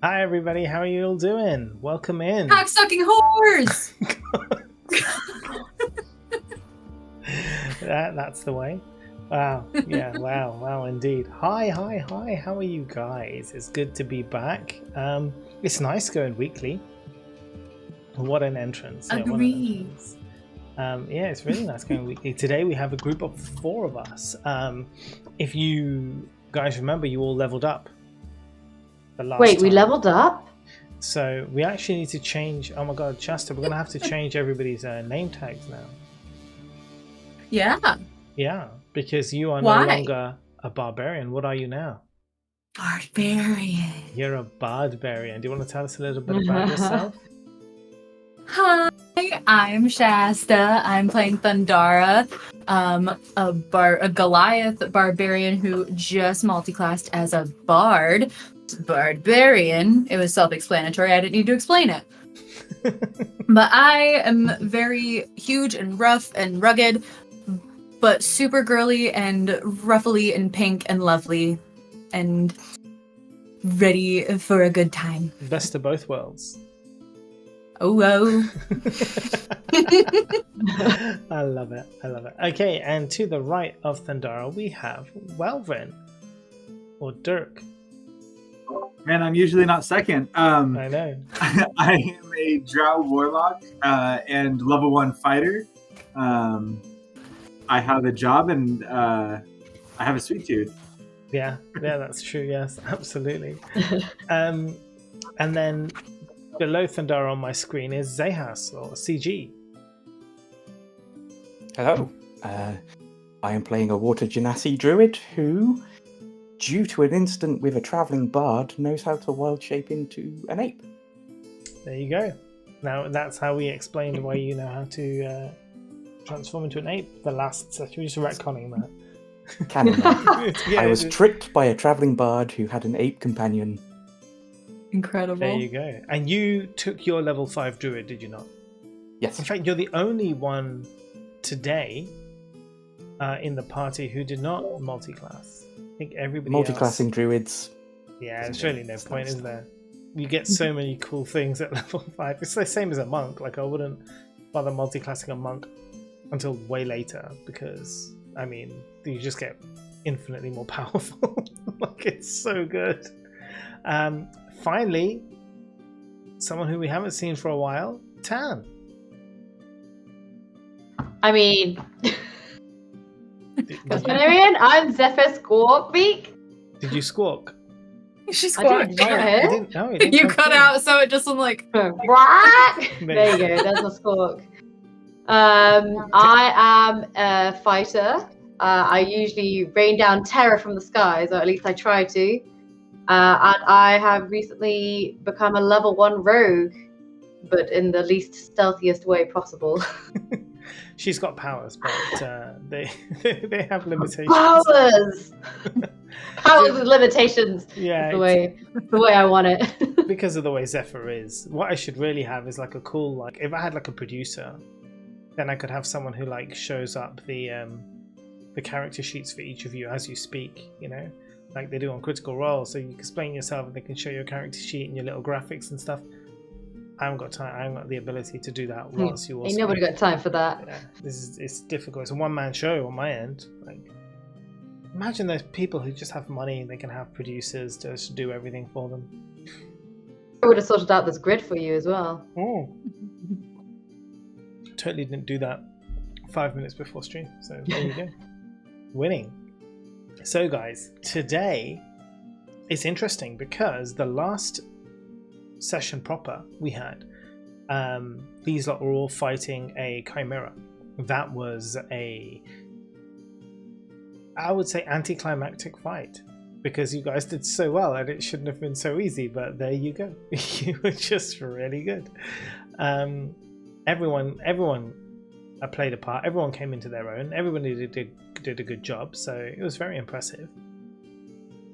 Hi everybody, how are you all doing? Welcome in. Cocksucking whores! That's the way. Wow, yeah, wow, indeed. Hi, how are you guys? It's good to be back. It's nice going weekly. What an entrance. Yeah, what an Agree. entrance. Yeah, it's really nice going weekly. Today we have a group of 4 of us. If you guys remember, you all leveled up the last Wait, we time. leveled up? So we actually need to change. Oh my god, Shasta, we're gonna have to change everybody's name tags now. Yeah. Yeah, because you are Why? no longer a barbarian. What are you now? Barbarian. You're a bardbarian. Do you want to tell us a little bit about yourself? Hi, I'm Shasta. I'm playing Thundara, a Goliath barbarian who just multiclassed as a bard. Barbarian. It was self-explanatory. I didn't need to explain it. But I am very huge and rough and rugged, but super girly and ruffly and pink and lovely and ready for a good time. Best of both worlds. Oh, I love it. Okay, and to the right of Thundara, we have Welvin or Dirk. Man, I'm usually not second. I know. I am a Drow Warlock and level 1 fighter. I have a job and I have a sweet tooth. Yeah, that's true. Yes, absolutely. And then below Thundara on my screen is Zehas or CG. Hello. I am playing a Water Genasi druid who, due to an incident with a travelling bard, knows how to wild shape into an ape. There you go. Now that's how we explained why you know how to transform into an ape. The last session, we're just retconning that. Canon. Yeah, I was tricked by a travelling bard who had an ape companion. incredible. There you go. And you took your level 5 druid, did you not? Yes. In fact, you're the only one today in the party who did not multi-class. I think everybody Multiclassing else... druids. Yeah, there's really no point, is there? You get so many cool things at level 5. It's the same as a monk. Like, I wouldn't bother multi-classing a monk until way later because, I mean, you just get infinitely more powerful. Like, it's so good. Finally, someone who we haven't seen for a while, Tan. I mean, Barbarian, I'm Zephyr Scorpbeak. Did you squawk? She I squawked. didn't hear it. No, it didn't You come cut through. out, so it just went like. Quack! There you go, there's a squawk. I am a fighter. I usually rain down terror from the skies, or at least I try to. And I have recently become a level 1 rogue, but in the least stealthiest way possible. She's got powers, but they have limitations. Powers! Powers with limitations. Yeah, The way I want it. because of the way Zephyr is. What I should really have is like a cool, like if I had like a producer, then I could have someone who like shows up the character sheets for each of you as you speak, you know, like they do on Critical Role. So you can explain yourself and they can show your character sheet and your little graphics and stuff. I haven't got time. I haven't got the ability to do that whilst you all. Ain't nobody got time for that. Yeah, it's difficult. It's a one-man show on my end. Like, imagine those people who just have money and they can have producers to just do everything for them. I would have sorted out this grid for you as well. Oh, totally didn't do that 5 minutes before stream. So there you go, winning. So guys, today it's interesting because the last session proper we had, these lot were all fighting a chimera. That was I would say anticlimactic fight because you guys did so well and it shouldn't have been so easy, but there you go. You were just really good. Everyone played a part. Everyone came into their own. Everybody did a good job, so it was very impressive.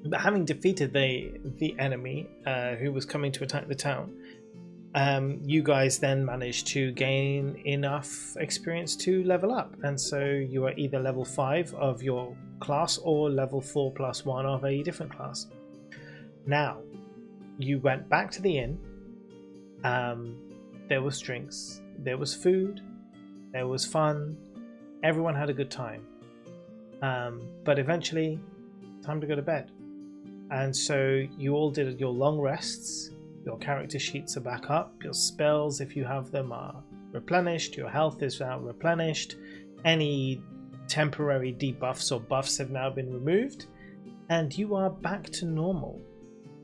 But having defeated the enemy who was coming to attack the town, you guys then managed to gain enough experience to level up, and so you are either level 5 of your class or level 4+1 of a different class. Now, you went back to the inn. There was drinks, there was food, there was fun. Everyone had a good time. But eventually, time to go to bed. And so you all did your long rests. Your character sheets are back up. Your spells, if you have them, are replenished. Your health is now replenished. Any temporary debuffs or buffs have now been removed. And you are back to normal.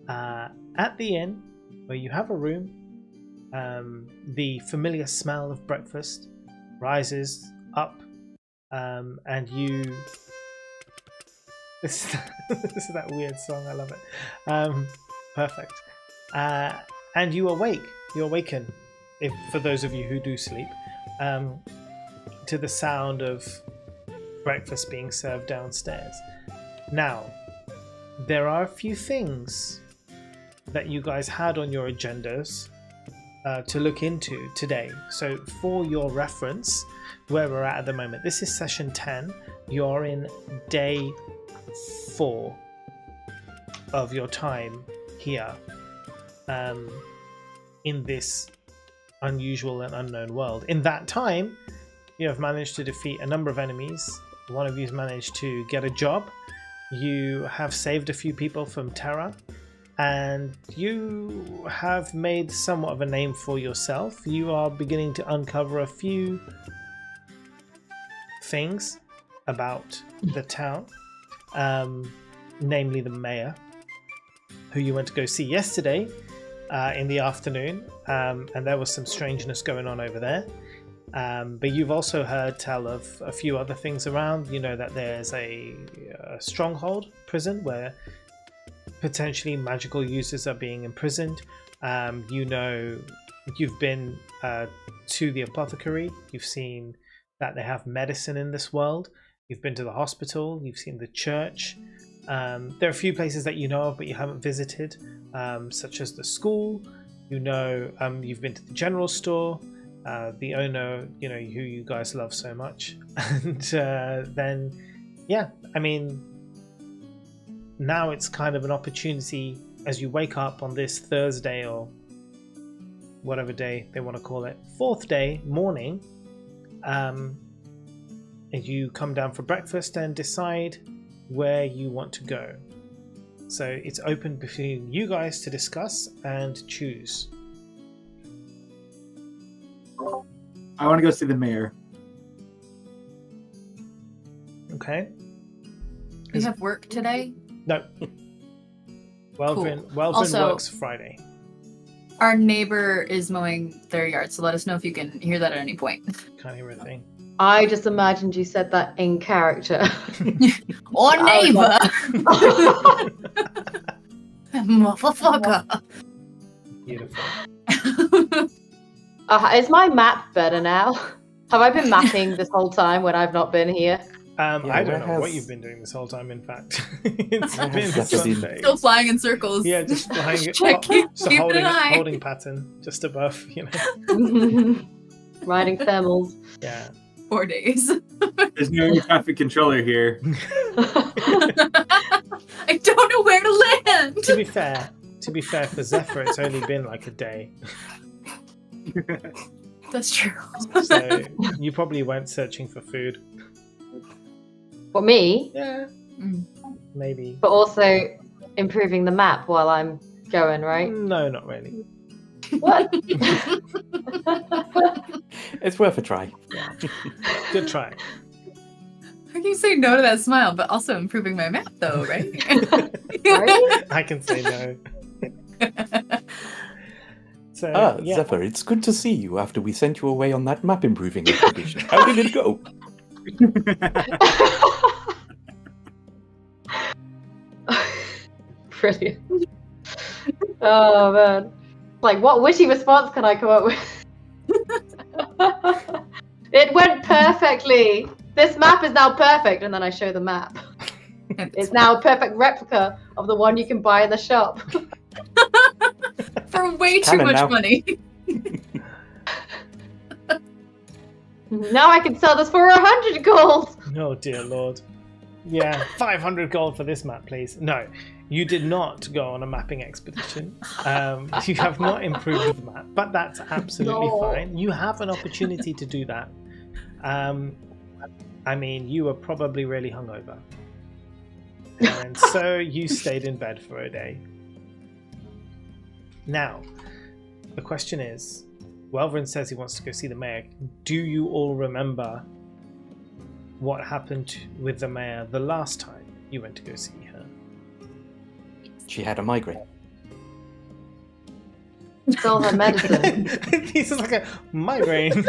At the inn, where you have a room, the familiar smell of breakfast rises up, and you... This is that weird song, I love it. Perfect. And you awake. You awaken, if for those of you who do sleep, to the sound of breakfast being served downstairs. Now, there are a few things that you guys had on your agendas to look into today. So for your reference, where we're at the moment, this is session 10. You're in day 4 of your time here in this unusual and unknown world. In that time, you have managed to defeat a number of enemies. One of you's managed to get a job. You have saved a few people from terror, and you have made somewhat of a name for yourself. You are beginning to uncover a few things about the town, namely the mayor, who you went to go see yesterday in the afternoon, and there was some strangeness going on over there. But you've also heard tell of a few other things around. You know that there's a stronghold prison where potentially magical users are being imprisoned. You know, you've been to the apothecary. You've seen that they have medicine in this world. You've been to the hospital. You've seen the church. There are a few places that you know of but you haven't visited, such as the school. You know, you've been to the general store. The owner, you know, who you guys love so much. And then, yeah, I mean, now it's kind of an opportunity as you wake up on this Thursday or whatever day they want to call it, 4th day morning, and you come down for breakfast and decide where you want to go. So it's open between you guys to discuss and choose. I want to go see the mayor. Okay. We have work today. No. Weldrin Also- works Friday. Our neighbor is mowing their yard, so let us know if you can hear that at any point. Can't hear a thing. I just imagined you said that in character. Or I neighbor! Motherfucker! Beautiful. Is my map better now? Have I been mapping this whole time when I've not been here? I don't know where what has- you've been doing this whole time, in fact. It's Where been has Zephyr been? Sunday. Still flying in circles. Yeah, just flying it. Checking, So keeping an eye. holding pattern just above, you know. Riding thermals. Yeah. 4 days. There's no traffic controller here. I don't know where to land! To be fair for Zephyr, it's only been like a day. That's true. So you probably went searching for food. For me, Yeah. Mm. Maybe. but also improving the map while I'm going, right? No, not really. What? It's worth a try. Good try. How can you say no to that smile, but also improving my map, though, right? Right? I can say no. So, yeah. Zephyr, it's good to see you after we sent you away on that map improving expedition. How did it go? Brilliant. Oh man. Like, what witty response can I come up with? It went perfectly. This map is now perfect, and then I show the map. It's now a perfect replica of the one you can buy in the shop. For way too Canon much now. money. Now I can sell this for 100 gold. Oh dear lord. Yeah, 500 gold for this map, please. No, you did not go on a mapping expedition. You have not improved the map, but that's absolutely fine. You have an opportunity to do that. I mean, you were probably really hungover. And so you stayed in bed for a day. Now, the question is, Welvrin says he wants to go see the mayor. Do you all remember what happened with the mayor the last time you went to go see her? She had a migraine. Stole her medicine. This is like a migraine.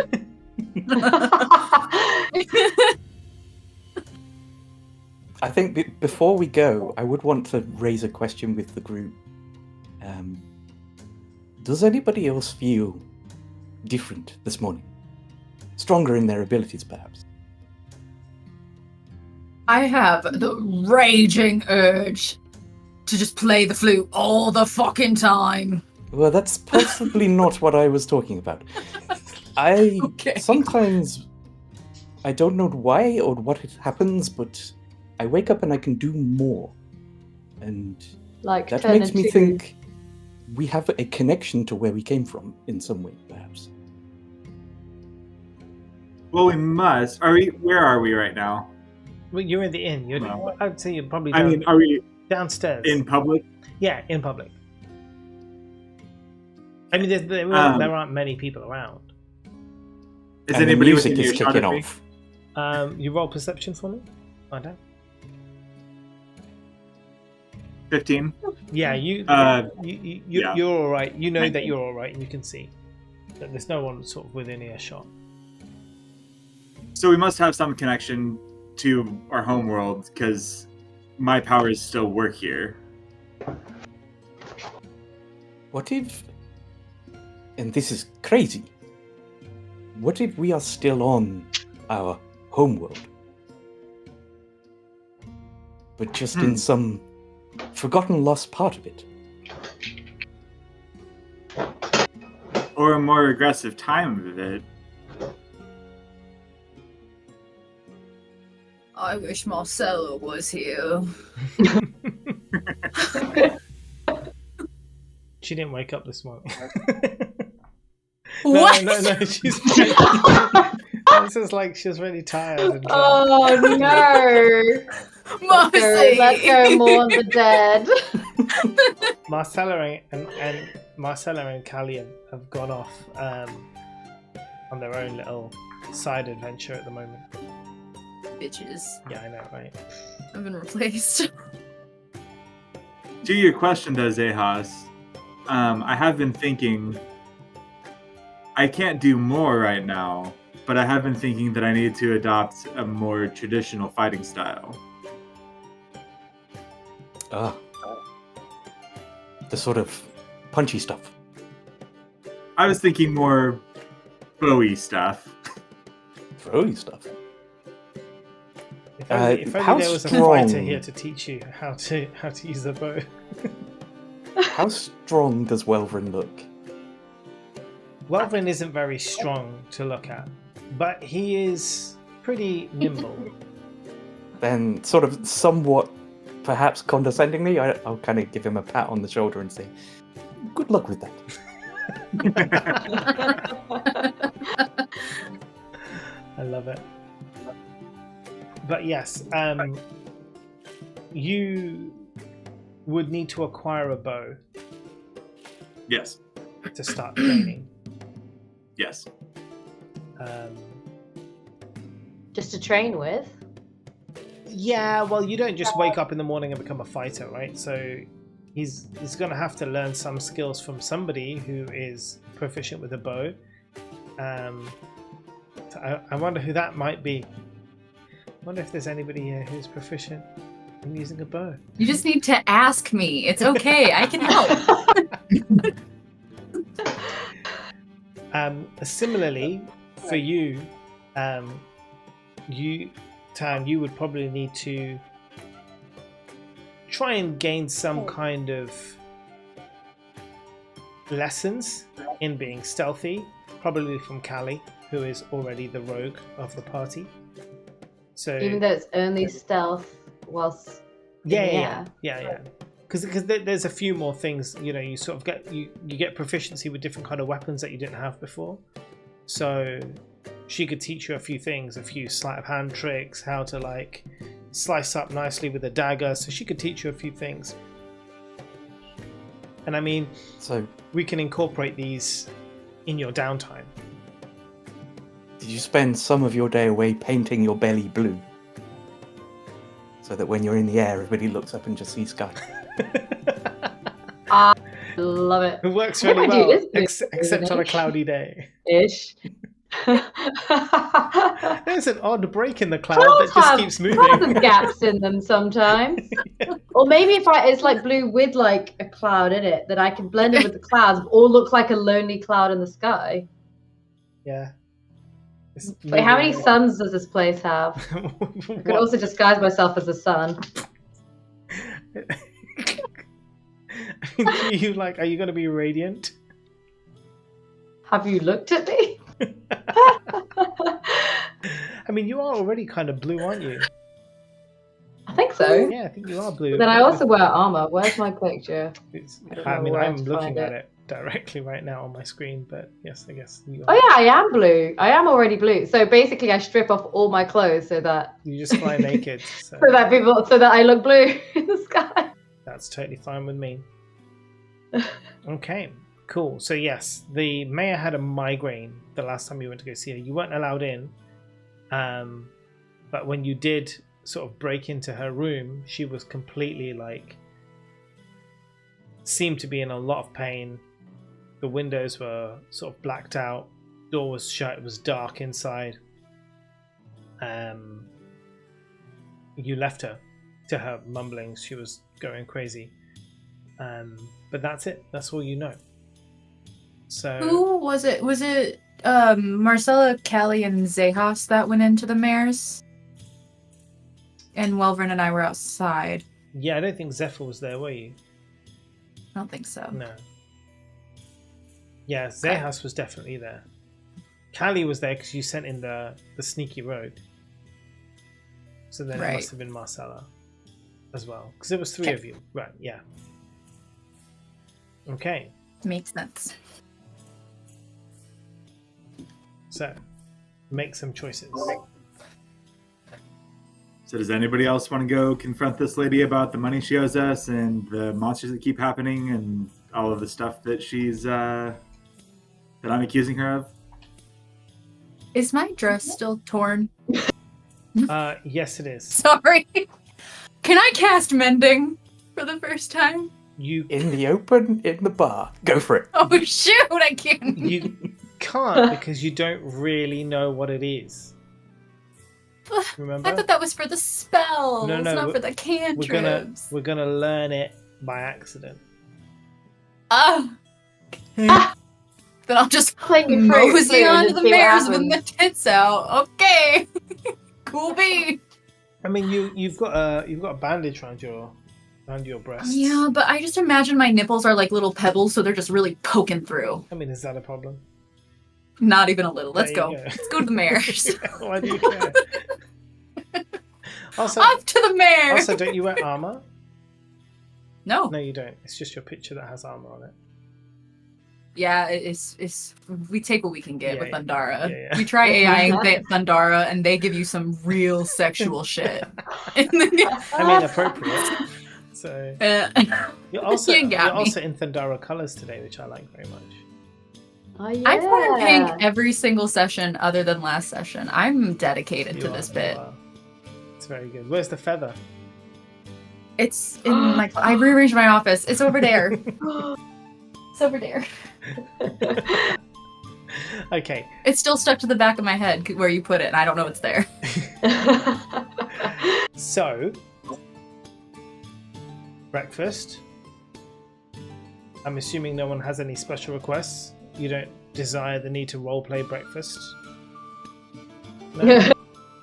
I think before we go, I would want to raise a question with the group. Does anybody else feel different this morning? Stronger in their abilities, perhaps? I have the raging urge to just play the flute all the fucking time. Well, that's possibly not what I was talking about. Sometimes I don't know why or what it happens, but I wake up and I can do more. And Like that turn makes me into- think we have a connection to where we came from in some way, perhaps. Well, we must. Where are we right now? Well, you're in the inn. Well, I would say you're probably I mean, are we downstairs. in public? Yeah, in public. I mean, there aren't many people around. Is And the anybody music within is earshot kicking of me? off. You roll perception for me? Find out. 15. Yeah, Yeah. you're all right. You know that 19. you're all right, and you can see that there's no one sort of within earshot. So we must have some connection to our home world because my powers still work here. What if, and this is crazy, what if we are still on our homeworld? But just in some forgotten, lost part of it? Or a more aggressive time of it. I wish Marcella was here. She didn't wake up this morning. What? No, she's. This is like she's really tired. And Oh no! Marcy! Let's go mourn the dead. Marcella and Callie have gone off on their own little side adventure at the moment. Bitches. Yeah, I know, right? I've been replaced. To your question, though, Zehas, I have been thinking I can't do more right now, but I have been thinking that I need to adopt a more traditional fighting style. The sort of punchy stuff. I was thinking more bowie stuff. Throwy stuff. If only how there was a strong- fighter here to teach you how to use a bow. How strong does Welvrin look? Welvrin isn't very strong to look at, but he is pretty nimble. Then, sort of somewhat, perhaps condescendingly, I'll kind of give him a pat on the shoulder and say, "Good luck with that." I love it. But yes, you would need to acquire a bow Yes. to start training. Yes. Just to train with. Yeah, well, you don't just wake up in the morning and become a fighter, right? So he's going to have to learn some skills from somebody who is proficient with a bow. So I wonder who that might be. I wonder if there's anybody here who's proficient in using a bow. You just need to ask me. It's okay. I can help. Similarly, for you, you would probably need to try and gain some kind of lessons in being stealthy, probably from Callie, who is already the rogue of the party. So Even though it's only stealth. whilst. Yeah. Because there's a few more things. You sort of get you get proficiency with different kind of weapons that you didn't have before. So she could teach you a few things, a few sleight of hand tricks, how to like slice up nicely with a dagger. So she could teach you a few things. And I mean, So, we can incorporate these in your downtime. did you spend some of your day away painting your belly blue? So that when you're in the air, everybody looks up and just sees sky. I love it. It works What really do I do well, this except on a cloudy day. Ish. There's an odd break in the cloud Clouds that just have keeps clouds have moving. gaps in them sometimes. Or maybe if it's like blue with like a cloud in it, that I can blend in with the clouds, or look like a lonely cloud in the sky. Yeah. It's Wait, how many moving. suns does this place have? I could What? also disguise myself as a sun. Are you going to be radiant? Have you looked at me? I mean, you are already kind of blue, aren't you? I think so. Yeah, I think you are blue. But then I also wear armor. Where's my picture? I mean, where I'm to looking find at it. it directly right now on my screen, but yes, I guess you Oh are. yeah, I am blue. I am already blue. So basically, I strip off all my clothes so that You just fly naked, so so that I look blue in the sky. that's totally fine with me. Okay, cool. So yes, the mayor had a migraine the last time you went to go see her. You weren't allowed in, but when you did sort of break into her room, she was completely seemed to be in a lot of pain. The windows were sort of blacked out, door was shut, it was dark inside. You left her to her mumblings. She was going crazy. But that's it. That's all you know. So Who was it? Was it Marcella, Callie, and Zehas that went into the mares? And Welvern and I were outside. yeah, I don't think Zephyr was there, were you? I don't think so. No. Yeah, Zehas was definitely there. Callie was there because you sent in the sneaky rogue. So then it Right. must have been Marcella as well. Because there was three Okay. of you. Right, yeah. Okay, Makes sense. so make some choices. So does anybody else want to go confront this lady about the money she owes us and the monsters that keep happening and all of the stuff that she's that I'm accusing her of? Is my dress still torn? Yes, it is. Sorry. Can I cast mending for the first time? You In the open, in the bar. Go for it. Oh shoot, I can't. you can't because you don't really know what it is. Remember? I thought that was for the spells, No, not we're- for the cantrips. we're gonna learn it by accident. Ah. Then I'll just Playing your fruit, mosey and onto just the see what mares with happens. the tits out. Okay. Cool bean. I mean, you've got a bandage around your breasts. Yeah, but I just imagine my nipples are like little pebbles, so they're just really poking through. I mean, is that a problem? Not even a little. Let's There go. you go. Let's go to the mares. Why do you care? Also, Off to the mare. also, don't you wear armor? No. No, you don't. It's just your picture that has armor on it. Yeah, it's we take what we can get Yeah, with yeah. Thundara. Yeah. We try AI Thundara, and they give you some real sexual shit. I mean, appropriate. So you're also You got you're me. also in Thundara colors today, which I like very much. Oh, yeah. I've worn pink every single session other than last session. I'm dedicated to You this are- bit. you are. It's very good. Where's the feather? It's in my. I rearranged my office. It's over there. It's over there. Okay. It's still stuck to the back of my head where you put it, and I don't know it's there. So, breakfast. I'm assuming no one has any special requests. You don't desire the need to roleplay breakfast. No?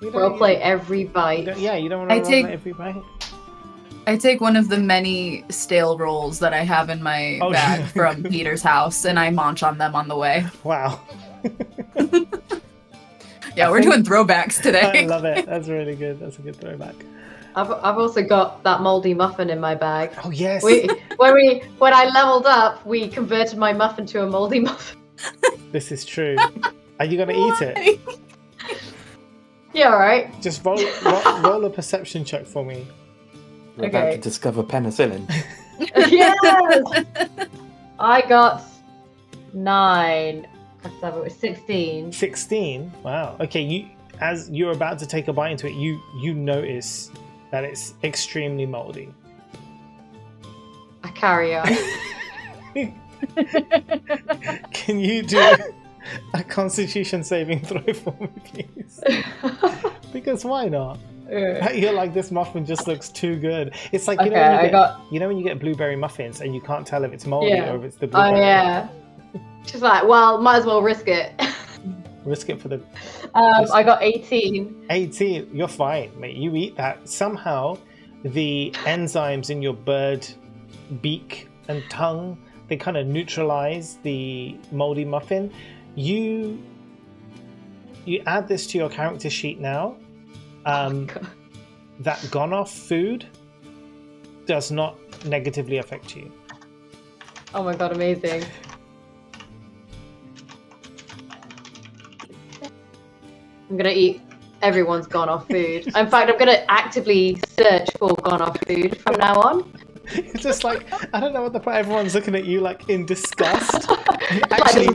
You don't- Roleplay every You bite. don't, yeah, you don't want to I roleplay take- every bite. I take one of the many stale rolls that I have in my Oh, bag yeah. from Peter's house, and I munch on them on the way. Wow. Yeah, I we're think- doing throwbacks I today. love it. That's really good. That's a good throwback. I've also got that moldy muffin in my bag. Oh yes. When I leveled up, we converted my muffin to a moldy muffin. This is true. Are you gonna eat it? Yeah, all right. Just roll a perception check for me. We're about to discover penicillin. Yes. I got 9. That's 16. 16. Wow. Okay. As you're about to take a bite into it, you notice that it's extremely moldy. I carry on. Can you do a Constitution saving throw for me, please? Because why not? You're like, this muffin just looks too good. It's like, you know when you get blueberry muffins and you can't tell if it's moldy or if it's the blueberry. Oh yeah. She's like, well, might as well risk it. Risk it for the. I got 18. 18. You're fine, mate. You eat that. Somehow, the enzymes in your bird beak and tongue, they kind of neutralize the moldy muffin. You add this to your character sheet now. That gone off food does not negatively affect you. Oh my god, amazing. I'm gonna eat everyone's gone off food. In fact, I'm gonna actively search for gone off food from now on. It's just like, I don't know what the point. Everyone's looking at you like in disgust. Actually,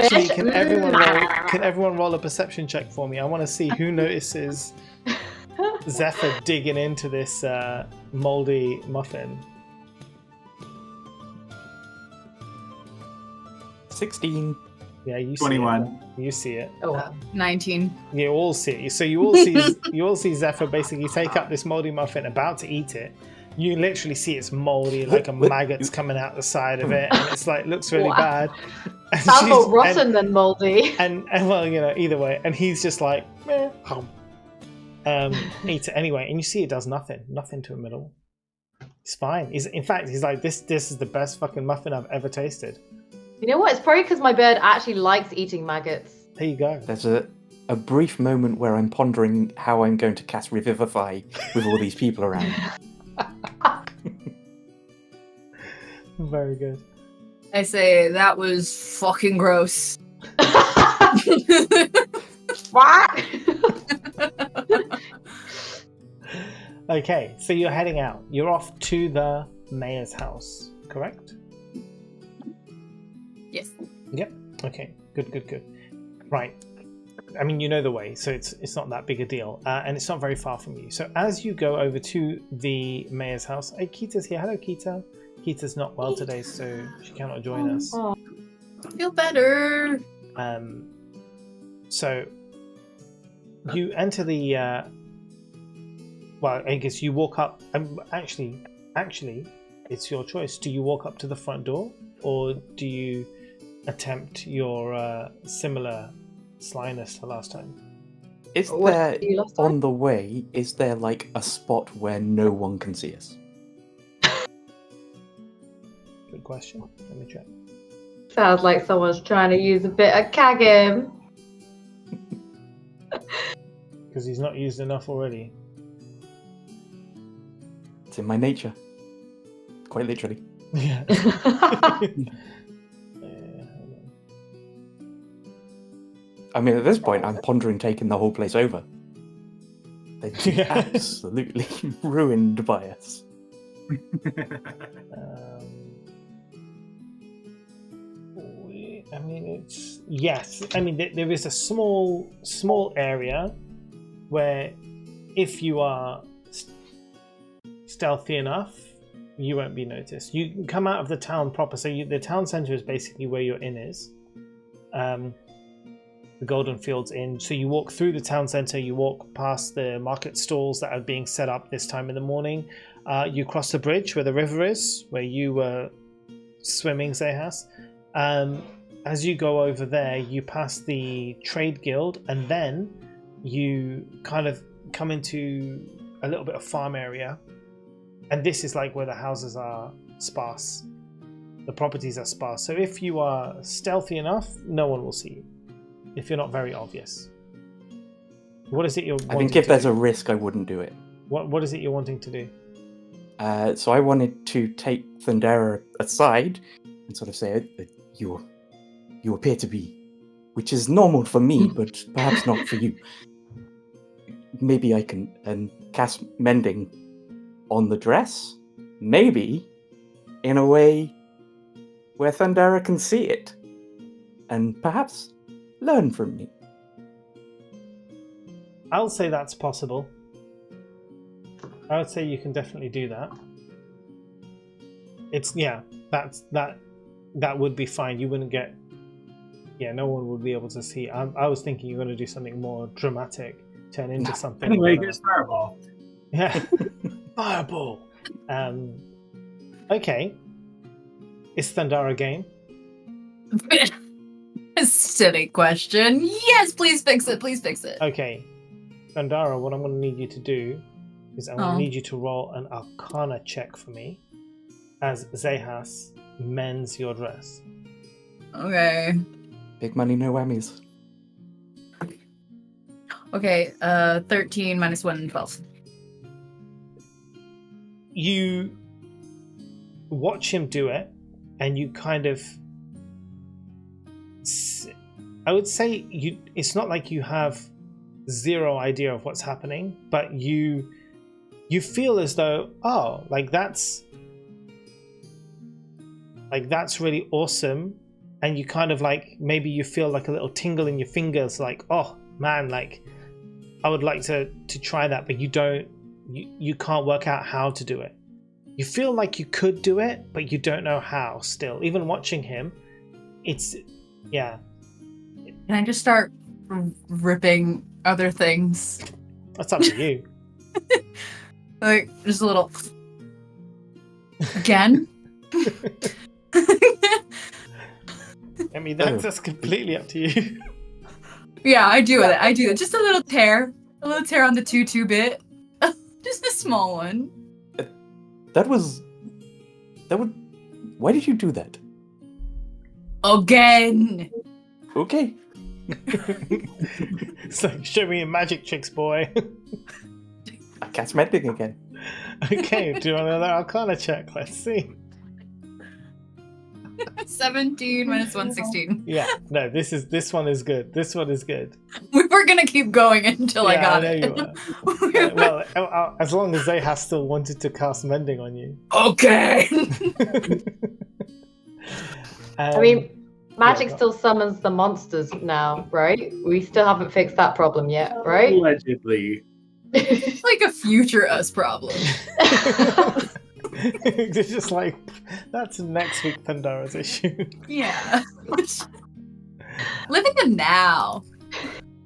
fish. Can everyone roll a perception check for me? I want to see who notices Zephyr digging into this moldy muffin. 16. Yeah, you 21. see it. You see it. Oh wow. 19. You all see it. So you all see Zephyr basically take up this moldy muffin, about to eat it. You literally see it's moldy, like a maggot's coming out the side of it, and it's like looks really bad. And sounds more rotten than moldy. And well, either way. And he's just like, eat it anyway. And you see it does nothing to him at all. It's fine. In fact, he's like, this is the best fucking muffin I've ever tasted. You know what? It's probably because my bird actually likes eating maggots. There you go. There's a brief moment where I'm pondering how I'm going to cast Revivify with all these people around. Very good. I say that was fucking gross. What? Okay, so you're heading out. You're off to the mayor's house, correct? Yes. Yep. Okay. Good. Right. I mean, you know the way, so it's not that big a deal, and it's not very far from you. So as you go over to the mayor's house, hey, Kita's here. Hello, Kita. Kita's not well today, so she cannot join us. I feel better. So you enter the. Well, I guess you walk up. Actually, it's your choice. Do you walk up to the front door, or do you attempt your similar slyness to last time? Is there, on the way, is there like a spot where no one can see us? Good question. Let me check. Sounds like someone's trying to use a bit of Kagim. Because he's not used enough already. It's in my nature. Quite literally. Yeah. I mean, at this point, I'm pondering taking the whole place over. They'd be absolutely ruined by us. I mean, it's... Yes. I mean, there is a small area where if you are stealthy enough, you won't be noticed. You can come out of the town proper. So the town centre is basically where your inn is. The Golden Fields Inn. So you walk through the town centre, you walk past the market stalls that are being set up this time in the morning. You cross the bridge where the river is, where you were swimming, Zehas. As you go over there, you pass the Trade Guild, and then you kind of come into a little bit of farm area. And this is like where the houses are sparse. The properties are sparse. So if you are stealthy enough, no one will see you. If you're not very obvious. What is it you're wanting I think if to there's do? a risk, I wouldn't do it. What is it you're wanting to do? So I wanted to take Thundera aside and sort of say that you appear to be, which is normal for me, but perhaps not for you. Maybe I can cast mending on the dress, maybe in a way where Thundera can see it, and perhaps learn from me. I'll say that's possible. I would say you can definitely do that. That would be fine. You wouldn't get, no one would be able to see. I was thinking you're going to do something more dramatic, turn into something. Anyway, here's Fireball. Yeah, Fireball. Okay. Is Thundara game? Silly question. Yes, please fix it. Please fix it. Okay. Thundara, what I'm going to need you to do is I'm going to need you to roll an Arcana check for me as Zehas mends your dress. Okay. Big money, no whammies. Okay, 13 minus 1, 12. You watch him do it, and you kind of... I would say it's not like you have zero idea of what's happening, but you feel as though, that's really awesome, and you kind of maybe you feel like a little tingle in your fingers, like, oh man, like I would like to try that, but you can't work out how to do it. You feel like you could do it, but you don't know how still. Even watching him, yeah. Can I just start ripping other things? That's up to you. Like, just a little... Again? I mean, that's completely up to you. Yeah, I do it. Just a little tear on the 2-2-bit. Just a small one. Why did you do that? Again. Okay. It's like, show me your magic tricks, boy. I cast mending again. Okay, do another Arcana check. Let's see. 17 minus 1, 16. Yeah, no, this one is good. This one is good. We were gonna keep going until I got it. You were. Well, as long as they have still wanted to cast mending on you. Okay. I mean, magic still summons the monsters now, right? We still haven't fixed that problem yet, right? Allegedly. It's like a future us problem. It's just like, that's next week Pandara's issue. Yeah. Living in now.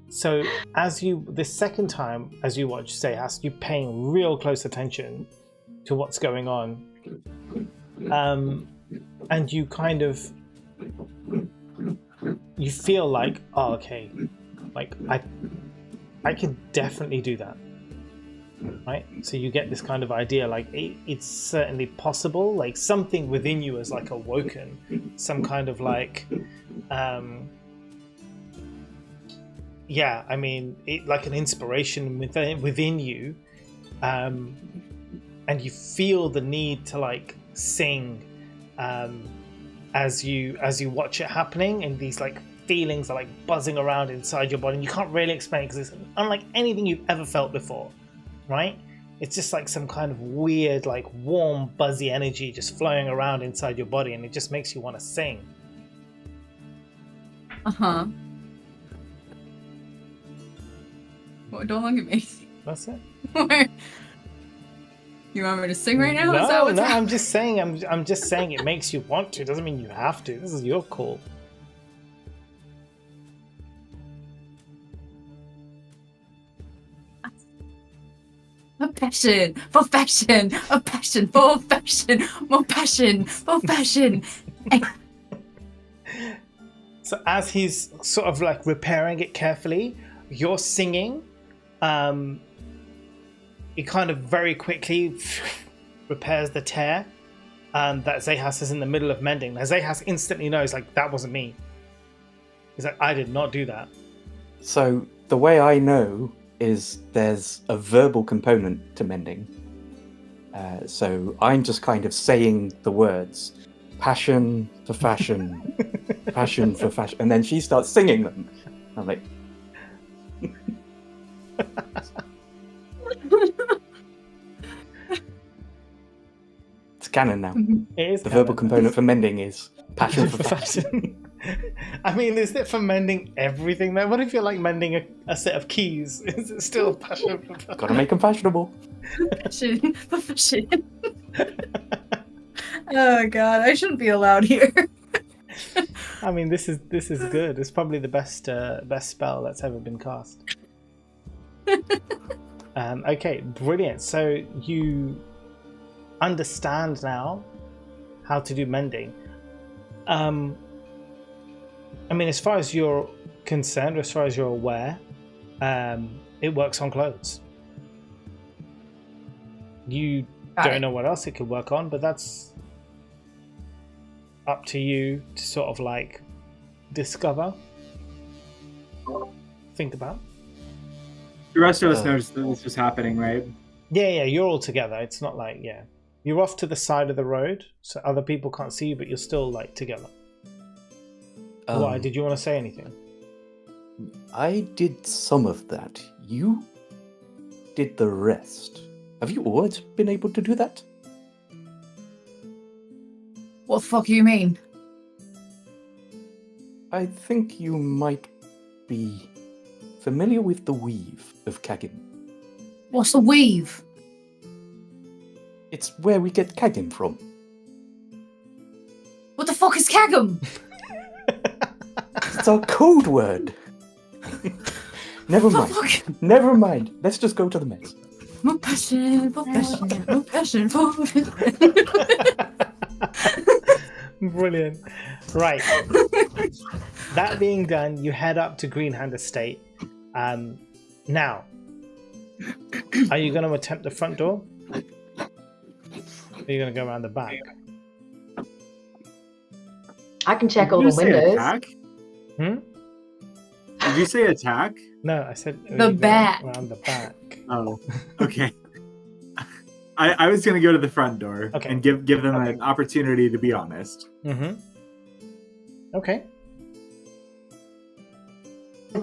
So the second time as you watch Zehas, you're paying real close attention to what's going on. And you kind of, you feel like, oh, okay, like I can definitely do that. Right, so you get this kind of idea, like it's certainly possible. Like something within you is like awoken, some kind of like, I mean, like an inspiration within you, and you feel the need to like sing, as you watch it happening, and these like feelings are like buzzing around inside your body, and you can't really explain it because it's unlike anything you've ever felt before. Right? It's just like some kind of weird, like warm, buzzy energy just flowing around inside your body, and it just makes you want to sing. Uh-huh. Well, don't look at me. That's it. You want me to sing right now? No, I'm just saying. I'm just saying it makes you want to. Doesn't mean you have to. This is your call. A passion for fashion, a passion for fashion, more passion for fashion. So as he's sort of like repairing it carefully, you're singing. It kind of very quickly repairs the tear that Zehas is in the middle of mending. Now Zehas instantly knows, like, that wasn't me. He's like, I did not do that. So the way I know is there's a verbal component to mending. So I'm just kind of saying the words, passion for fashion, passion for fashion, and then she starts singing them. I'm like, it's canon now. It is The canon. verbal component for mending is passion for For fashion. fashion. I mean, is it for mending everything though? What if you're like mending a set of keys? Is it still passion for fashion? Gotta make them fashionable. Fashion. Fashion. Oh god, I shouldn't be allowed here. I mean, this is good. It's probably the best spell that's ever been cast. Okay, brilliant. So you understand now how to do mending. I mean, as far as you're concerned, as far as you're aware, it works on clothes. You Got don't it. know what else it could work on, but that's up to you to sort of like discover, think about. The rest of us noticed that this was happening, right? Yeah, you're all together. It's not like, you're off to the side of the road, so other people can't see you, but you're still like together. Why? Did you want to say anything? I did some of that. You did the rest. Have you always been able to do that? What the fuck do you mean? I think you might be familiar with the weave of Kagin. What's the weave? It's where we get Kagin from. What the fuck is Kagum? It's our code word. Never What mind. the fuck? Never mind. Let's just go to the mess. More passion, more passion, more passion, more passion. Brilliant. Right. That being done, you head up to Greenhand Estate. Now, are you going to attempt the front door? Or are you going to go around the back? I can check all Did the you say windows. attack? Hmm? Did you say attack? No, I said are The you going back. around the back. Oh, okay. I was gonna go to the front door Okay. and give them an opportunity to be honest. Mm-hmm. Okay.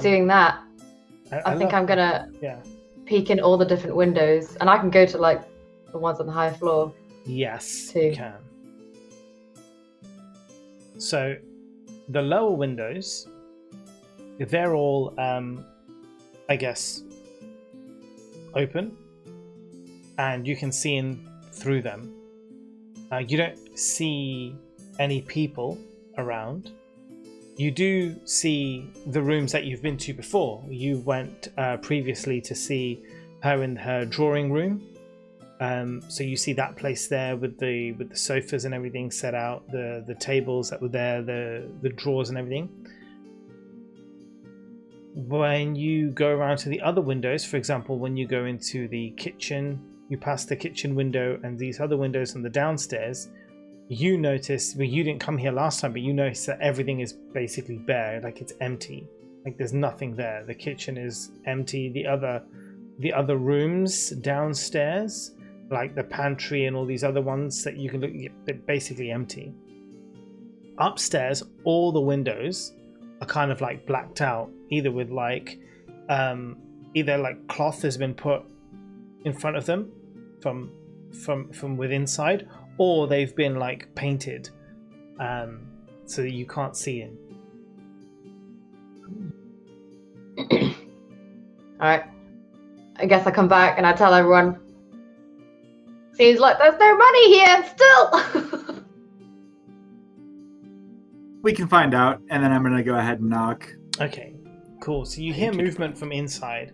Doing that, I I think love- I'm gonna Yeah. peek in all the different windows, and I can go to like the ones on the higher floor. Yes, Two. you can. So, the lower windows, they're all, I guess, open, and you can see in through them. You don't see any people around. You do see the rooms that you've been to before. You went previously to see her in her drawing room. So you see that place there with the sofas and everything set out, the tables that were there, the drawers and everything. When you go around to the other windows, for example, when you go into the kitchen, you pass the kitchen window and these other windows on the downstairs, you notice, well, you didn't come here last time, but you notice that everything is basically bare, like it's empty, like there's nothing there. The kitchen is empty. The other rooms downstairs, like the pantry and all these other ones that you can look, they're basically empty. Upstairs, all the windows are kind of like blacked out, either with like either like cloth has been put in front of them from within inside, or they've been like painted so that you can't see in. Alright. I guess I come back and I tell everyone. Seems like there's no money here still! We can find out, and then I'm gonna go ahead and knock. Okay, cool. So you hear movement from inside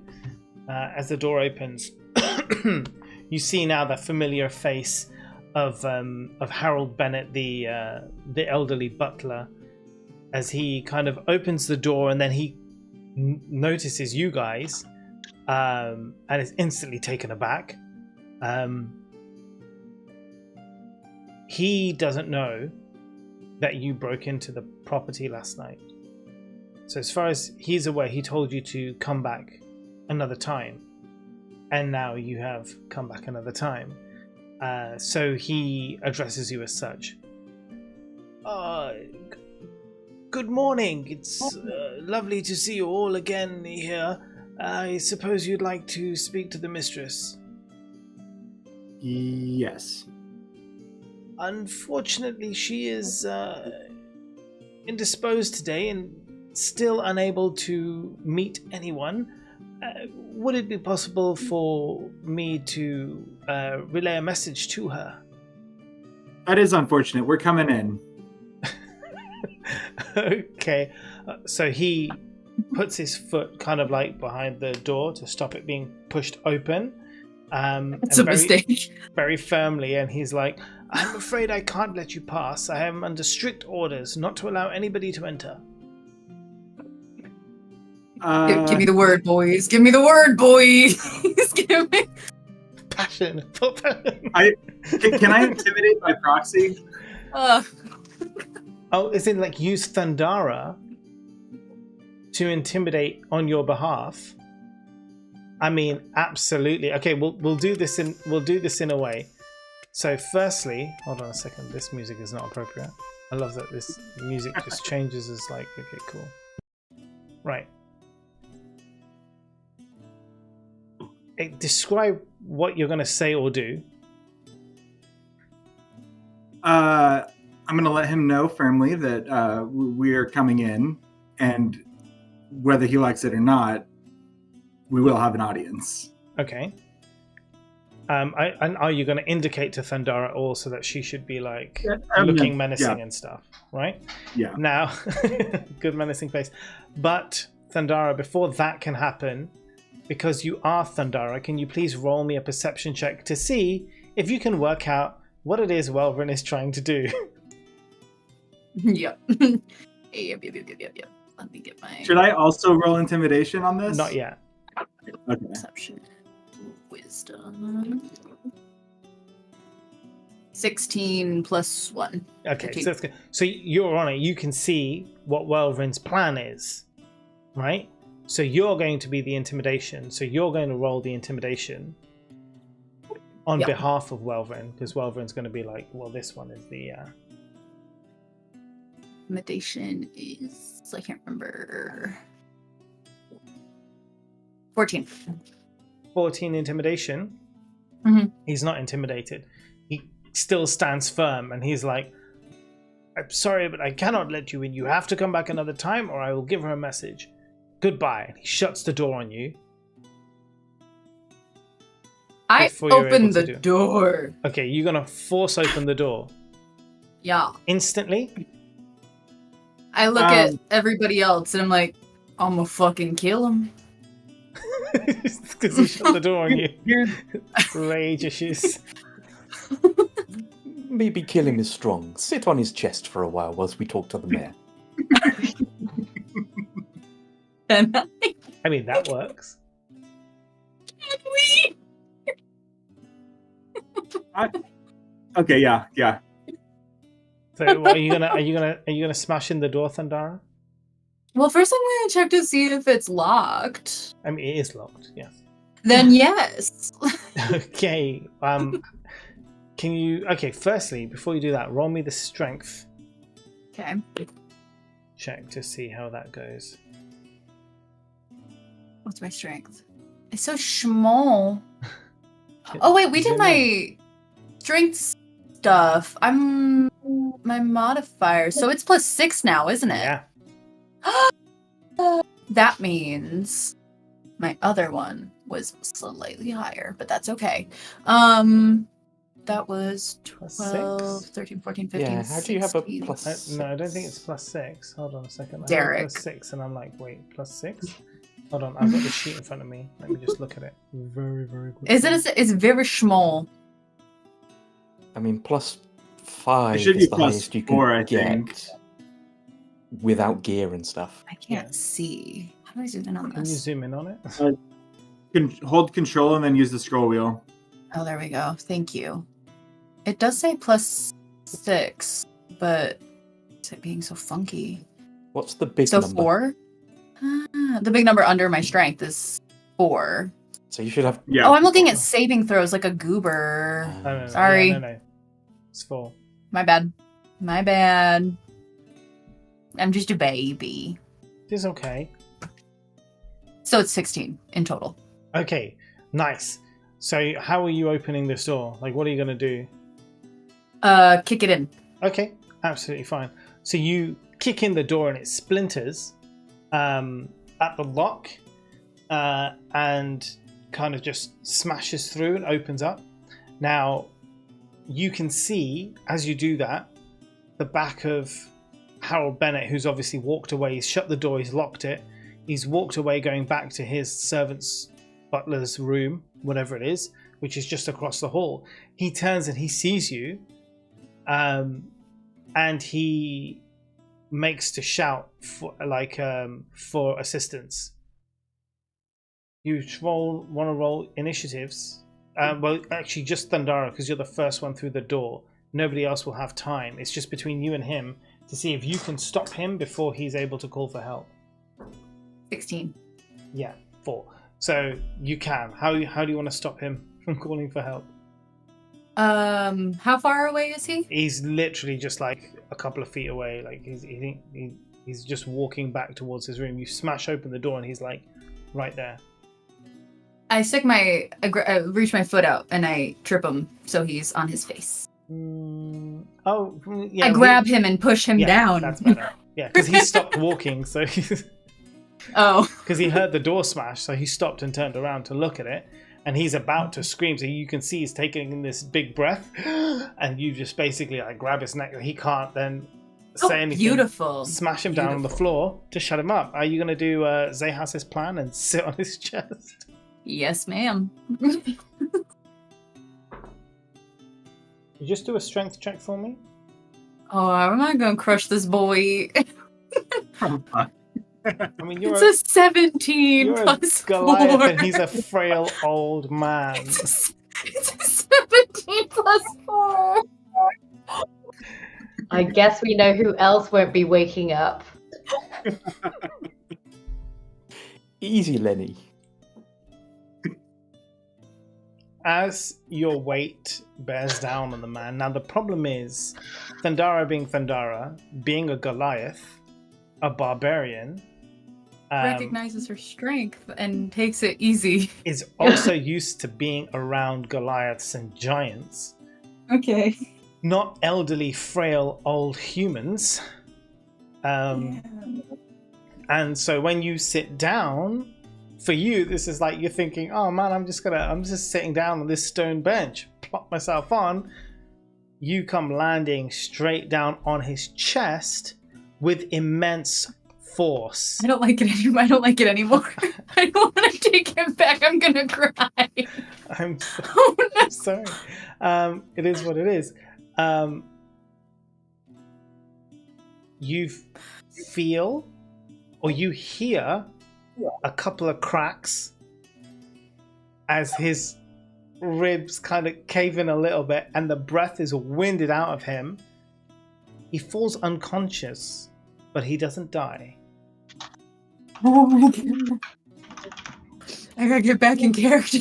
as the door opens. You see now the familiar face of Harold Bennett, the elderly butler, as he kind of opens the door, and then he notices you guys, and is instantly taken aback. He doesn't know that you broke into the property last night. So as far as he's aware, he told you to come back another time, and now you have come back another time. So he addresses you as such. Good morning. It's lovely to see you all again here. I suppose you'd like to speak to the mistress. Yes. Unfortunately, she is indisposed today and still unable to meet anyone. Would it be possible for me to relay a message to her? That is unfortunate. We're coming in. Okay. So he puts his foot kind of like behind the door to stop it being pushed open. It's a mistake. Very firmly, and he's like, I'm afraid I can't let you pass. I am under strict orders not to allow anybody to enter. Give me the word, boys. Give me the word, boys. Give me. Passion. Can I intimidate by proxy? Oh, is it like use Thundara to intimidate on your behalf? I mean, absolutely. Okay, we'll do this in a way. So, firstly, hold on a second. This music is not appropriate. I love that this music just changes as like, okay, cool. Right. Describe what you're going to say or do. I'm going to let him know firmly that we're coming in, and whether he likes it or not, we will have an audience. Okay. And are you going to indicate to Thundara also that she should be like looking menacing and stuff, right? Yeah. Now, good menacing face. But Thundara, before that can happen, because you are Thundara, can you please roll me a perception check to see if you can work out what it is Welvrin is trying to do? Yep. Yep. Let me get my... Should I also roll intimidation on this? Not yet. Okay. Perception. Wisdom. 16 plus 1. Okay, 15. so that's good. So you're on it. You can see what Welvrin's plan is, right? So you're going to be the intimidation. So you're going to roll the intimidation on behalf of Welvrin, because Welvrin's going to be like, well, this one is the... Intimidation is... I can't remember. 14. 14 intimidation. Mm-hmm. He's not intimidated. He still stands firm, and he's like, I'm sorry, but I cannot let you in. You have to come back another time, or I will give her a message. Goodbye. And he shuts the door on you. I open the door. Okay, you're going to force open the door. Yeah. Instantly? I look at everybody else, and I'm like, I'm gonna fucking kill him. Because he shut the door on you. Rage issues. Maybe kill him is strong. Sit on his chest for a while whilst we talk to the mayor. I mean, that works. Can we? Okay, yeah. So, are you gonna smash in the door, Thundara? Well, first I'm gonna check to see if it's locked. I mean, it is locked. Yes. Then yes. Okay. Can you? Okay. Firstly, before you do that, roll me the strength Okay. check to see how that goes. What's my strength? It's so small. Oh wait, we did my strength stuff. I'm my modifier, so it's +6 now, isn't it? Yeah. That means my other one was slightly higher, but that's okay. That was 12, 13, 14, 15, Yeah, how do you have a 16. plus? No, I don't think it's +6. Hold on a second. I Derek. have +6, and I'm like, wait, +6? Hold on, I've got the sheet in front of me. Let me just look at it very, very quickly. It's very small. I mean, +5 It should is be the highest you can +4, I get think. without gear and stuff. I can't see. How do I zoom in on Can you this? zoom in on it? Hold control and then use the scroll wheel. Oh, there we go. Thank you. It does say +6, but it's it being so funky. What's the big So number? 4? The big number under my strength is 4. So you should have. Yeah. Oh, I'm looking at saving throws like a goober. No. Sorry. Yeah, no. It's 4. My bad. My bad. I'm just a baby. It's okay. So it's 16 in total. Okay, nice. So how are you opening this door? Like, what are you going to do? Kick it in. Okay, absolutely fine. So you kick in the door and it splinters at the lock and kind of just smashes through and opens up. Now, you can see, as you do that, the back of Harold Bennett, who's obviously walked away. He's shut the door, he's locked it. He's walked away, going back to his servant's butler's room, whatever it is, which is just across the hall. He turns and he sees you, and he makes to shout for assistance. You want to roll initiatives. Well, actually, just Thundara, because you're the first one through the door. Nobody else will have time. It's just between you and him to see if you can stop him before he's able to call for help. 16. Yeah, 4. So you can. How do you want to stop him from calling for help? How far away is he? He's literally just like a couple of feet away. Like he's just walking back towards his room. You smash open the door and he's like right there. I reach my foot out and I trip him, so he's on his face. Yeah. I grab him and push him down. That's better. Yeah, because he stopped walking, so because he heard the door smash, so he stopped and turned around to look at it, and he's about to scream. So you can see he's taking in this big breath, and you just basically like grab his neck. He can't then say anything. Beautiful. Smash him down on the floor to shut him up. Are you going to do Zehas's plan and sit on his chest? Yes, ma'am. You just do a strength check for me. Oh, I'm not gonna crush this boy. I mean, It's a 17 you're plus a Goliath 4. and he's a frail old man. It's a 17 plus 4. I guess we know who else won't be waking up. Easy, Lenny. As your weight bears down on the man, now the problem is, Thundara being Thundara, being a Goliath, a barbarian, Recognizes her strength and takes it easy. is also used to being around Goliaths and giants, Okay. not elderly, frail, old humans. And so when you sit down, for you, this is like you're thinking, oh man, I'm just sitting down on this stone bench, plop myself on. You come landing straight down on his chest with immense force. I don't like it anymore. I don't like it anymore. I don't want to take him back. I'm gonna cry. I'm Oh, no. sorry. It is what it is. You feel or you hear a couple of cracks as his ribs kind of cave in a little bit and the breath is winded out of him. He falls unconscious, but he doesn't die. Oh my god. I gotta get back in character.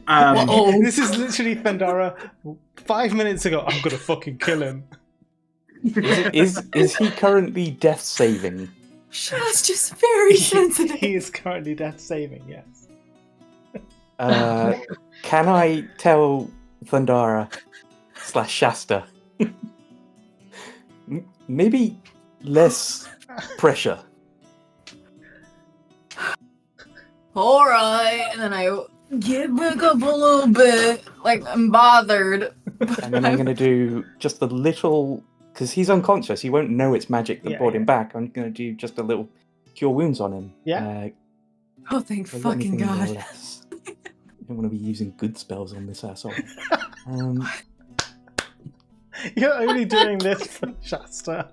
This is literally Thundara 5 minutes ago. I'm gonna fucking kill him. Is he currently death saving? Shad's just very sensitive. He is currently death saving, yes. Can I tell Thundara / Shasta? Maybe less pressure. Alright, and then I get back up a little bit, like I'm bothered. And then I'm going to do just a little, because he's unconscious, he won't know it's magic that brought him back. I'm going to do just a little cure wounds on him. Yeah. Oh, thank Have you got fucking anything god. less? I don't want to be using good spells on this asshole. You're only doing this for Shasta.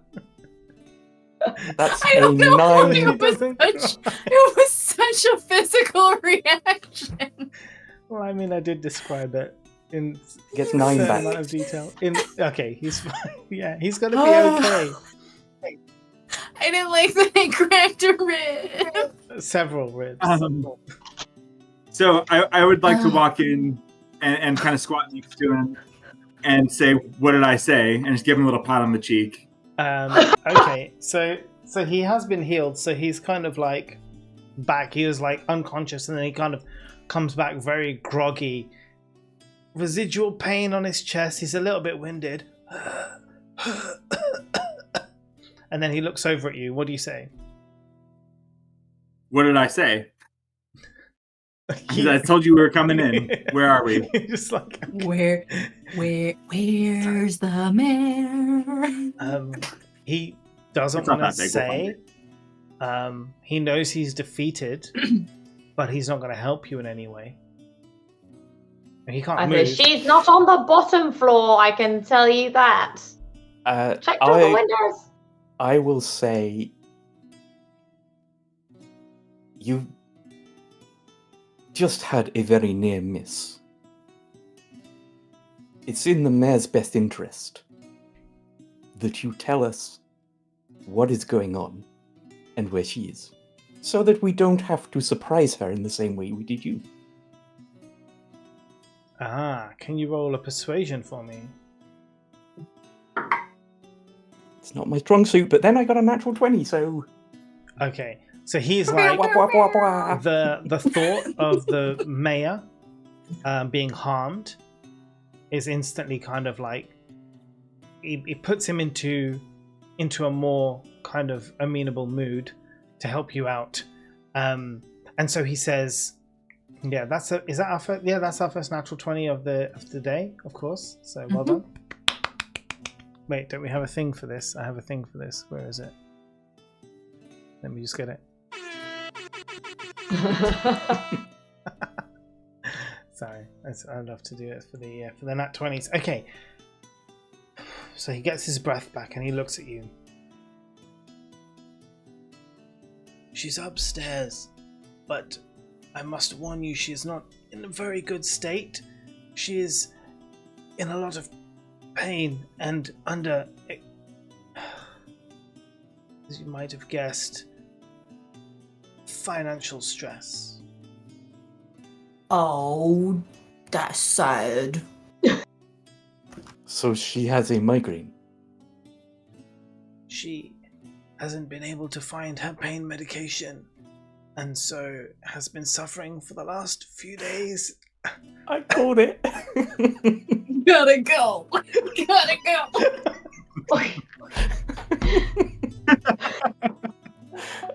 That's I a don't know. 9. It was such a physical reaction. Well, I mean, I did describe it in Gets a 9 certain back. amount of detail. Okay, he's fine. Yeah, he's gonna be okay. I didn't like that I cracked a rib. Several ribs. So I would like to walk in and kind of squat next to him and say, "What did I say?" And just give him a little pat on the cheek. Okay, so he has been healed, so he's kind of like back. He was like unconscious, and then he kind of comes back very groggy. Residual pain on his chest. He's a little bit winded. And then he looks over at you. What do you say? What did I say? I told you we were coming in. Where are we? Just like Where's the mayor? He doesn't It's not want to that big, say. He knows he's defeated, but he's not going to help you in any way. He can't I move. say, she's not on the bottom floor, I can tell you that. Check through the windows. I will say you just had a very near miss. It's in the mayor's best interest that you tell us what is going on and where she is, so that we don't have to surprise her in the same way we did you. Can you roll a persuasion for me? It's not my strong suit, but then I got a natural 20, so... Okay, so he's like... Wah, wah, wah, wah. The thought of the mayor being harmed is instantly kind of like... It puts him into a more kind of amenable mood to help you out. And so he says... Yeah, that's our first natural 20 of the day, of course. So well done. Wait, don't we have a thing for this? I have a thing for this. Where is it? Let me just get it. Sorry, I'd love to do it for the nat 20s. Okay. So he gets his breath back and he looks at you. She's upstairs, but I must warn you, she is not in a very good state. She is in a lot of pain and under, as you might have guessed, financial stress. Oh, that's sad. So she has a migraine. She hasn't been able to find her pain medication, and so has been suffering for the last few days. I called it. Gotta go. Gotta go.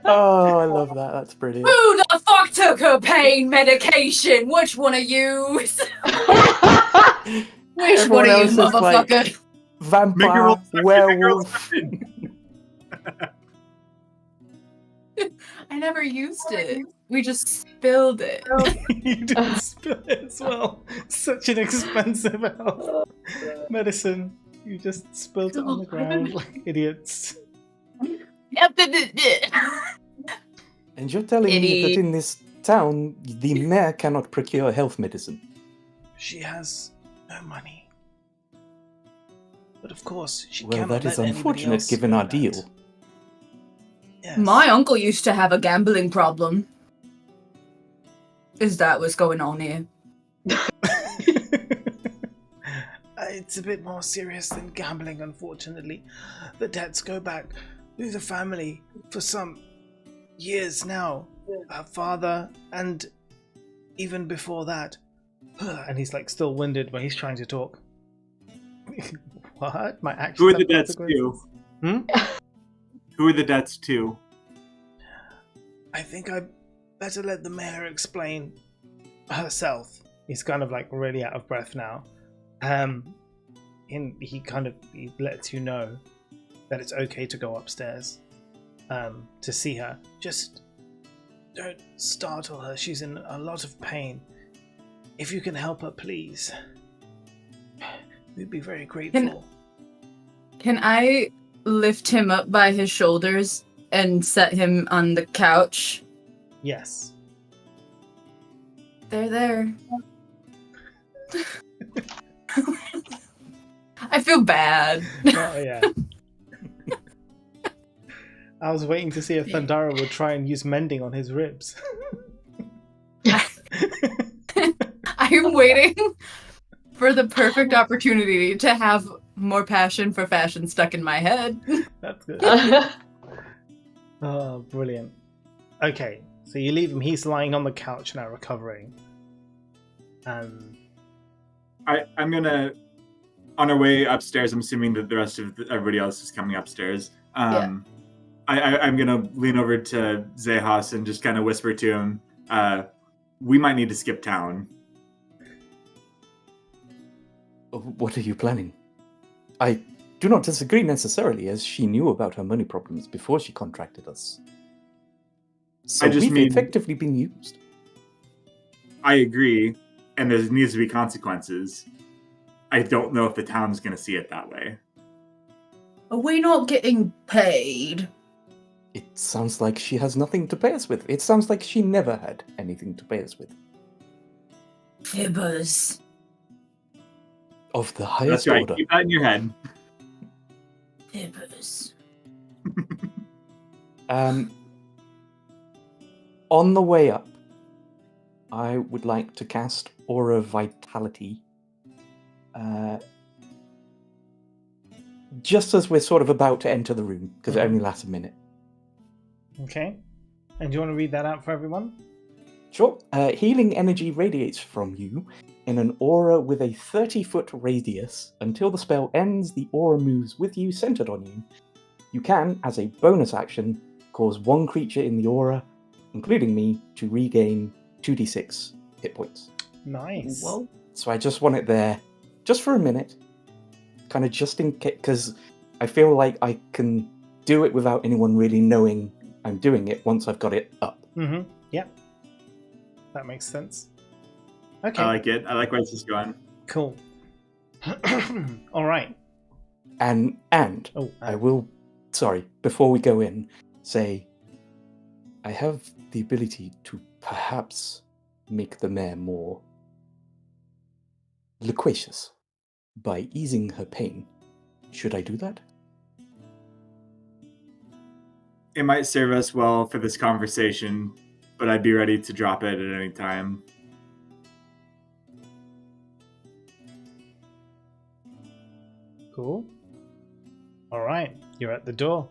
Oh, I love that. That's brilliant. Who the fuck took her pain medication? Which one of you? Which Everyone one of else you, is like- motherfucker? Vampire, werewolf. I never used it. We just spilled it. You didn't spill it as well. Such an expensive health medicine. You just spilled it on the ground like idiots. And you're telling me that in this town, the mayor cannot procure health medicine. She has no money. But of course, she Well, cannot that is let anybody unfortunate else given know our that. deal. Yes. My uncle used to have a gambling problem. Is that what's going on here? It's a bit more serious than gambling, unfortunately. The debts go back through the family for some years now. Her father, and even before that. And he's like still winded when he's trying to talk. What? My actions Who are the have debts consequences? to? Who are the debts to? I think I better let the mayor explain herself. He's kind of like really out of breath now. And he lets you know that it's okay to go upstairs to see her. Just don't startle her. She's in a lot of pain. If you can help her, please. We'd be very grateful. Can I lift him up by his shoulders and set him on the couch? Yes. There. I feel bad. Oh, yeah. I was waiting to see if Thundara would try and use mending on his ribs. I'm waiting for the perfect opportunity to have more passion for fashion stuck in my head. That's good. Oh, brilliant. Okay, so you leave him. He's lying on the couch now, recovering. And I'm gonna, on our way upstairs. I'm assuming that the rest of everybody else is coming upstairs. I'm gonna lean over to Zehas and just kind of whisper to him, "We might need to skip town." What are you planning? I do not disagree necessarily, as she knew about her money problems before she contracted us. So we've effectively been used. I agree, and there needs to be consequences. I don't know if the town's going to see it that way. Are we not getting paid? It sounds like she has nothing to pay us with. It sounds like she never had anything to pay us with. Fibbers. Of the highest That's right. order. Keep that in your head. Fibbers. On the way up, I would like to cast Aura Vitality. Just as we're sort of about to enter the room, because it only lasts a minute. okay. And do you want to read that out for everyone? Sure. Healing energy radiates from you in an aura with a 30-foot radius. Until the spell ends, the aura moves with you, centered on you. You can, as a bonus action, cause one creature in the aura, including me, to regain 2d6 hit points. Nice. Whoa. So I just want it there, just for a minute, kind of just in case, because I feel like I can do it without anyone really knowing I'm doing it once I've got it up. Mm-hmm. Yeah. That makes sense. Okay. I like it. I like where this is going. Cool. All right. And Oh, I will, sorry, before we go in, say I have the ability to perhaps make the mare more loquacious by easing her pain. Should I do that? It might serve us well for this conversation, but I'd be ready to drop it at any time. Cool. All right. You're at the door.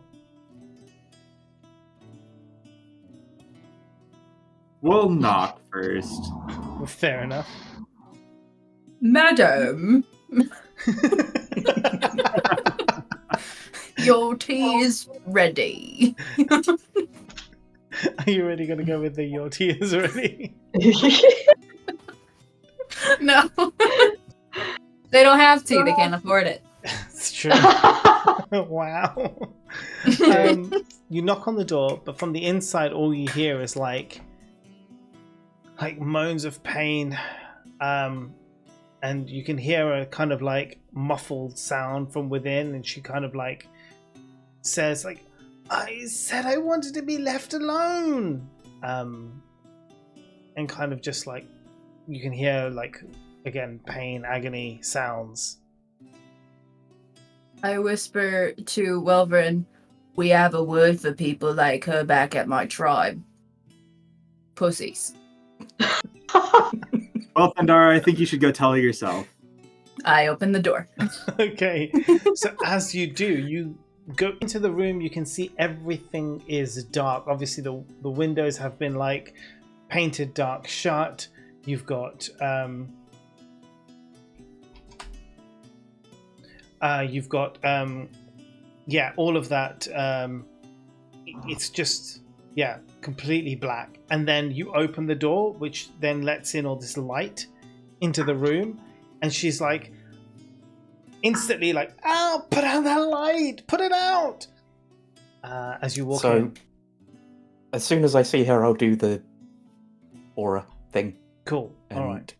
We'll knock first. Fair enough. Madam, your tea is ready. Are you really going to go with the your tea is ready? No. They don't have tea, they can't afford it. It's true. Wow. You knock on the door, but from the inside, all you hear is like moans of pain, and you can hear a kind of like muffled sound from within, and she kind of like says like, "I said I wanted to be left alone," and kind of just like you can hear like again pain, agony sounds. I whisper to Welvern, we have a word for people like her back at my tribe. Pussies. Well, Thundara, I think you should go tell her yourself. I open the door. Okay, so as you do, you go into the room. You can see everything is dark. Obviously, the windows have been like painted dark shut. You've got all of that. It's just completely black. And then you open the door, which then lets in all this light into the room, and she's like instantly like, "Ow, put out that light, put it out," as you walk in. As soon as I see her, I'll do the aura thing. Cool. And, all right.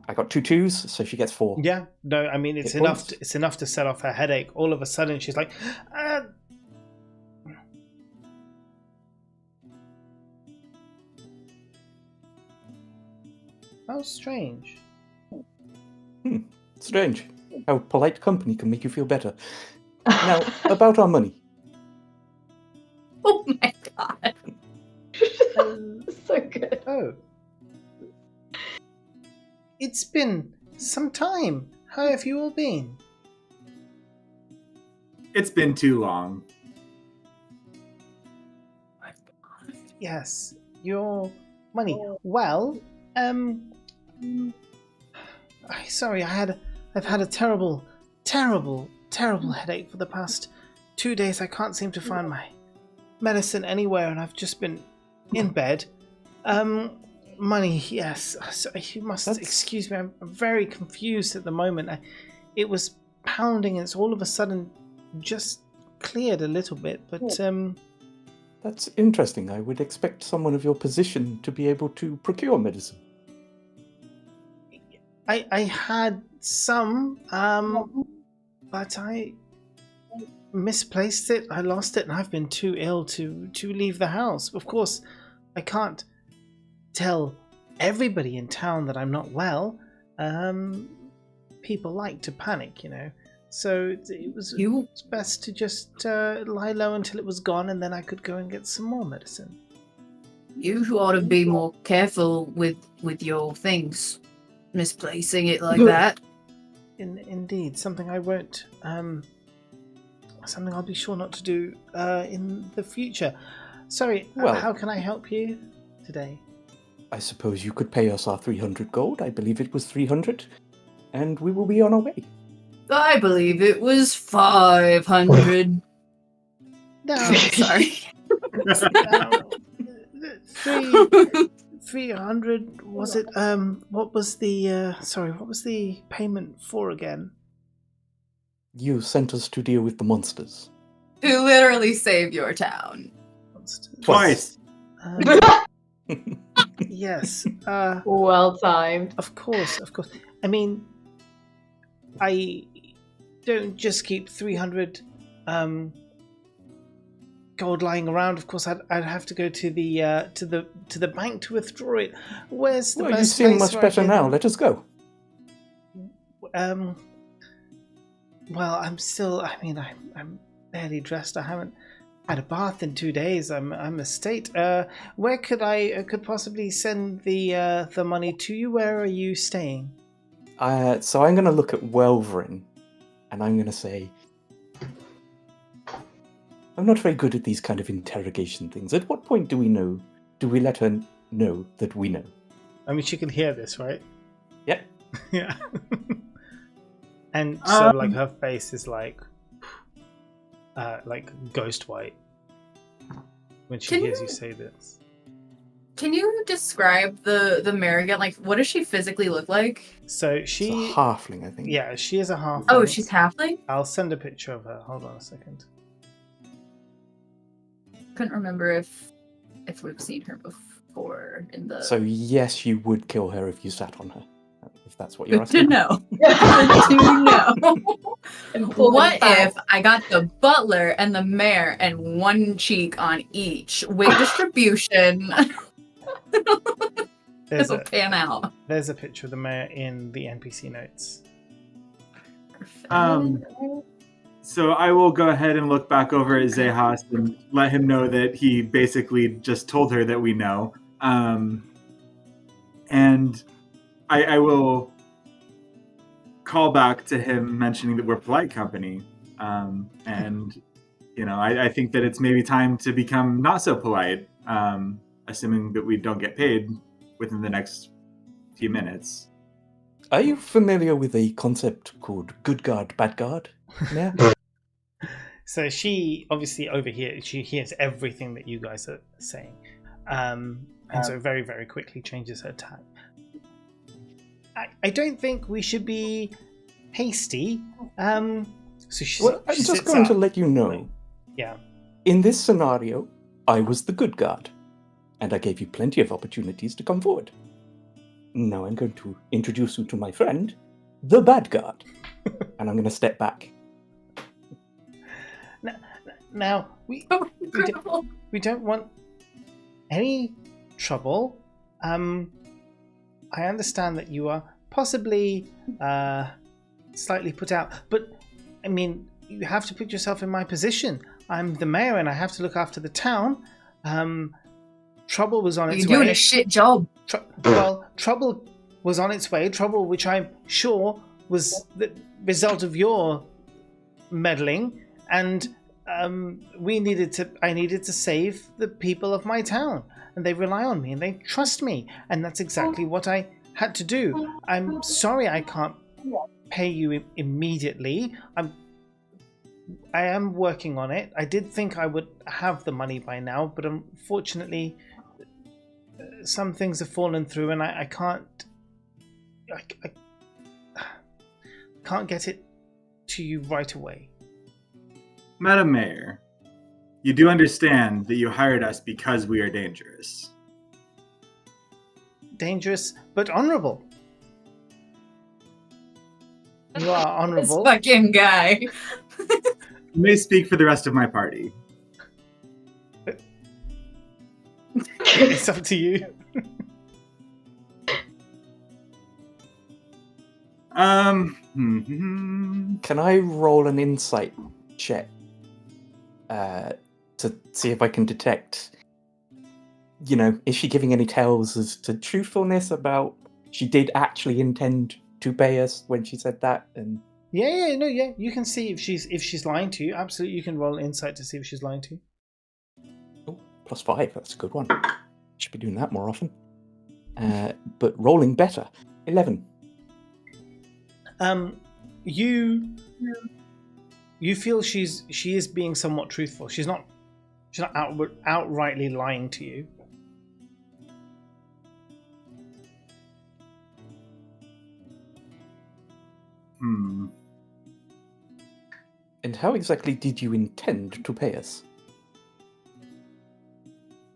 I got 2 2s, so she gets 4. Yeah, no, I mean it's enough. It's enough to set off her headache. All of a sudden, she's like, "How strange." Strange. How polite company can make you feel better. Now, about our money. Oh my god. So good. Oh. It's been some time. How have you all been? It's been too long. Yes, your money. Well, sorry, I've had a terrible headache for the past 2 days. I can't seem to find my medicine anywhere, and I've just been in bed. Money, yes. So you must excuse me. I'm very confused at the moment. It was pounding, and it's all of a sudden just cleared a little bit. But That's interesting. I would expect someone of your position to be able to procure medicine. I had some, but I misplaced it. I lost it, and I've been too ill to leave the house. Of course, I can't tell everybody in town that I'm not well. People like to panic, you know. So it was best to just lie low until it was gone, and then I could go and get some more medicine. You ought to be more careful with your things. Misplacing it like that. Indeed, something I won't. Something I'll be sure not to do in the future. Sorry, Well, how can I help you today? I suppose you could pay us our 300 gold. I believe it was 300, and we will be on our way. I believe it was 500. No, Sorry. no, 300 was it? What was the payment for again? You sent us to deal with the monsters. To literally save your town. Twice. Yes. Well timed. Of course. I mean, I don't just keep 300 gold lying around. Of course, I'd have to go to the bank to withdraw it. Where's the Well, best you seem place much where I better can- now. Let us go. Well, I'm barely dressed. I haven't had a bath in 2 days. I'm a state. Where could I could possibly send the money to you? Where are you staying? So I'm going to look at Welverin, and I'm going to say, I'm not very good at these kind of interrogation things. At what point do we let her know that we know? I mean, she can hear this, right? Yep. Yeah. And so, like, her face is like ghost white when she hears you say this. Can you describe the mare again? Like, what does she physically look like? So She's a halfling, I think. yeah, she is a halfling. Oh, she's halfling? I'll send a picture of her. Hold on a second. Couldn't remember if we've seen her before in the... So yes, you would kill her if you sat on her, if that's what you're Good to asking. know. Good to know. Important What fact. if I got the butler and the mayor and one cheek on each? Weight distribution. It'll pan out. There's a picture of the mayor in the NPC notes. So I will go ahead and look back over at Zehas and let him know that he basically just told her that we know. And I will call back to him mentioning that we're polite company. And, you know, I think that it's maybe time to become not so polite, assuming that we don't get paid within the next few minutes. Are you familiar with a concept called good guard, bad guard? Yeah. So she obviously overhears. She hears everything that you guys are saying, and so very, very quickly changes her tack. I don't think we should be hasty. So she. Well, I'm she just sits going to up. let you know. Yeah. In this scenario, I was the good guard, and I gave you plenty of opportunities to come forward. Now I'm going to introduce you to my friend, the bad guard, and I'm going to step back. Now we don't want any trouble. I understand that you are possibly slightly put out, but I mean, you have to put yourself in my position. I'm the mayor, and I have to look after the town. Trouble was on its way. You're doing a shit job. Trouble was on its way. Trouble, which I'm sure was the result of your meddling, and I needed to save the people of my town, and they rely on me and they trust me, and that's exactly what I had to do. I'm sorry I can't pay you immediately. I am working on it. I did think I would have the money by now, but unfortunately some things have fallen through, and I can't get it to you right away. Madam Mayor, you do understand that you hired us because we are dangerous. Dangerous, but honorable. You are honorable. This fucking guy. You may speak for the rest of my party. It's up to you. Can I roll an insight check to see if I can detect, is she giving any tales as to truthfulness about she did actually intend to pay us when she said that? And Yeah. You can see if she's lying to you. Absolutely, you can roll insight to see if she's lying to you. oh, +5, that's a good one. Should be doing that more often. But rolling better, 11. You feel she is being somewhat truthful. She's not outrightly lying to you. And how exactly did you intend to pay us?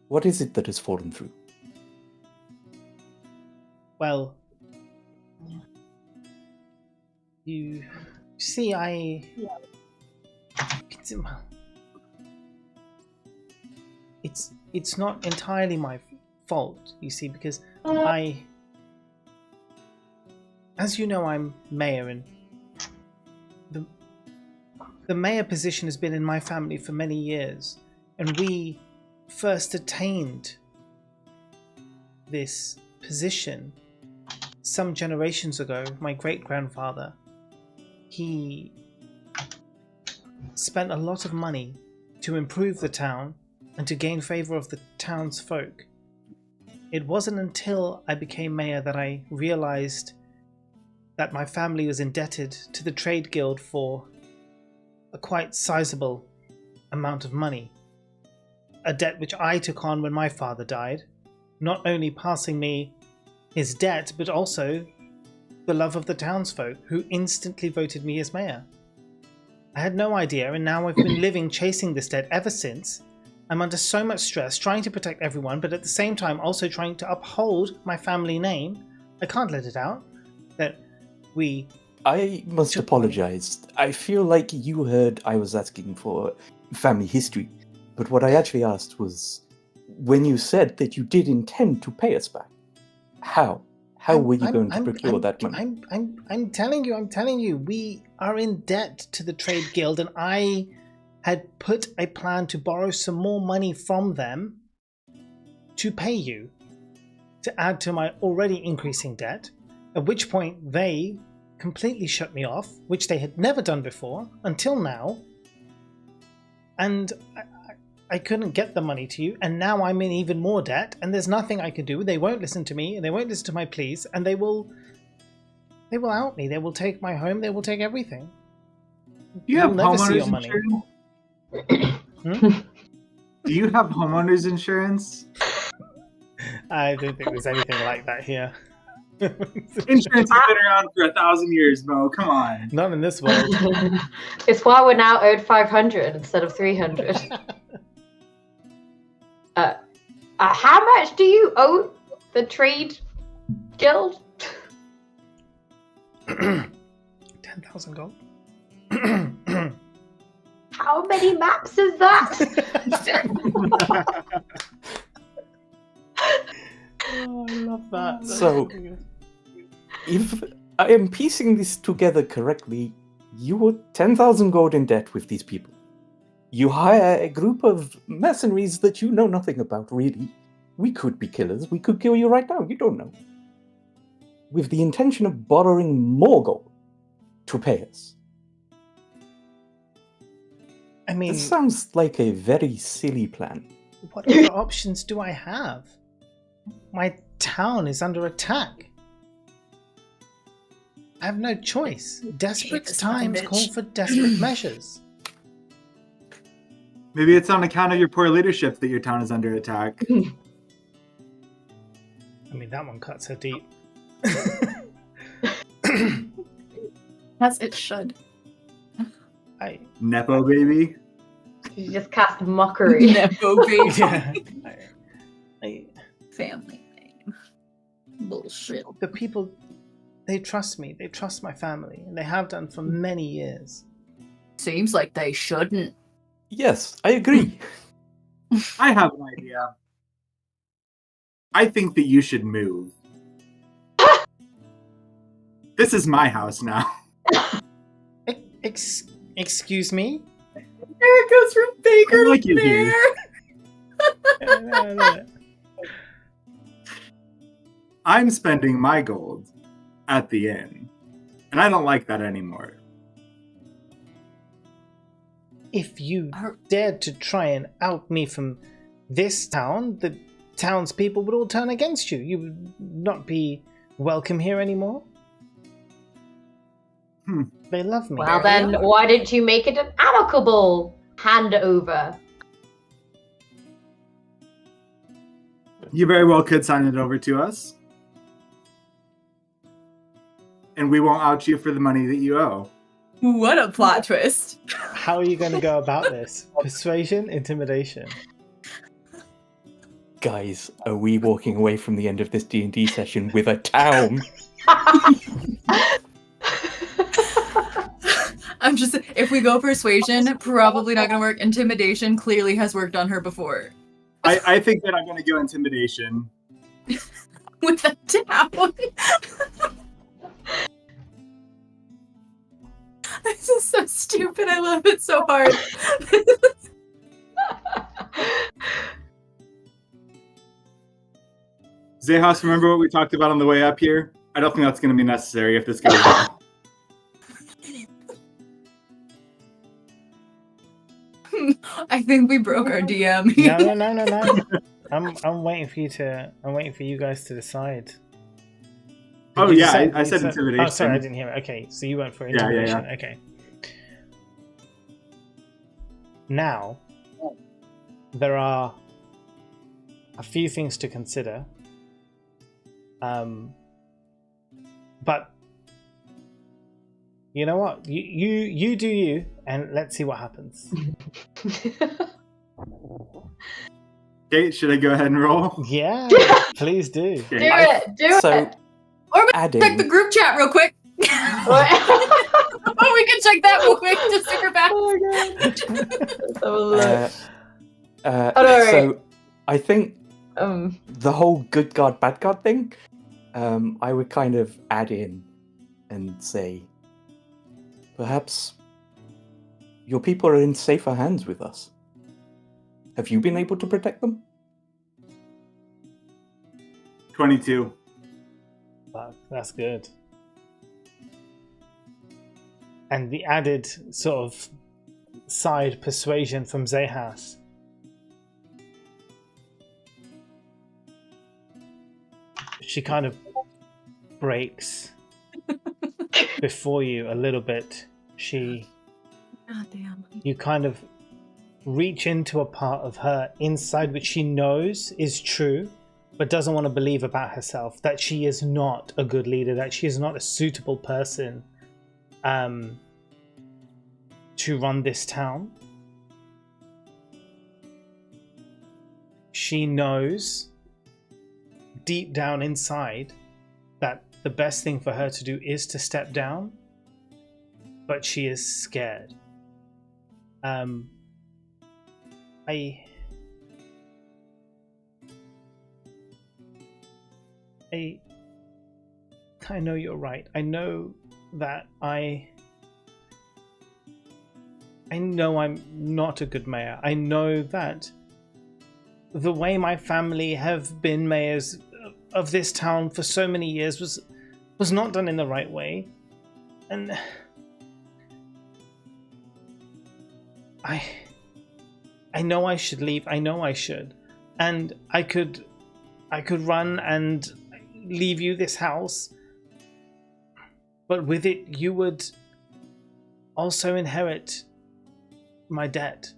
What is it that has fallen through? Well, you see, it's not entirely my fault, you see, because as you know, I'm mayor, and the mayor position has been in my family for many years, and we first attained this position some generations ago. My great-grandfather, he spent a lot of money to improve the town and to gain favor of the townsfolk. It wasn't until I became mayor that I realized that my family was indebted to the trade guild for a quite sizable amount of money. A debt which I took on when my father died, not only passing me his debt, but also the love of the townsfolk, who instantly voted me as mayor. I had no idea, and now I've been living chasing this debt ever since. I'm under so much stress, trying to protect everyone, but at the same time also trying to uphold my family name. I can't let it out that I must apologize. I feel like you heard I was asking for family history, but what I actually asked was, when you said that you did intend to pay us back, how were you going to procure that money? I'm telling you, we are in debt to the trade guild, and I had put a plan to borrow some more money from them to pay you, to add to my already increasing debt, at which point they completely shut me off, which they had never done before until now, and I couldn't get the money to you, and now I'm in even more debt, and there's nothing I can do. They won't listen to me, and they won't listen to my pleas, and they will out me. They will take my home. They will take everything. Do you have never see your homeowners money. insurance? Do you have homeowners insurance? I don't think there's anything like that here. Insurance has been around for 1,000 years, Mo. Come on. Not in this world. It's why we're now owed 500 instead of 300. How much do you owe the trade guild? 10,000 gold. How many maps is that? Oh, I love that. So, if I am piecing this together correctly, You were 10,000 gold in debt with these people. You hire a group of mercenaries that you know nothing about, really. We could be killers. We could kill you right now. You don't know. With the intention of borrowing more gold to pay us. I mean, This sounds like a very silly plan. what other options do I have? My town is under attack. I have no choice. Desperate this times bitch. call for desperate measures. Maybe it's on account of your poor leadership that your town is under attack. I mean, that one cuts her deep. As it should. Nepo baby. You just cast mockery. Nepo baby. Yeah. Family name. Bullshit. The people, they trust me. They trust my family, and they have done for many years. Seems like they shouldn't. Yes, I agree. I have an idea. I think that you should move. This is my house now. Excuse me? There it goes from Baker I like to you here. Bear. I'm spending my gold at the inn. And I don't like that anymore. If you dared to try and out me from this town, the townspeople would all turn against you. You would not be welcome here anymore. They love me. Well, then why didn't you make it an amicable handover? You very well could sign it over to us. And we won't out you for the money that you owe. What a plot twist. How are you going to go about this? Persuasion? Intimidation? Guys, are we walking away from the end of this D&D session with a town? I'm just, if we go persuasion, probably not gonna work. Intimidation clearly has worked on her before. I think that I'm going to go intimidation. With a town. This is so stupid. I love it so hard. Zehas, remember what we talked about on the way up here? I don't think that's going to be necessary if this goes well. I think we broke our DM. No. I'm waiting for you to. I'm waiting for you guys to decide. Oh You yeah, said- I you said intimidation. Oh, sorry, I didn't hear it. Okay, so you went for Yeah, yeah, intimidation. yeah. Okay. Now, there are a few things to consider. But you know what? You do you, and let's see what happens. Okay, should I go ahead and roll? Yeah, please do. Do it! Do So, it! Or we adding... check the group chat real quick. Oh, we can check that real quick. Just stick her back. Oh my god. Let's have a look. So, I think Um, the whole good god, bad god thing, I would kind of add in and say, perhaps your people are in safer hands with us. Have you been able to protect them? 22. That's good. And the added sort of side persuasion from Zehas. She kind of breaks before you a little bit. God damn. You kind of reach into a part of her inside which she knows is true, but doesn't want to believe about herself, that she is not a good leader, that she is not a suitable person to run this town. She knows deep down inside that the best thing for her to do is to step down, but she is scared. I know you're right. I know that I I know I'm not a good mayor. I know that the way my family have been mayors of this town for so many years was not done in the right way. And I know I should leave. I know I should. And I could run and leave you this house. But with it, you would also inherit my debt.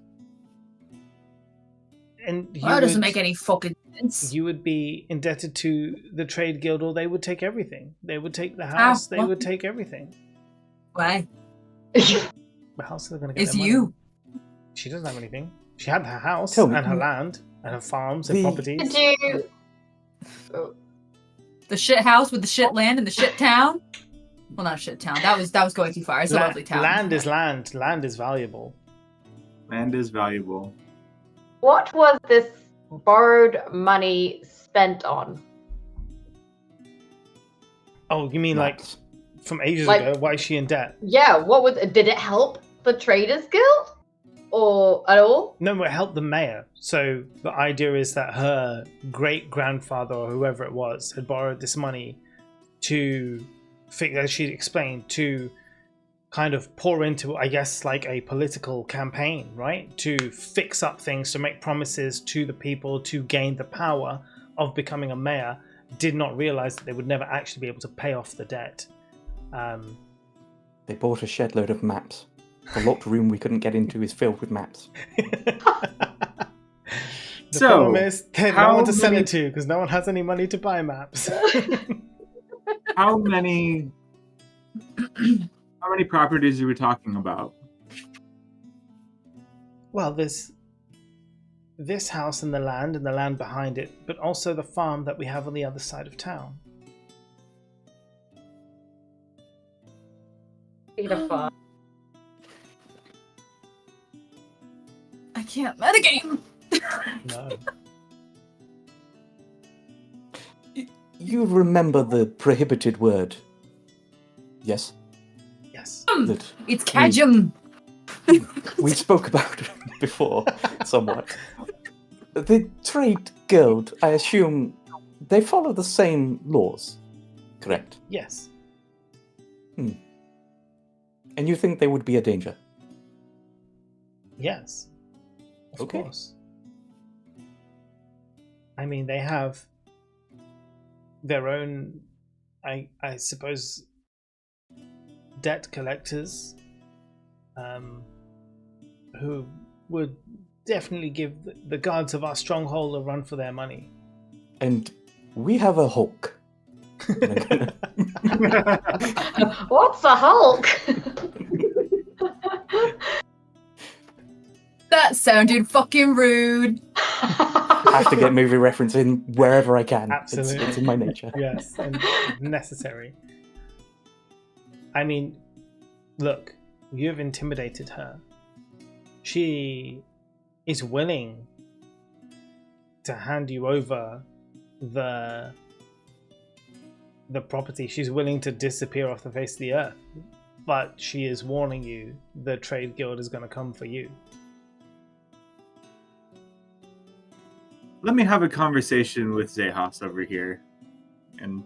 And That doesn't make any fucking sense. You would be indebted to the trade guild, or they would take everything. They would take the house. They would take everything. Why? The house they're going to get It's their money. you. She doesn't have anything. She had her house Tell me. and her land and her farms and properties. Did you? The shit house with the shit land and the shit town. Well, not shit town. That was going too far. It's a lovely town. Land is land. Land is valuable. Land is valuable. What was this borrowed money spent on? Oh, you mean like from ages Like- ago? Why is she in debt? Yeah, what was? Did it help the Traders Guild, or at all? No, it helped the mayor. So the idea is that her great grandfather or whoever it was had borrowed this money to, as she explained, to kind of pour into, I guess, like a political campaign, right? To fix up things, to make promises to the people, to gain the power of becoming a mayor. Did not realize that they would never actually be able to pay off the debt. They bought a shed load of maps. The locked room we couldn't get into is filled with maps. The problem is they don't want to sell many- it to because no one has any money to buy maps. How many properties are we talking about? Well, there's this house and the land behind it, but also the farm that we have on the other side of town. Beautiful. I can't metagame. No. You remember the prohibited word? Yes? Yes. That It's Kajum. we spoke about it before, somewhat. The trade guild, I assume, they follow the same laws, correct? Yes. And you think they would be a danger? Yes. Of Okay. course. I mean, they have their own, I suppose, debt collectors, who would definitely give the guards of our stronghold a run for their money. And we have a Hulk. What's a Hulk? That sounded fucking rude. I have to get movie reference in wherever I can. Absolutely. It's in my nature. Yes, and necessary. I mean, look, you've intimidated her. She is willing to hand you over the property. She's willing to disappear off the face of the earth. But she is warning you the trade guild is going to come for you. Let me have a conversation with Zehas over here. And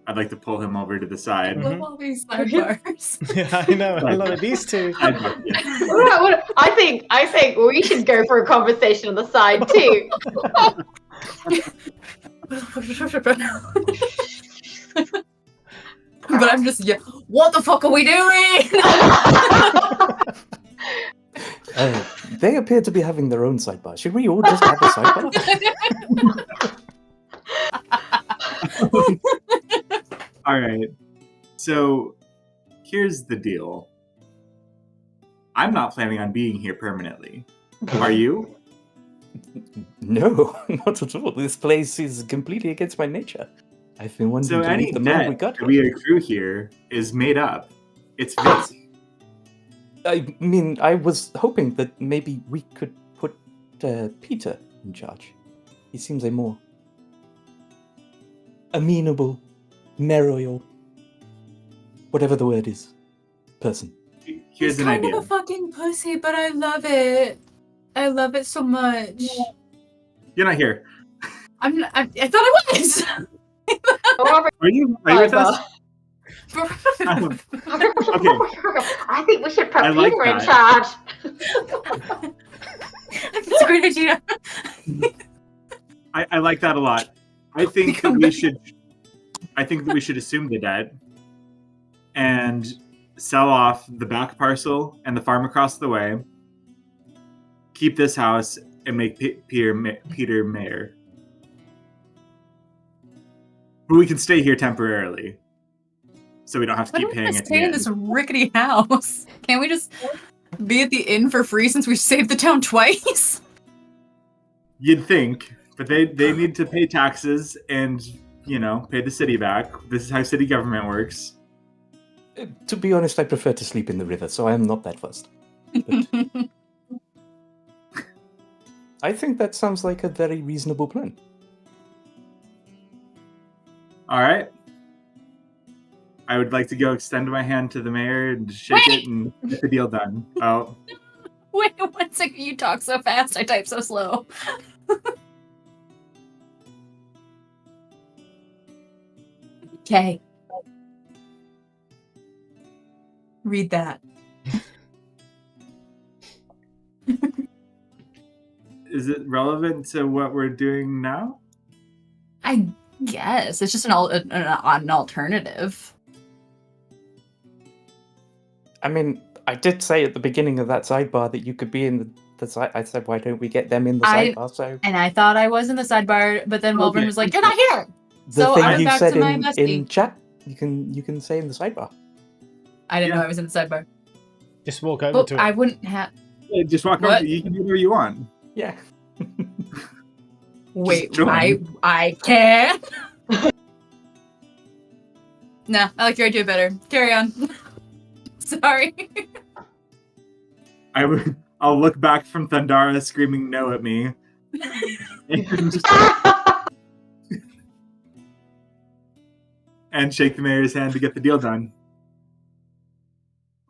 I'd like to pull him over to the side. Mhm. Love all these sidebars. Yeah, I know. I love it. These two. I think we should go for a conversation on the side too. But I'm just, what the fuck are we doing? They appear to be having their own sidebar. Should we all just have a sidebar? All right. So here's the deal. I'm not planning on being here permanently. Are you? No, not at all. This place is completely against my nature. I've been wanting So to any leave the moment we debt got that here. we accrue here is made up. It's fake. I mean, I was hoping that maybe we could put Peter in charge. He seems a more amenable, merrier, whatever the word is, person. Here's He's an kind idea. of a fucking pussy, but I love it. I love it so much. You're not here. I thought I was. However, Are you with us? I think we should put I like Peter in that. charge. That's a great idea. I like that a lot. I think that we should assume the debt and sell off the back parcel and the farm across the way. Keep this house and make Peter mayor. But we can stay here temporarily, so we don't have to Why keep don't we paying just at stay the in end. this rickety house? Can't we just be at the inn for free since we saved the town twice? You'd think, but they need to pay taxes and, pay the city back. This is how city government works. To be honest, I prefer to sleep in the river, so I am not that fussed. But I think that sounds like a very reasonable plan. All right. I would like to go extend my hand to the mayor and shake it and get the deal done. Oh, Wait 1 second, you talk so fast, I type so slow. Okay. Read that. is it relevant to what we're doing now? I guess. It's just an alternative. I mean, I did say at the beginning of that sidebar that you could be in the side. I said, why don't we get them in the sidebar? So And I thought I was in the sidebar, but then Wilburn Okay. was like, "You're not here." the So thing I went you back said to my in bestie. chat, you can say in the sidebar. I didn't Yeah. know I was in the sidebar. Just walk over But to it. I wouldn't have. Yeah, just walk What? over. You can do whatever you want. Yeah. Wait, join. I can't. Nah, I like your idea better. Carry on. Sorry. I'll look back from Thundara screaming no at me. And shake the mayor's hand to get the deal done.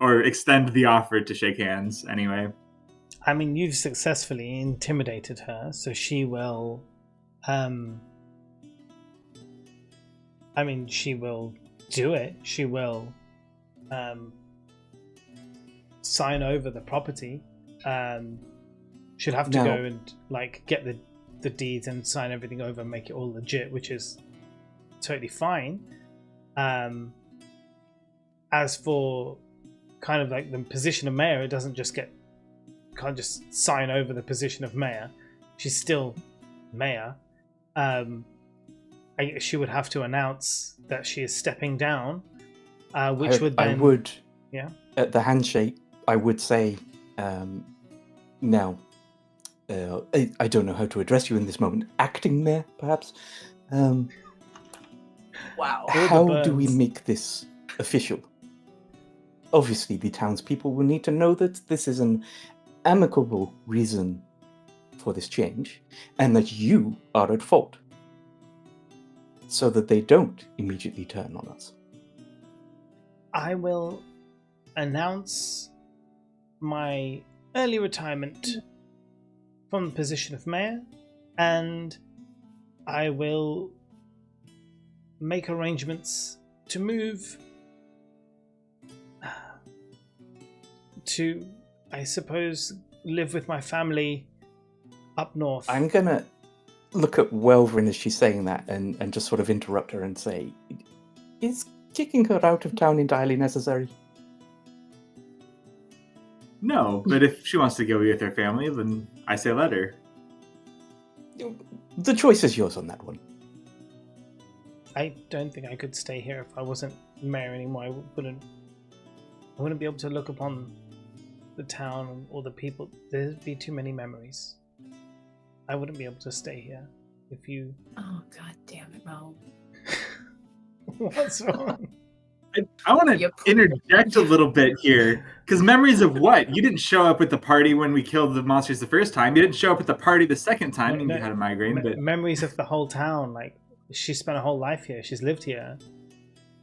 Or extend the offer to shake hands, anyway. I mean, you've successfully intimidated her, so she will. She will do it. She will sign over the property. She'll have to No. go and get the deeds and sign everything over and make it all legit, which is totally fine. As for kind of the position of mayor, it doesn't just can't just sign over the position of mayor. She's still mayor. She would have to announce that she is stepping down, which would then... I would. Yeah. At the handshake, I would say, now, I don't know how to address you in this moment. Acting mayor, perhaps. Wow. How do we make this official? Obviously, the townspeople will need to know that this is an amicable reason for this change, and that you are at fault, so that they don't immediately turn on us. I will announce my early retirement from the position of mayor, and I will make arrangements to move to, I suppose, live with my family up north. I'm gonna look at Welvrin as she's saying that and just sort of interrupt her and say, is kicking her out of town entirely necessary? No, but if she wants to go be with her family, then I say let her. The choice is yours on that one. I don't think I could stay here if I wasn't mayor anymore. I wouldn't be able to look upon the town or the people. There'd be too many memories. I wouldn't be able to stay here if you... Oh, god damn it, Mo. What's wrong? I want to Yep. interject a little bit here, because memories of what? You didn't show up at the party when we killed the monsters the first time. You didn't show up at the party the second time. No, You had a migraine, but memories of the whole town. She spent a whole life here. She's lived here.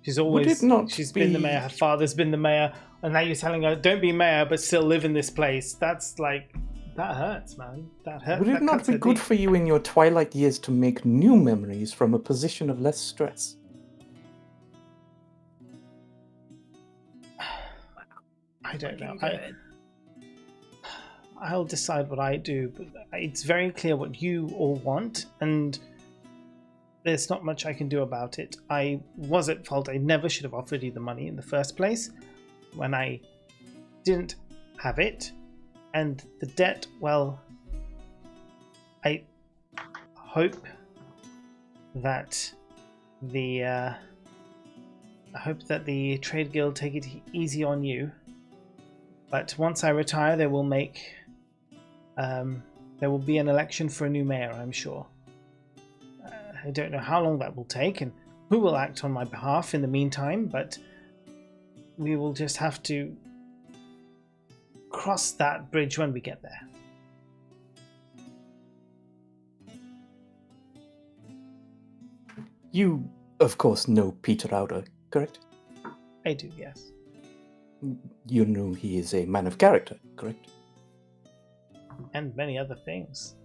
She's Would always... it not She's been the be- mayor. Her father's been the mayor. And now you're telling her, don't be mayor, but still live in this place. That's like, that hurts, man. That hurts. Would it not be good for you in your twilight years to make new memories from a position of less stress? I don't know. Looking good. I'll decide what I do, but it's very clear what you all want, and there's not much I can do about it. I was at fault. I never should have offered you the money in the first place when I didn't have it. And the debt, well, I hope that the trade guild take it easy on you. But once I retire, there will be an election for a new mayor, I'm sure. I don't know how long that will take and who will act on my behalf in the meantime, but we will just have to cross that bridge when we get there. You, of course, know Peter Outer, correct? I do, yes. You know he is a man of character, correct? And many other things.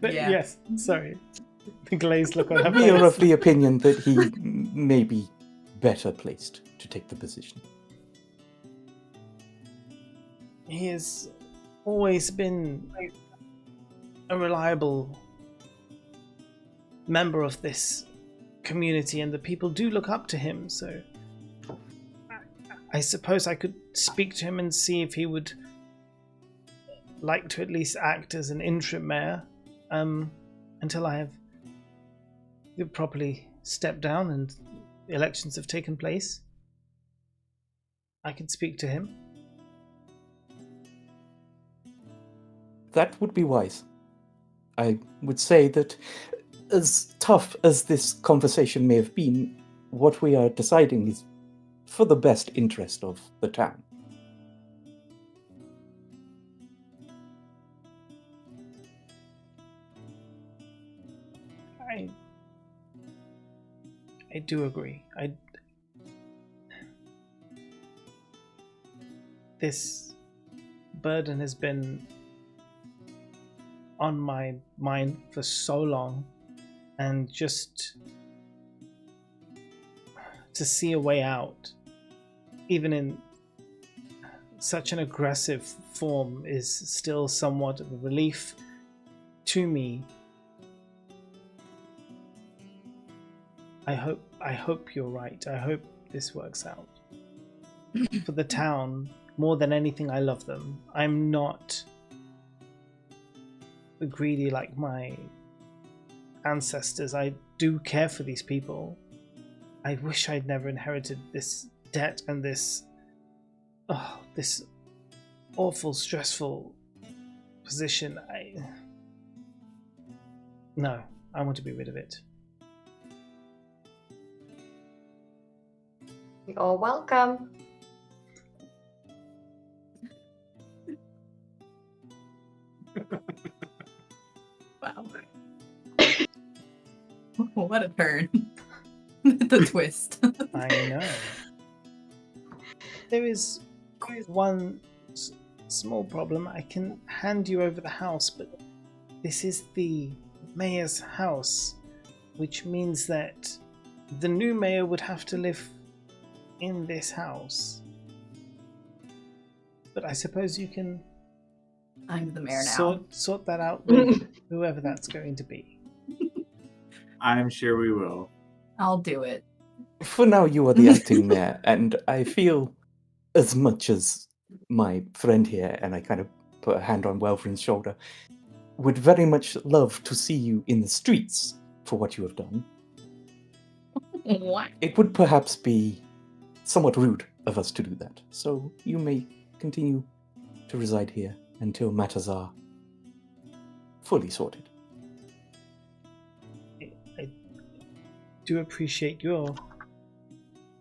Yeah. Yes, sorry. The glazed look on her We are face. of the opinion that he may be better placed to take the position. He has always been a reliable member of this community, and the people do look up to him, so I suppose I could speak to him and see if he would like to at least act as an interim mayor until I have properly stepped down and the elections have taken place. I can speak to him. That would be wise. I would say that as tough as this conversation may have been, what we are deciding is for the best interest of the town. I do agree. This burden has been on my mind for so long, and just to see a way out, even in such an aggressive form, is still somewhat of a relief to me. I hope you're right. I hope this works out. For the town, more than anything, I love them. I'm not greedy like my ancestors. I do care for these people. I wish I'd never inherited this debt and this awful, stressful position. No, I want to be rid of it. You're welcome. Wow. What a turn. The twist. I know. There is one small problem. I can hand you over the house, but this is the mayor's house, which means that the new mayor would have to live in this house. But I suppose you can I'm the mayor now. sort that out with whoever that's going to be. I'm sure we will. I'll do it. For now, you are the acting mayor, and I feel as much as my friend here, and I kind of put a hand on Welverin's shoulder, would very much love to see you in the streets for what you have done. What? It would perhaps be somewhat rude of us to do that, so you may continue to reside here until matters are fully sorted. I do appreciate your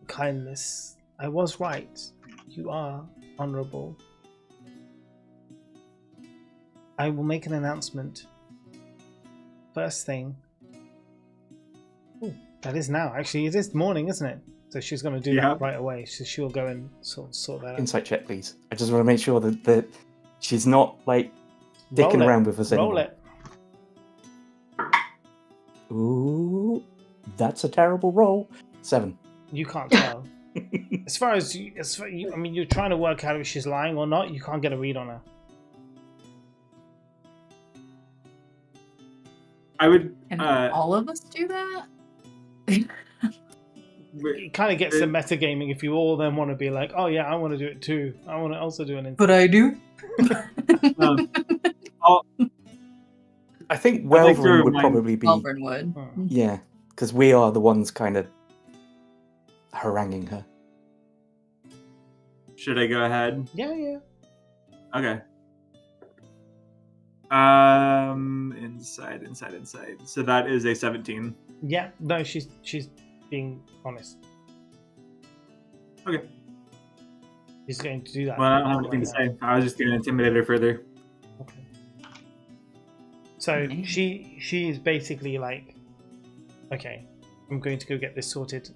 kindness. I was right. You are honorable. I will make an announcement. First thing. Ooh, That is now. Actually, it is morning, isn't it? So she's going to do Yeah. that right away. So she'll go and sort that out. Insight check, please. I just want to make sure that she's not like dicking Roll it. around with us Roll anymore. it. Ooh, that's a terrible roll. 7. You can't tell. As far as you, I mean, you're trying to work out if she's lying or not. You can't get a read on her. I would. Can all of us do that? It kind of gets the metagaming if you all then want to be like, oh yeah, I want to do it too. I want to also do an insight. But I do. I think I'd like to Welvern would remind- probably be. Malvern would. Hmm. Yeah, because we are the ones kind of haranguing her. Should I go ahead? Yeah. Okay. Inside. So that is a 17. Yeah, no, she's being honest. Okay. She's going to do that. Well, I don't have anything to say. I was just going to intimidate her further. Okay. So she is basically like, okay, I'm going to go get this sorted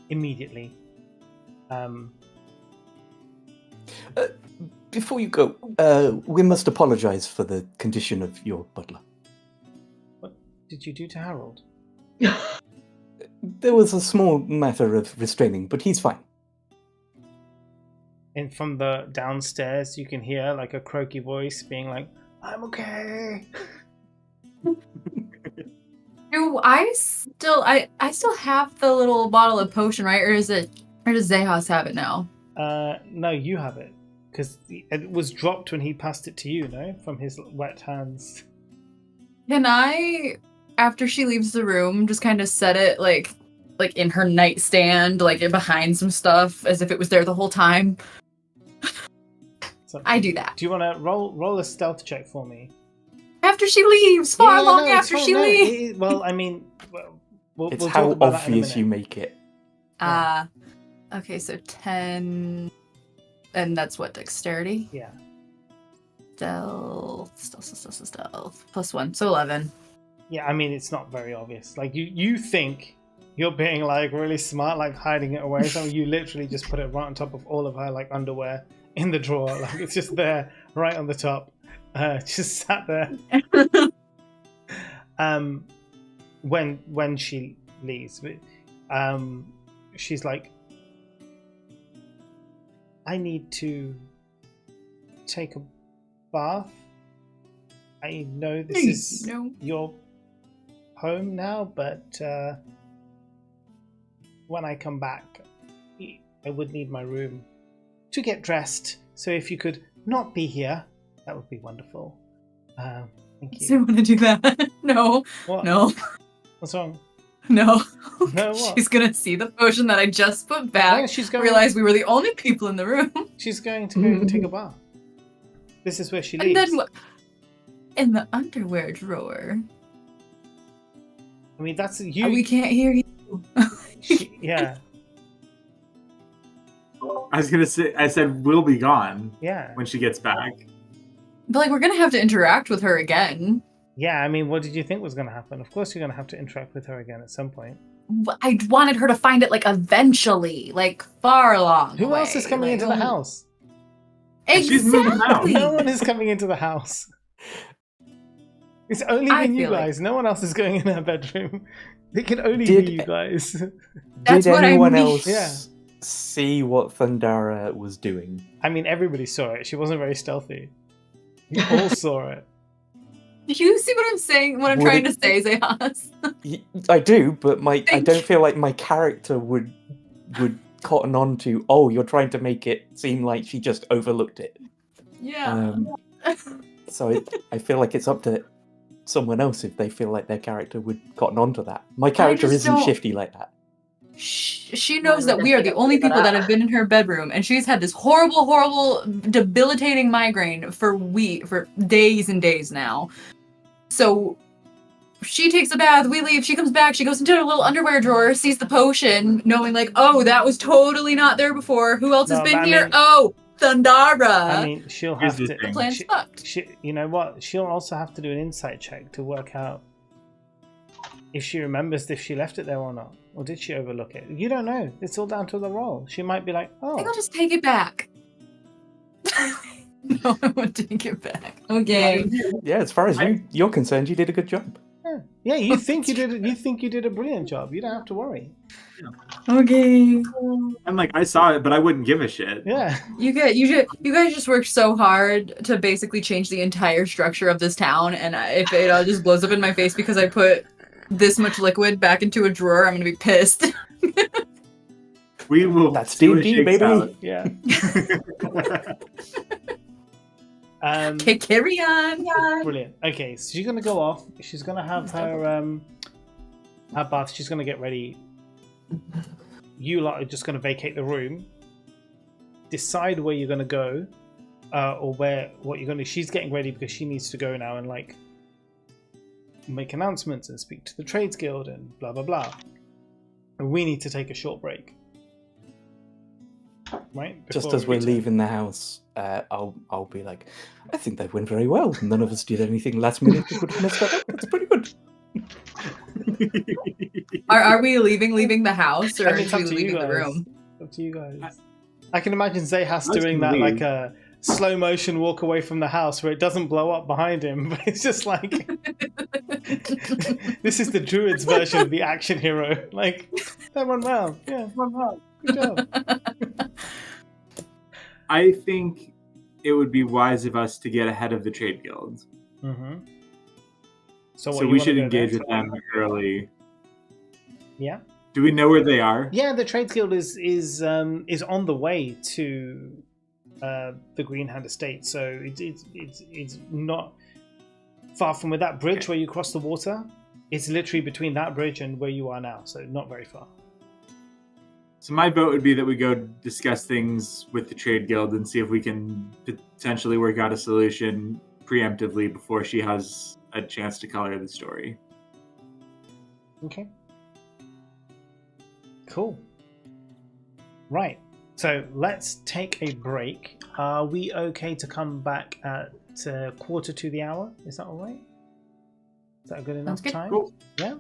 immediately. Before you go, we must apologise for the condition of your butler. What did you do to Harold? There was a small matter of restraining, but he's fine. And from the downstairs, you can hear like a croaky voice being like, "I'm okay." Do I still have the little bottle of potion, right? Or does Zehas have it now? No, you have it because it was dropped when he passed it to you. No, from his wet hands. Can I, after she leaves the room, just kind of set it like in her nightstand, like behind some stuff, as if it was there the whole time? So, I do that. Do you want to roll a stealth check for me? After she leaves, far Yeah, long no, it's after fine, she no, leaves. well, I mean, we'll It's talk how about that in a obvious you minute. make it. Okay, so 10, and that's what, dexterity? Yeah. Stealth, plus 1, so 11. Yeah, I mean, it's not very obvious. Like, you think you're being, like, really smart, like, hiding it away. So you literally just put it right on top of all of her, like, underwear in the drawer. Like, it's just there, right on the top. Just sat there. When she leaves, she's like, I need to take a bath. I know this is your home now, but when I come back, I would need my room to get dressed. So if you could not be here, that would be wonderful. Thank you. So I want to do that. No. What? No. What's wrong? No. No, what? She's gonna see the potion that I just put back. No, she's going. Realize we were the only people in the room. She's going to go and take a bath. This is where she And leaves. then what? In the underwear drawer. I mean, that's you. We can't hear you. Yeah, I was going to say, I said we'll be gone yeah, when she gets back. But like, we're gonna have to interact with her again. yeah. I mean, what did you think was going to happen? Of course, you're going to have to interact with her again at some point. I wanted her to find it like eventually, like far along. Who else is coming into the house? She's moving out. Exactly. No one is coming into the house. It's only I been you feel like- guys. No one else is going in her bedroom. It can only Did- be you guys. That's Did what I anyone mean. else Yeah. see what Thundara was doing? I mean, everybody saw it. She wasn't very stealthy. You all saw it. Do you see what I'm saying? What I'm Would trying it- to say, Zehas? I do, but I Thank don't you. feel like my character would cotton on to. Oh, you're trying to make it seem like she just overlooked it. Yeah. So I feel like it's up to someone else if they feel like their character would cotton on to that. My character just isn't don't- shifty like that. She knows that we are the only people that have been in her bedroom, and she's had this horrible, debilitating migraine for days and days now. So she takes a bath, we leave, she comes back, she goes into her little underwear drawer, sees the potion, knowing like, oh, that was totally not there before. Who else has No, been I here? mean- Oh, Thundara. I mean, she'll Here's have the to. thing. Plan's fucked. You know what? She'll also have to do an insight check to work out if she remembers if she left it there or not. Or did she overlook it? You don't know. It's all down to the roll. She might be like, I think oh. I'll just take it back. No, I won't take it back. Okay. Yeah, as far as you're concerned, you did a good job. Yeah, you think you did a brilliant job. You don't have to worry. Okay. I'm like, I saw it, but I wouldn't give a shit. Yeah. You guys just worked so hard to basically change the entire structure of this town, and if it all just blows up in my face because I put this much liquid back into a drawer, I'm gonna be pissed. We will. That's see what D&D, shakes baby. out. Yeah. Okay, carry on. Brilliant. Okay, so she's gonna go off. She's gonna have her bath. She's gonna get ready. You lot are just gonna vacate the room. Decide where you're gonna go, or what you're gonna. She's getting ready because she needs to go now and like make announcements and speak to the trades guild and blah blah blah. And we need to take a short break. Right? Just Before as we we're return. leaving the house, I'll be like, I think that went very well. None of us did anything last minute that would have messed that up. That's pretty good. Are we leaving the house, or I mean, are we leaving the room? Up to you guys. I can imagine Zahas I was doing that gonna like leave. a slow motion walk away from the house where it doesn't blow up behind him, but it's just like this is the druid's version of the action hero. Like that went well. Yeah, went well. Good job. I think it would be wise of us to get ahead of the trade guild. Mm-hmm. So So we should engage with them early. Yeah. Do we know where they are? Yeah, the Trades Guild is on the way to the Greenhand Estate, so it's not far from where that bridge where you cross the water. It's literally between that bridge and where you are now, so not very far. So my vote would be that we go discuss things with the trade guild and see if we can potentially work out a solution preemptively before she has a chance to color the story. Okay. Cool. Right. So let's take a break. Are we okay to come back at 1:45? Is that all right? Is that a good enough Sounds good. time? Cool. Yeah.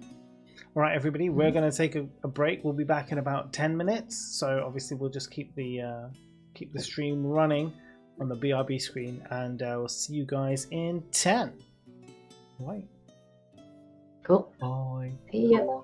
All right, everybody. We're going to take a break. We'll be back in about 10 minutes. So obviously we'll just keep the stream running on the BRB screen, and we'll see you guys in 10. All right. Cool. Bye. See ya.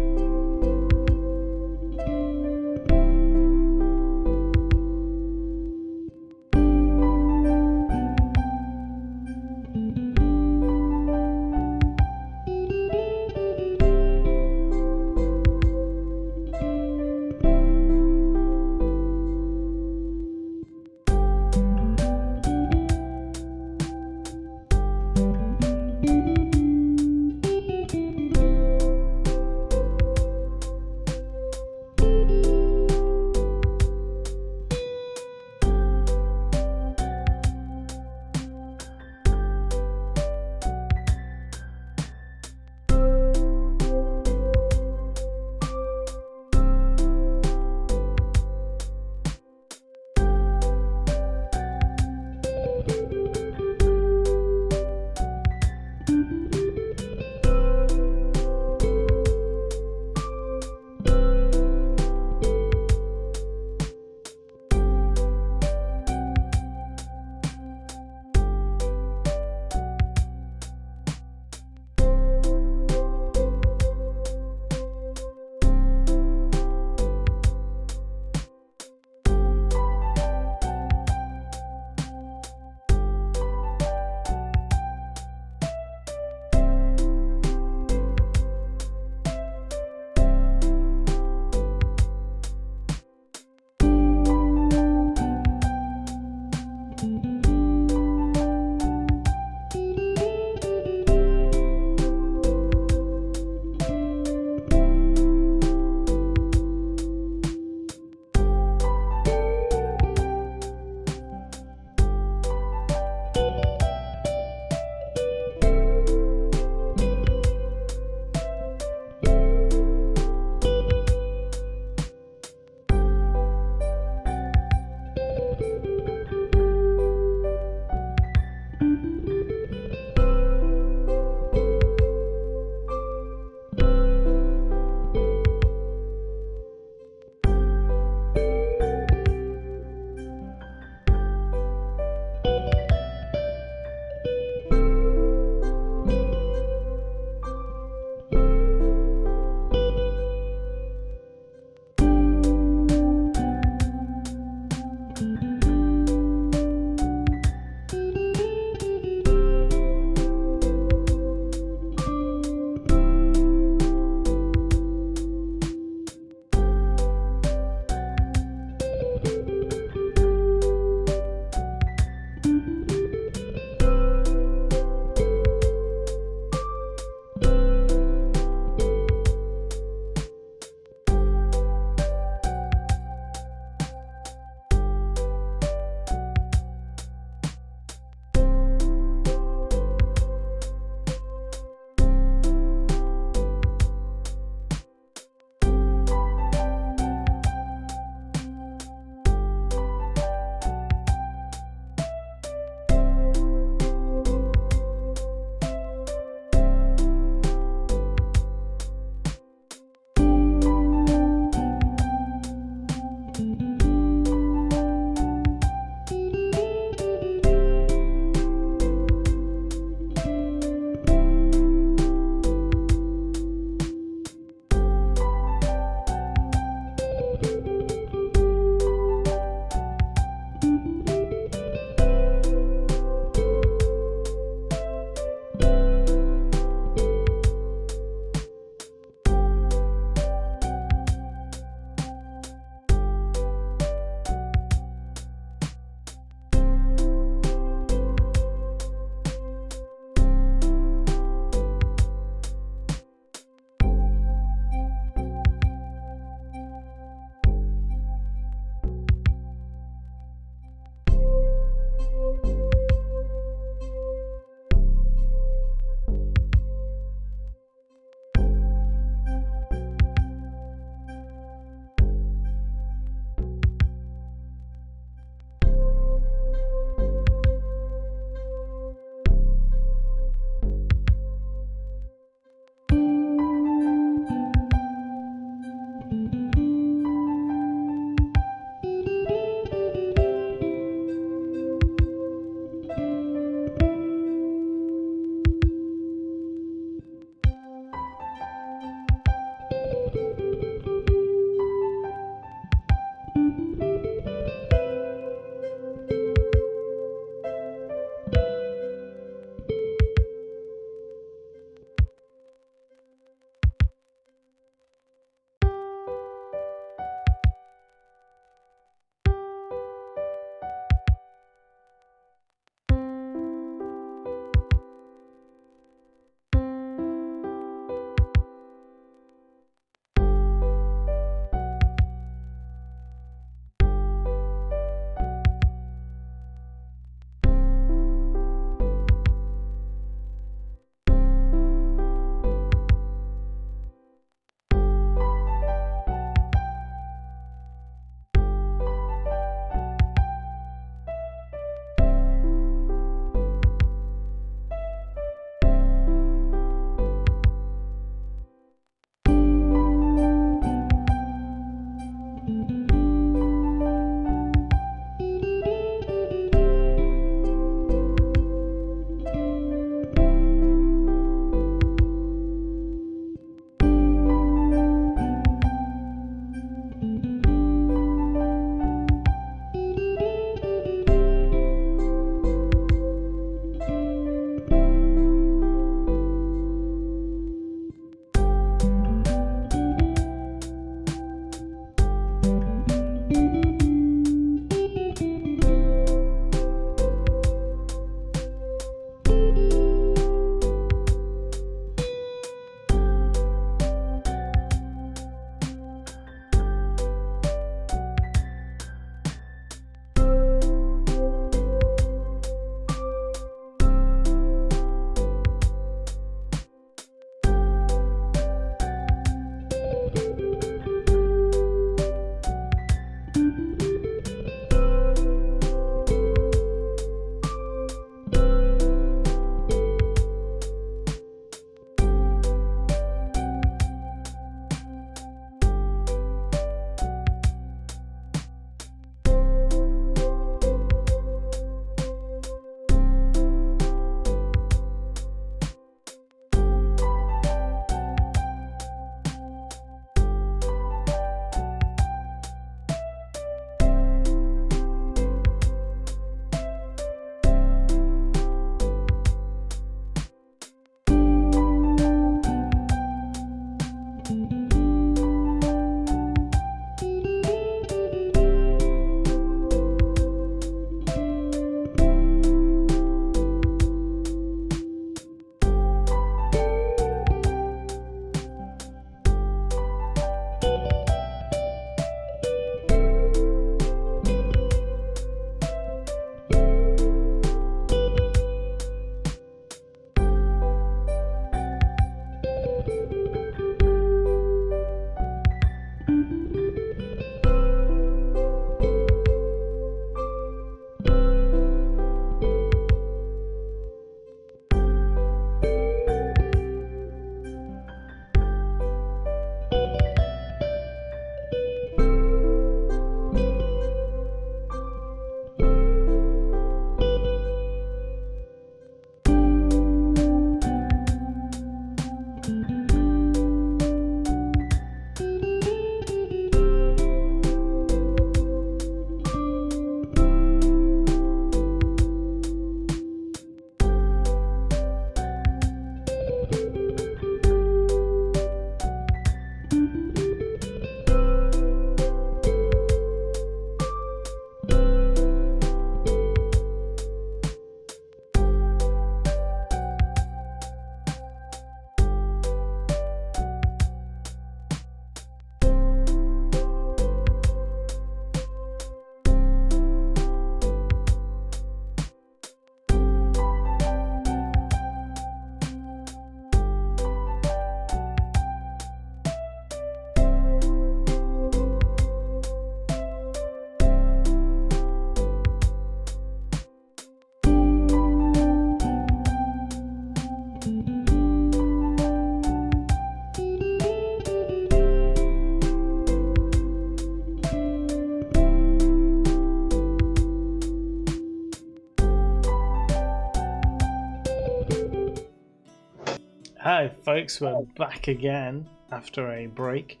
Hi, folks. We're back again after a break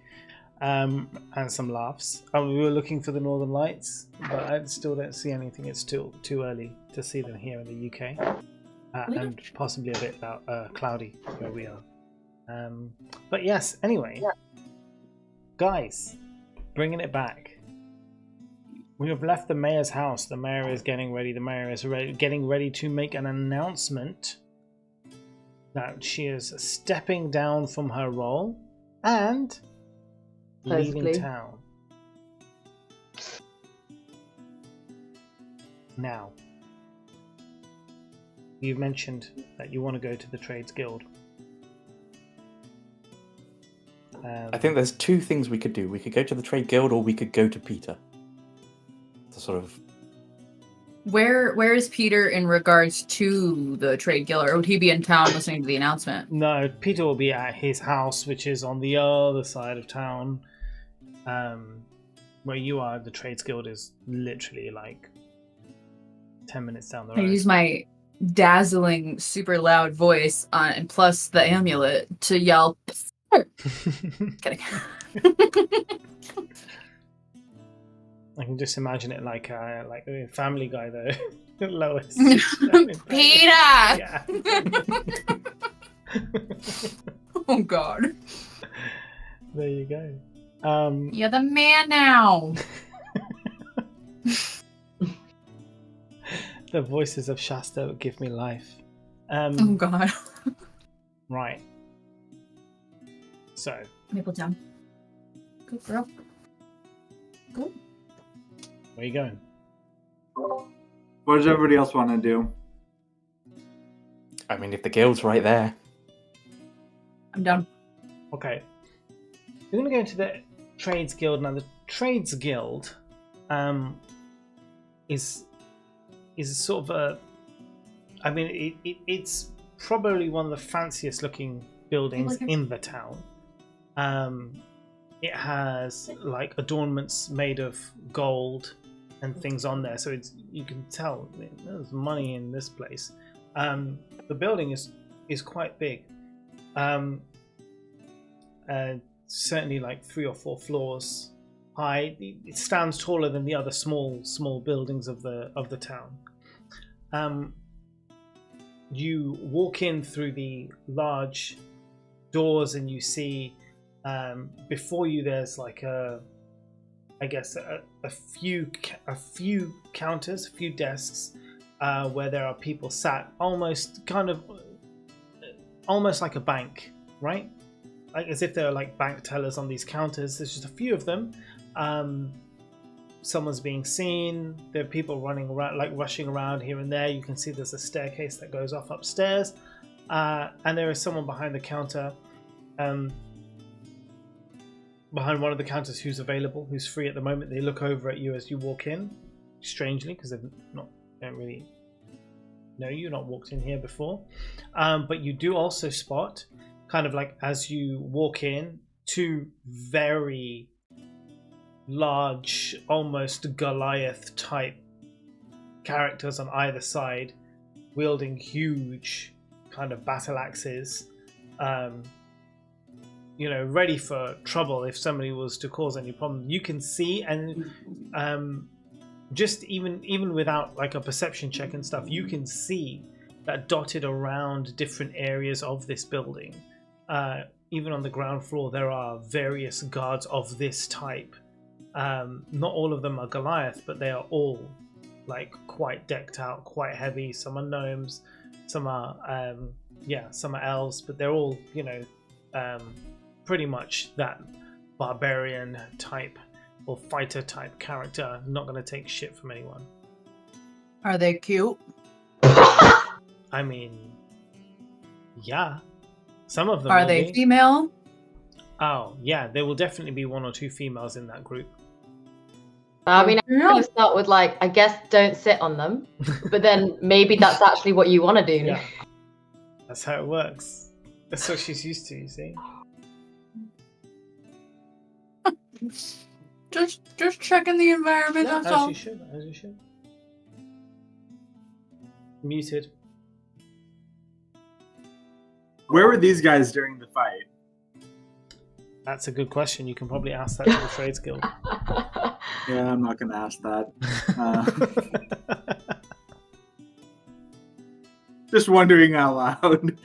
and some laughs. We were looking for the Northern Lights, but I still don't see anything. It's still too early to see them here in the UK, and possibly a bit cloudy where we are. But yes, anyway, guys, bringing it back. We have left the mayor's house. The mayor is getting ready. The mayor is getting ready to make an announcement that she is stepping down from her role and leaving town. Now, you've mentioned that you want to go to the Trades Guild. I think there's two things we could do. We could go to the Trade Guild, or we could go to Peter. To sort of. Where is Peter in regards to the Trade Guild? Or would he be in town listening to the announcement? No, Peter will be at his house, which is on the other side of town. Where you are, the Trades Guild is literally like 10 minutes down the road. I use my dazzling, super loud voice and plus the amulet to yell. Kidding. I can just imagine it like a Family Guy though. Lois. Peter! Yeah. Oh god. There you go. You're the man now. The voices of Shasta give me life. Oh god. Right. So. Maple down. Good girl. Good. Where are you going? What does everybody else want to do? I mean, if the guild's right there. I'm done. Okay. We're going to go into the Trades Guild now. The Trades Guild is sort of a. I mean, it's probably one of the fanciest looking buildings in the town. It has like adornments made of gold and things on there, so you can tell there's money in this place. The building is quite big. Certainly like 3 or 4 floors high. It stands taller than the other small buildings of the town. You walk in through the large doors and you see before you there's like a few counters, a few desks where there are people sat almost like a bank, right? Like as if there are like bank tellers on these counters. There's just a few of them. Someone's being seen. There are people running around, like rushing around here and there. You can see there's a staircase that goes off upstairs, and there is someone behind the counter, behind one of the counters who's available, who's free at the moment. They look over at you as you walk in, strangely, because they don't really know you, not walked in here before. But you do also spot, kind of like as you walk in, 2 very large, almost Goliath type characters on either side, wielding huge kind of battle axes, ready for trouble if somebody was to cause any problem. You can see, and just even without like a perception check and stuff, you can see that dotted around different areas of this building, even on the ground floor, there are various guards of this type. Not all of them are Goliath, but they are all like quite decked out, quite heavy. Some are gnomes, some are some are elves, but they're all pretty much that barbarian type or fighter type character, not going to take shit from anyone. Are they cute? I mean, yeah, some of them are they be. Female? Oh yeah, there will definitely be 1 or 2 females in that group. I mean, I'm going to start with like, I guess don't sit on them, but then maybe that's actually what you want to do. Yeah, that's how it works. That's what she's used to, you see. Just checking the environment, No, that's as all. you should. Muted. Where were these guys during the fight? That's a good question. You can probably ask that to the Trades Guild. Yeah, I'm not going to ask that. Just wondering out loud.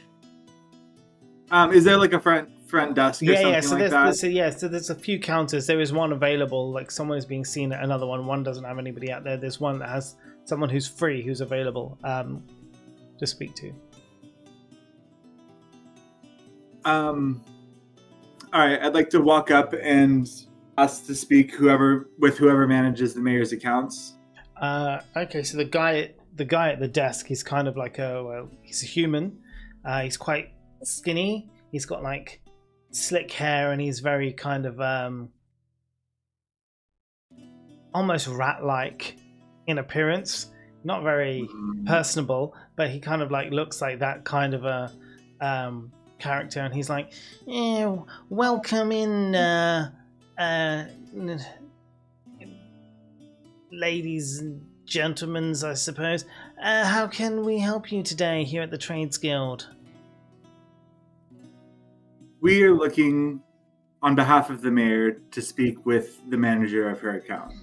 Is there like a front desk or something so like that? so there's a few counters. There is one available, like someone is being seen at another one. One doesn't have anybody out there. There's one that has someone who's free, who's available to speak to. All right, I'd like to walk up and ask to speak with whoever manages the mayor's accounts. Okay, so the guy at the desk, he's kind of like he's a human. He's quite skinny. He's got like slick hair, and he's very kind of almost rat-like in appearance. Not very personable, but he kind of like looks like that kind of a character, and he's like, welcome in, ladies and gentlemen, I suppose. How can we help you today here at the Trades Guild? We are looking on behalf of the mayor to speak with the manager of her account.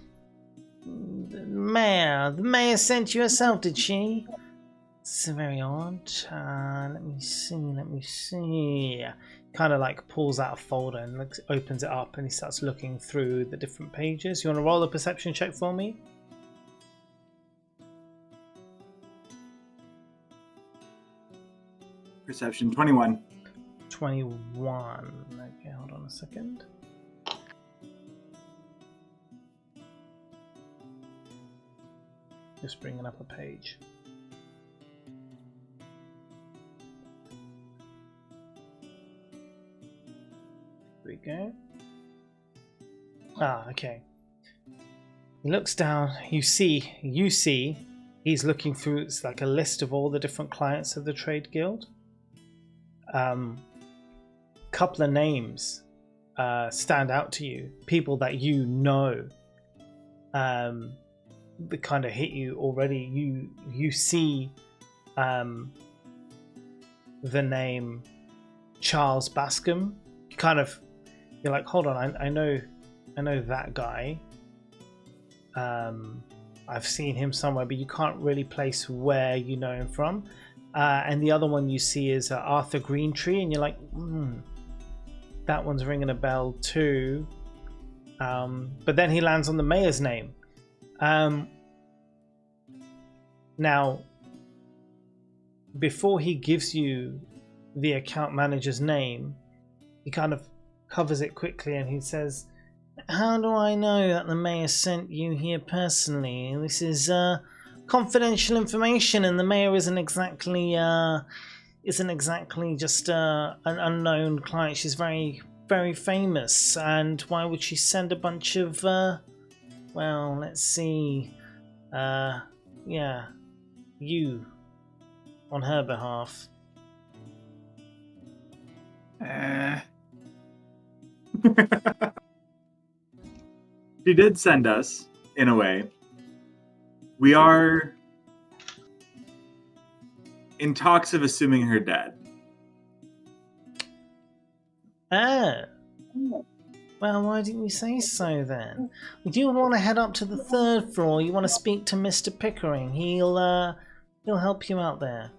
The mayor sent you herself, did she? It's very odd. Let me see. Kind of like pulls out a folder and opens it up, and he starts looking through the different pages. You want to roll a perception check for me? Perception 21. 21. Okay, hold on a second. Just bringing up a page. There we go. Okay. He looks down. You see, he's looking through. It's like a list of all the different clients of the Trade Guild. Couple of names stand out to you. People that you know. That kind of hit you already. You see the name Charles Bascom. You're like, hold on, I know that guy. I've seen him somewhere, but you can't really place where you know him from. And the other one you see is Arthur Greentree, and you're like, that one's ringing a bell too. But then he lands on the mayor's name. Now, before he gives you the account manager's name, he kind of covers it quickly, and he says, how do I know that the mayor sent you here personally? This is confidential information, and the mayor isn't exactly just an unknown client. She's very, very famous, and why would she send a bunch of well, let's see, you on her behalf? She did send us, in a way. We are in talks of assuming her dead. Well, why didn't you say so then? Do you want to head up to the 3rd floor? You want to speak to Mr. Pickering? He'll help you out there.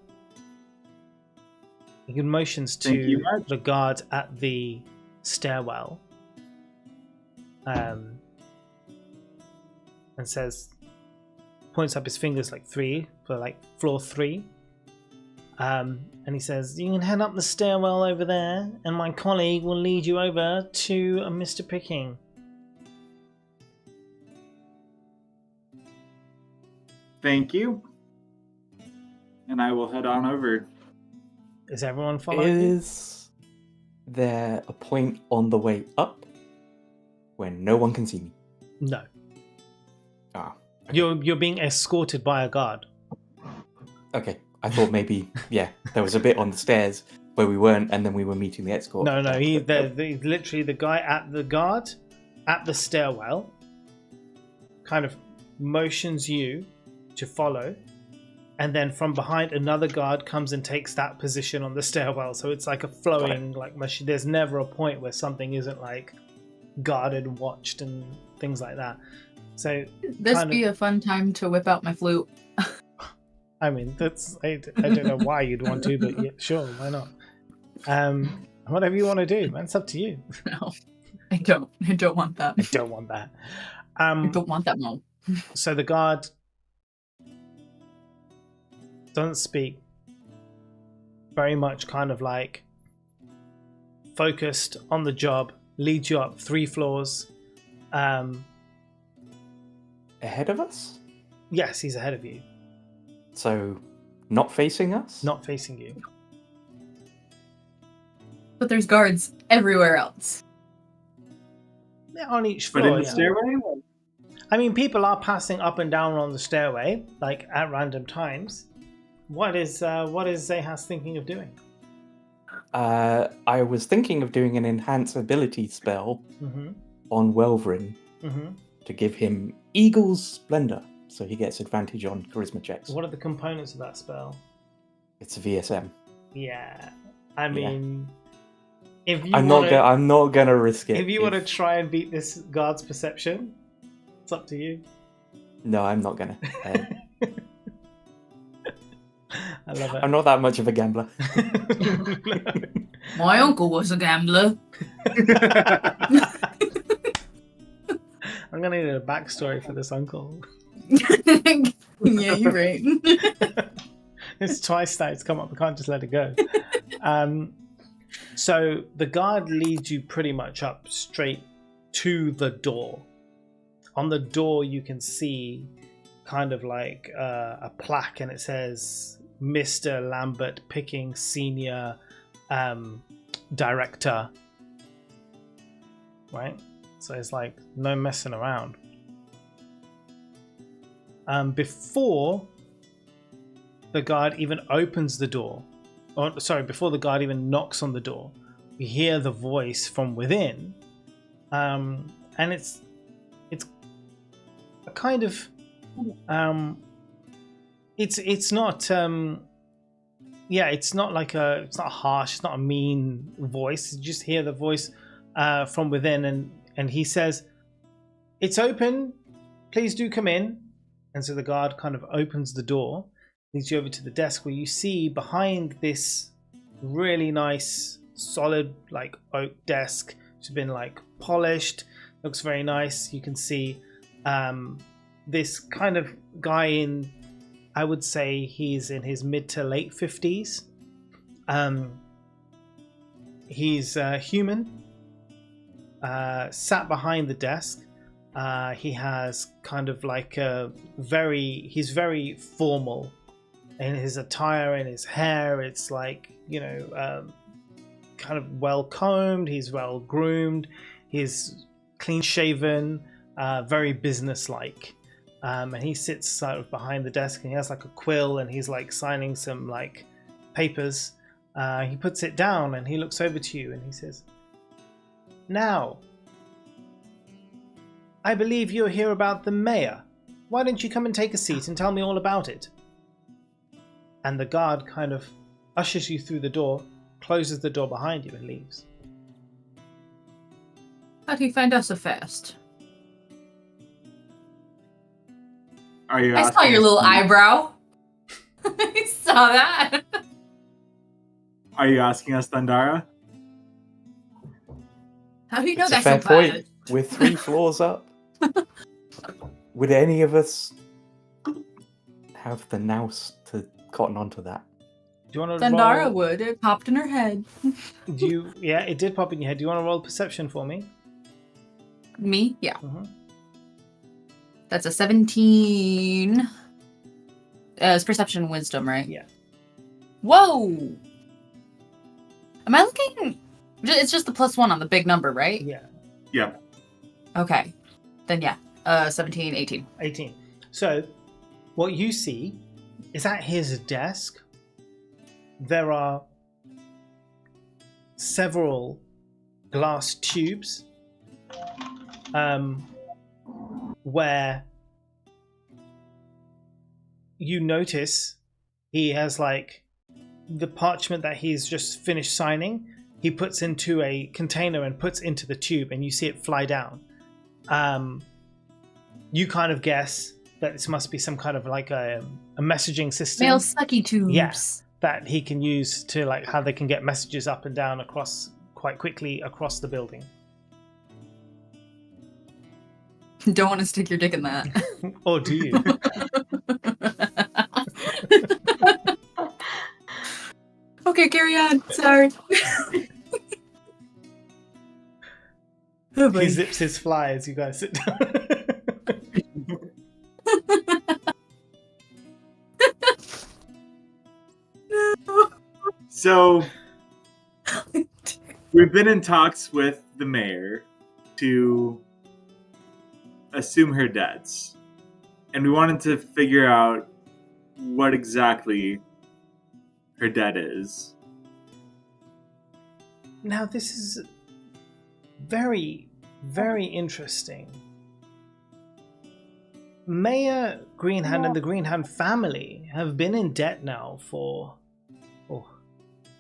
He motions to the guard at the stairwell, and says, points up his fingers like 3 for like floor 3. And he says, you can head up the stairwell over there, and my colleague will lead you over to Mr. Picking. Thank you. And I will head on over. Is everyone following? Is there a point on the way up when no one can see me? No. Okay. You're being escorted by a guard. Okay. I thought maybe, there was a bit on the stairs where we weren't, and then we were meeting the escort. No, literally the guy at the guard at the stairwell kind of motions you to follow, and then from behind another guard comes and takes that position on the stairwell. So it's like a flowing like machine. There's never a point where something isn't like guarded and watched and things like that. So This be a fun time to whip out my flute. I mean, that's I don't know why you'd want to, but yeah, sure, why not? Whatever you want to do, man, it's up to you. No, I don't. I don't want that. I don't want that. I don't want that, Mom. So the guard doesn't speak. Very much kind of like focused on the job, leads you up 3 floors. Ahead of us? Yes, he's ahead of you. So, not facing us? Not facing you. But there's guards everywhere else. They're on each But floor. in the stairway? I mean, people are passing up and down on the stairway, like at random times. What is Zahas thinking of doing? I was thinking of doing an enhance ability spell on Welvrin to give him Eagle's Splendor, so he gets advantage on charisma checks. What are the components of that spell? It's a VSM. Yeah, I mean, if you I'm not gonna risk it. If you want to try and beat this guard's perception, it's up to you. No, I'm not gonna. I love it. I'm not that much of a gambler. My uncle was a gambler. I'm gonna need a backstory for this uncle. Yeah, you're right. It's twice that it's come up. I can't just let it go. So the guard leads you pretty much up straight to the door. On the door, you can see kind of like a plaque, and it says Mr. Lambert Picking, Senior Director. Right? So it's like no messing around. Before the guard even opens the door, or sorry, before the guard even knocks on the door, you hear the voice from within, and it's a kind of it's not it's not like it's not harsh, it's not a mean voice. You just hear the voice from within, and he says, "It's open, please do come in." And so the guard kind of opens the door, leads you over to the desk, where you see behind this really nice solid like oak desk, which has been like polished, looks very nice. You can see this kind of guy in, I would say he's in his mid to late 50s. He's human, sat behind the desk. He has kind of like he's very formal in his attire and his hair. It's like, kind of well combed. He's well groomed. He's clean shaven, very business-like. And he sits sort of behind the desk, and he has like a quill, and he's like signing some like papers. He puts it down and he looks over to you and he says, "Now, I believe you're here about the mayor. Why don't you come and take a seat and tell me all about it?" And the guard kind of ushers you through the door, closes the door behind you, and leaves. How'd he find us so fast? Are you? I saw your little eyebrow. I saw that. Are you asking us, Thundara? How do you know It's a that's fair so point. bad? We're 3 floors up. Would any of us have the nous to cotton onto that? Do you want to Thundara roll? would. It popped in her head. Yeah, it did pop in your head. Do you want to roll perception for me? Me? Yeah. Mhm. That's a 17. It's perception and wisdom, right? Yeah. Whoa! Am I looking... It's just the +1 on the big number, right? Yeah. Yeah. Okay. Then yeah. 17, 18. 18. So, what you see is at his desk, there are several glass tubes where you notice he has like the parchment that he's just finished signing. He puts into a container and puts into the tube, and you see it fly down. You kind of guess that this must be some kind of like a messaging system. Mail sucky tubes. Yes, that he can use to like how they can get messages up and down across quite quickly across the building. Don't want to stick your dick in that. Or do you? Okay, carry on. Sorry. Oh, He zips his fly as you guys sit down. No. So we've been in talks with the mayor to assume her debts, and we wanted to figure out what exactly her debt is. Now, this is very, very interesting. Mayor Greenhand and the Greenhand family have been in debt now for... well,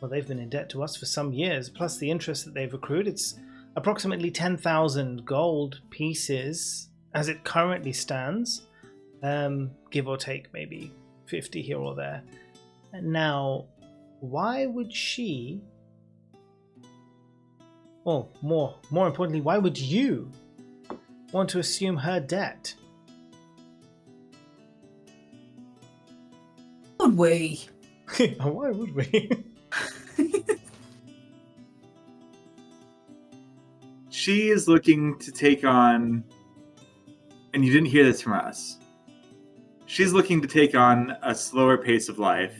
they've been in debt to us for some years, plus the interest that they've accrued. It's approximately 10,000 gold pieces as it currently stands, give or take maybe 50 here or there. Now, why would she... well, more importantly, why would you want to assume her debt? Would we? Why would we? She is looking to take on, and you didn't hear this from us, she's looking to take on a slower pace of life,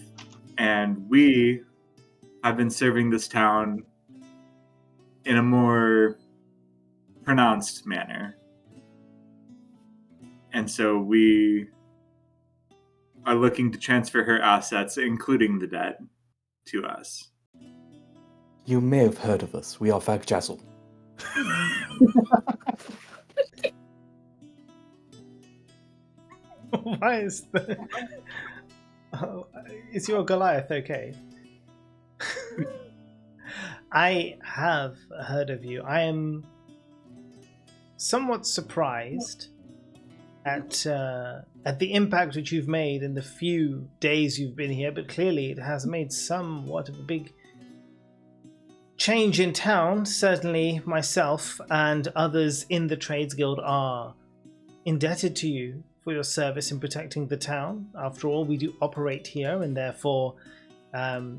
and we have been serving this town in a more pronounced manner. And so we are looking to transfer her assets, including the debt, to us. You may have heard of us. We are Vagjazzle. Why is the... oh, is your Goliath okay? I have heard of you. I am somewhat surprised at the impact which you've made in the few days you've been here, but clearly it has made somewhat of a big change in town. Certainly myself and others in the Trades Guild are indebted to you for your service in protecting the town. After all, we do operate here, and therefore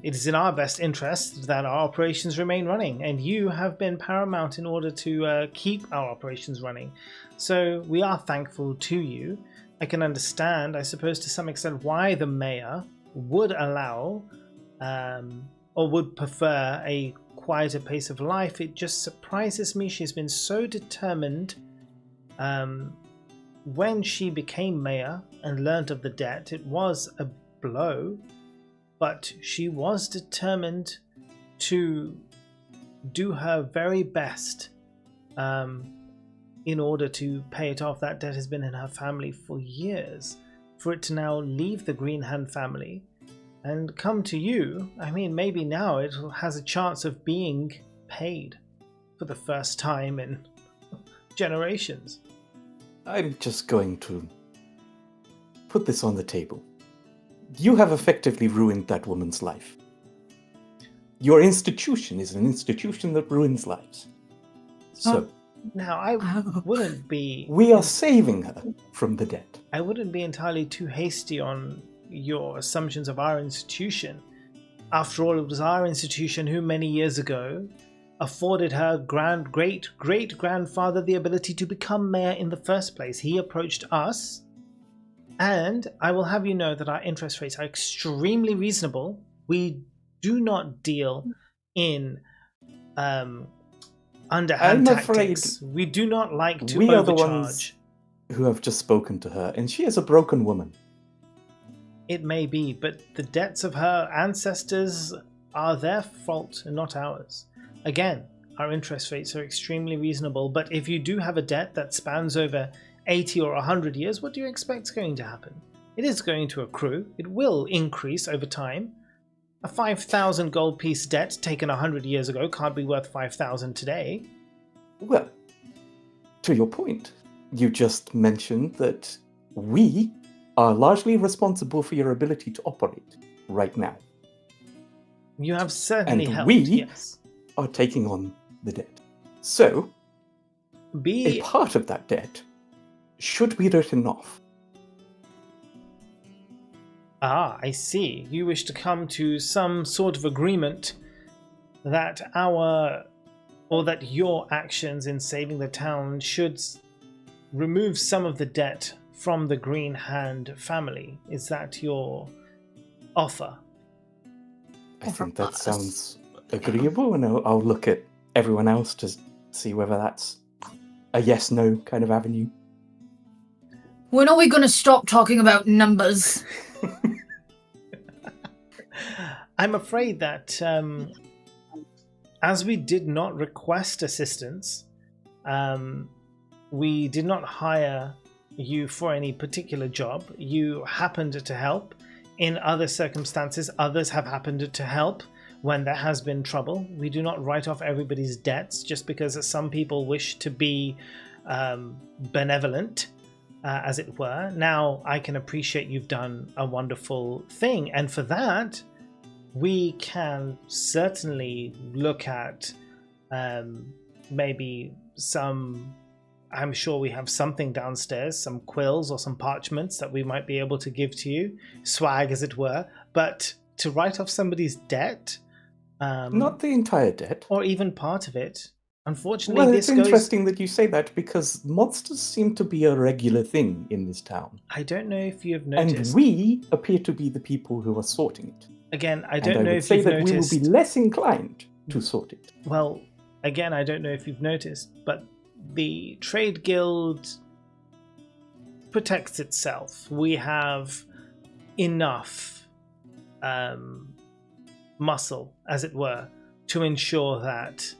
it is in our best interest that our operations remain running, and you have been paramount in order to keep our operations running. So we are thankful to you. I can understand, I suppose, to some extent why the mayor would allow or would prefer a quieter pace of life. It just surprises me she's been so determined. When she became mayor and learned of the debt, it was a blow, but she was determined to do her very best in order to pay it off. That debt has been in her family for years. For it to now leave the Greenhand family and come to you, I mean, maybe now it has a chance of being paid for the first time in generations. I'm just going to put this on the table. You have effectively ruined that woman's life. Your institution is an institution that ruins lives. So, now I wouldn't be... we are saving her from the debt. I wouldn't be entirely too hasty on your assumptions of our institution. After all, it was our institution who many years ago afforded her great-great-grandfather the ability to become mayor in the first place. He approached us, and I will have you know that our interest rates are extremely reasonable. We do not deal in underhand tactics. We do not like to we overcharge. are the ones who have just spoken to her, and she is a broken woman. It may be, but the debts of her ancestors are their fault and not ours. Again, our interest rates are extremely reasonable, but if you do have a debt that spans over 80 or 100 years, what do you expect is going to happen? It is going to accrue. It will increase over time. A 5,000 gold piece debt taken 100 years ago can't be worth 5,000 today. Well, to your point, you just mentioned that we are largely responsible for your ability to operate right now. You have certainly And helped, we yes. are taking on the debt. So, a Be part of that debt should be written off. I see. You wish to come to some sort of agreement that that your actions in saving the town should remove some of the debt from the Green Hand family. Is that your offer? I think that sounds agreeable, and I'll look at everyone else to see whether that's a yes-no kind of avenue. When are we going to stop talking about numbers? I'm afraid that as we did not request assistance, we did not hire you for any particular job. You happened to help. In other circumstances, others have happened to help when there has been trouble. We do not write off everybody's debts just because some people wish to be benevolent, as it were. Now, I can appreciate you've done a wonderful thing, and for that, we can certainly look at maybe some... I'm sure we have something downstairs, some quills or some parchments that we might be able to give to you, swag as it were, but to write off somebody's debt... Not the entire debt. Or even part of it. Unfortunately, Well, this it's interesting that you say that, because monsters seem to be a regular thing in this town. I don't know if you've noticed. And we appear to be the people who are sorting it. Again, I don't know if you've you've noticed. I would say that we will be less inclined to sort it. Well, again, I don't know if you've noticed, but the Trade Guild protects itself. We have enough muscle, as it were, to ensure that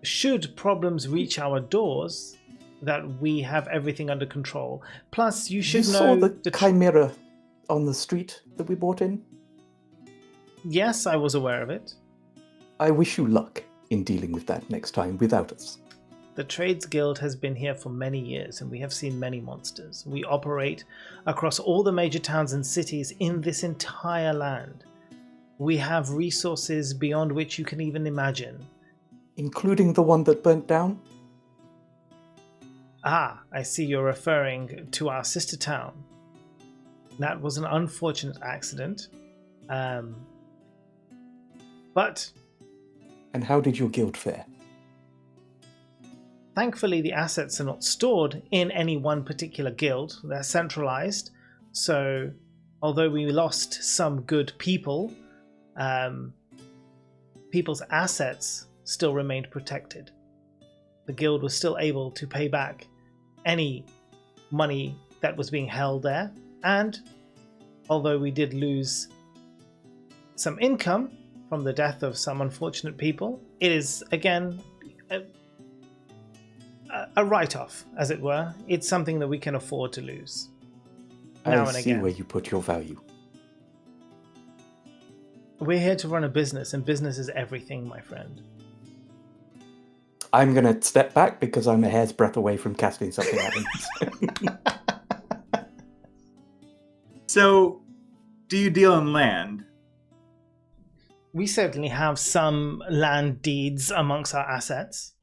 should problems reach our doors, that we have everything under control. Plus, you should know... saw the chimera on the street that we brought in? Yes, I was aware of it. I wish you luck in dealing with that next time without us. The Trades Guild has been here for many years, and we have seen many monsters. We operate across all the major towns and cities in this entire land. We have resources beyond which you can even imagine. Including the one that burnt down? Ah, I see you're referring to our sister town. That was an unfortunate accident. But... And how did your guild fare? Thankfully, the assets are not stored in any one particular guild. They're centralized. So, although we lost some good people, people's assets still remained protected. The guild was still able to pay back any money that was being held there, and although we did lose some income from the death of some unfortunate people, it is again a write-off, as it were. It's something that we can afford to lose now and I see again. where you put your value. We're here to run a business, and business is everything, my friend. I'm going to step back because I'm a hair's breadth away from casting something at him. So, do you deal in land? We certainly have some land deeds amongst our assets.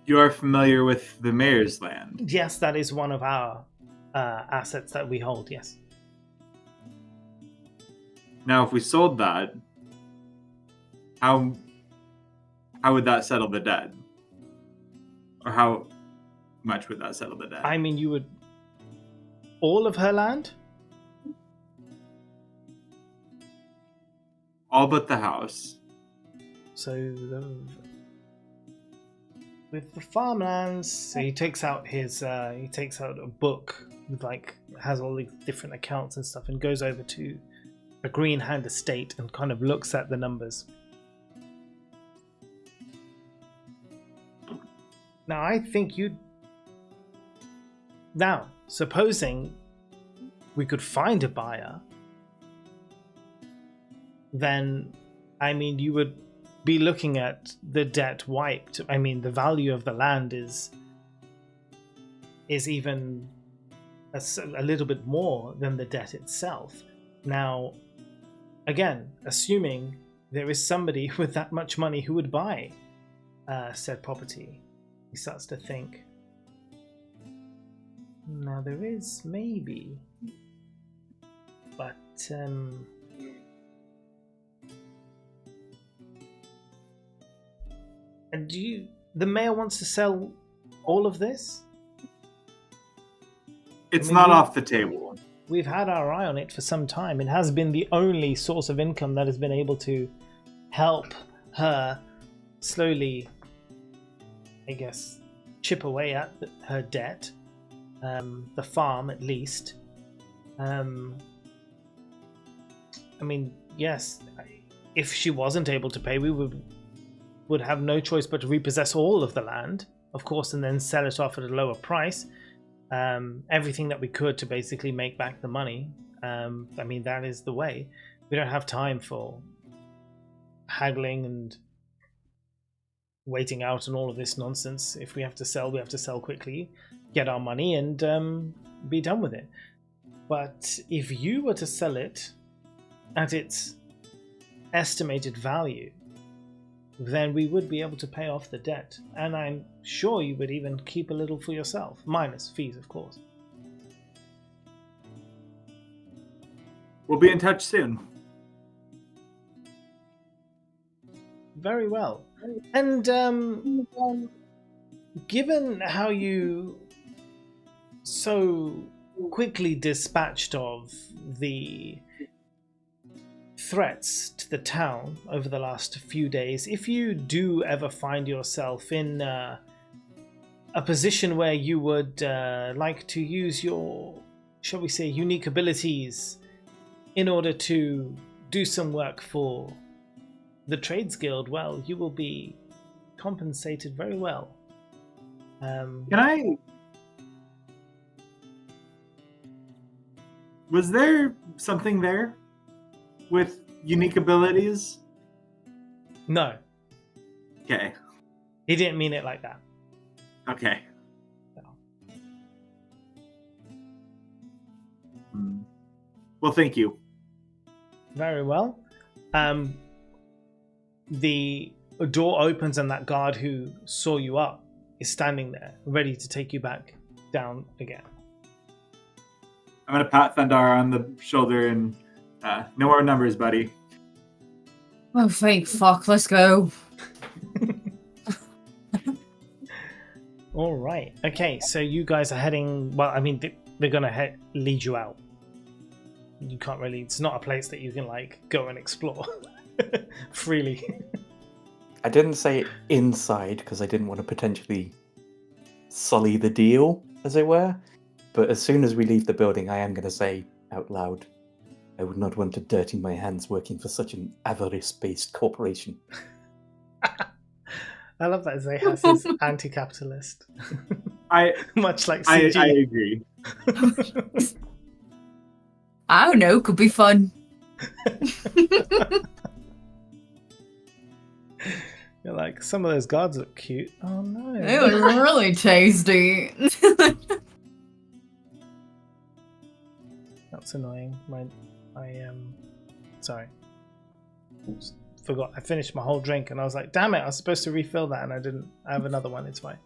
You are familiar with the mayor's land? Yes, that is one of our assets that we hold, yes. Now, if we sold that, how would that settle the debt? Or how much would that settle the debt? I mean, you would... All of her land? All but the house. So, with the farmlands, so he takes out a book with has all these different accounts and stuff, and goes over to a Green Hand estate and kind of looks at the numbers. Now, I think Now, supposing we could find a buyer, then, I mean, you would be looking at the debt wiped. I mean, the value of the land is even a little bit more than the debt itself. Now, again, assuming there is somebody with that much money who would buy said property, he starts to think. Now, there is maybe, but and the mayor wants to sell all of this? It's not off the table. We've had our eye on it for some time. It has been the only source of income that has been able to help her slowly, I guess, chip away at her debt. The farm, at least. I mean, yes, if she wasn't able to pay, we would have no choice but to repossess all of the land, of course, and then sell it off at a lower price. Everything that we could to basically make back the money. I mean, that is the way. We don't have time for haggling and waiting out and all of this nonsense. If we have to sell, we have to sell quickly, get our money, and be done with it. But if you were to sell it at its estimated value, then we would be able to pay off the debt. And I'm sure you would even keep a little for yourself, minus fees, of course. We'll be in touch soon. Very well. And given how you so quickly dispatched of the threats to the town over the last few days, if you do ever find yourself in a position where you would like to use your, shall we say, unique abilities in order to do some work for the Trades Guild, well, you will be compensated very well. Was there something there with unique abilities? No. Okay. He didn't mean it like that. Okay. No. Well, thank you. Very well. The door opens and that guard who saw you up is standing there, ready to take you back down again. I'm going to pat Thundar on the shoulder and no more numbers, buddy. Oh, thank fuck, let's go. All right. Okay, so you guys are heading... Well, I mean, they're going to lead you out. You can't really... It's not a place that you can, like, go and explore freely. I didn't say inside because I didn't want to potentially sully the deal, as it were. But as soon as we leave the building, I am going to say out loud, I would not want to dirty my hands working for such an avarice-based corporation. I love that Zahas is anti-capitalist. Much like CG. I agree. I don't know, could be fun. You're like, some of those guards look cute. Oh no. It was really tasty. That's annoying. Sorry. Oops. Forgot. I finished my whole drink and I was like, damn it, I was supposed to refill that and I didn't. I have another one, it's fine.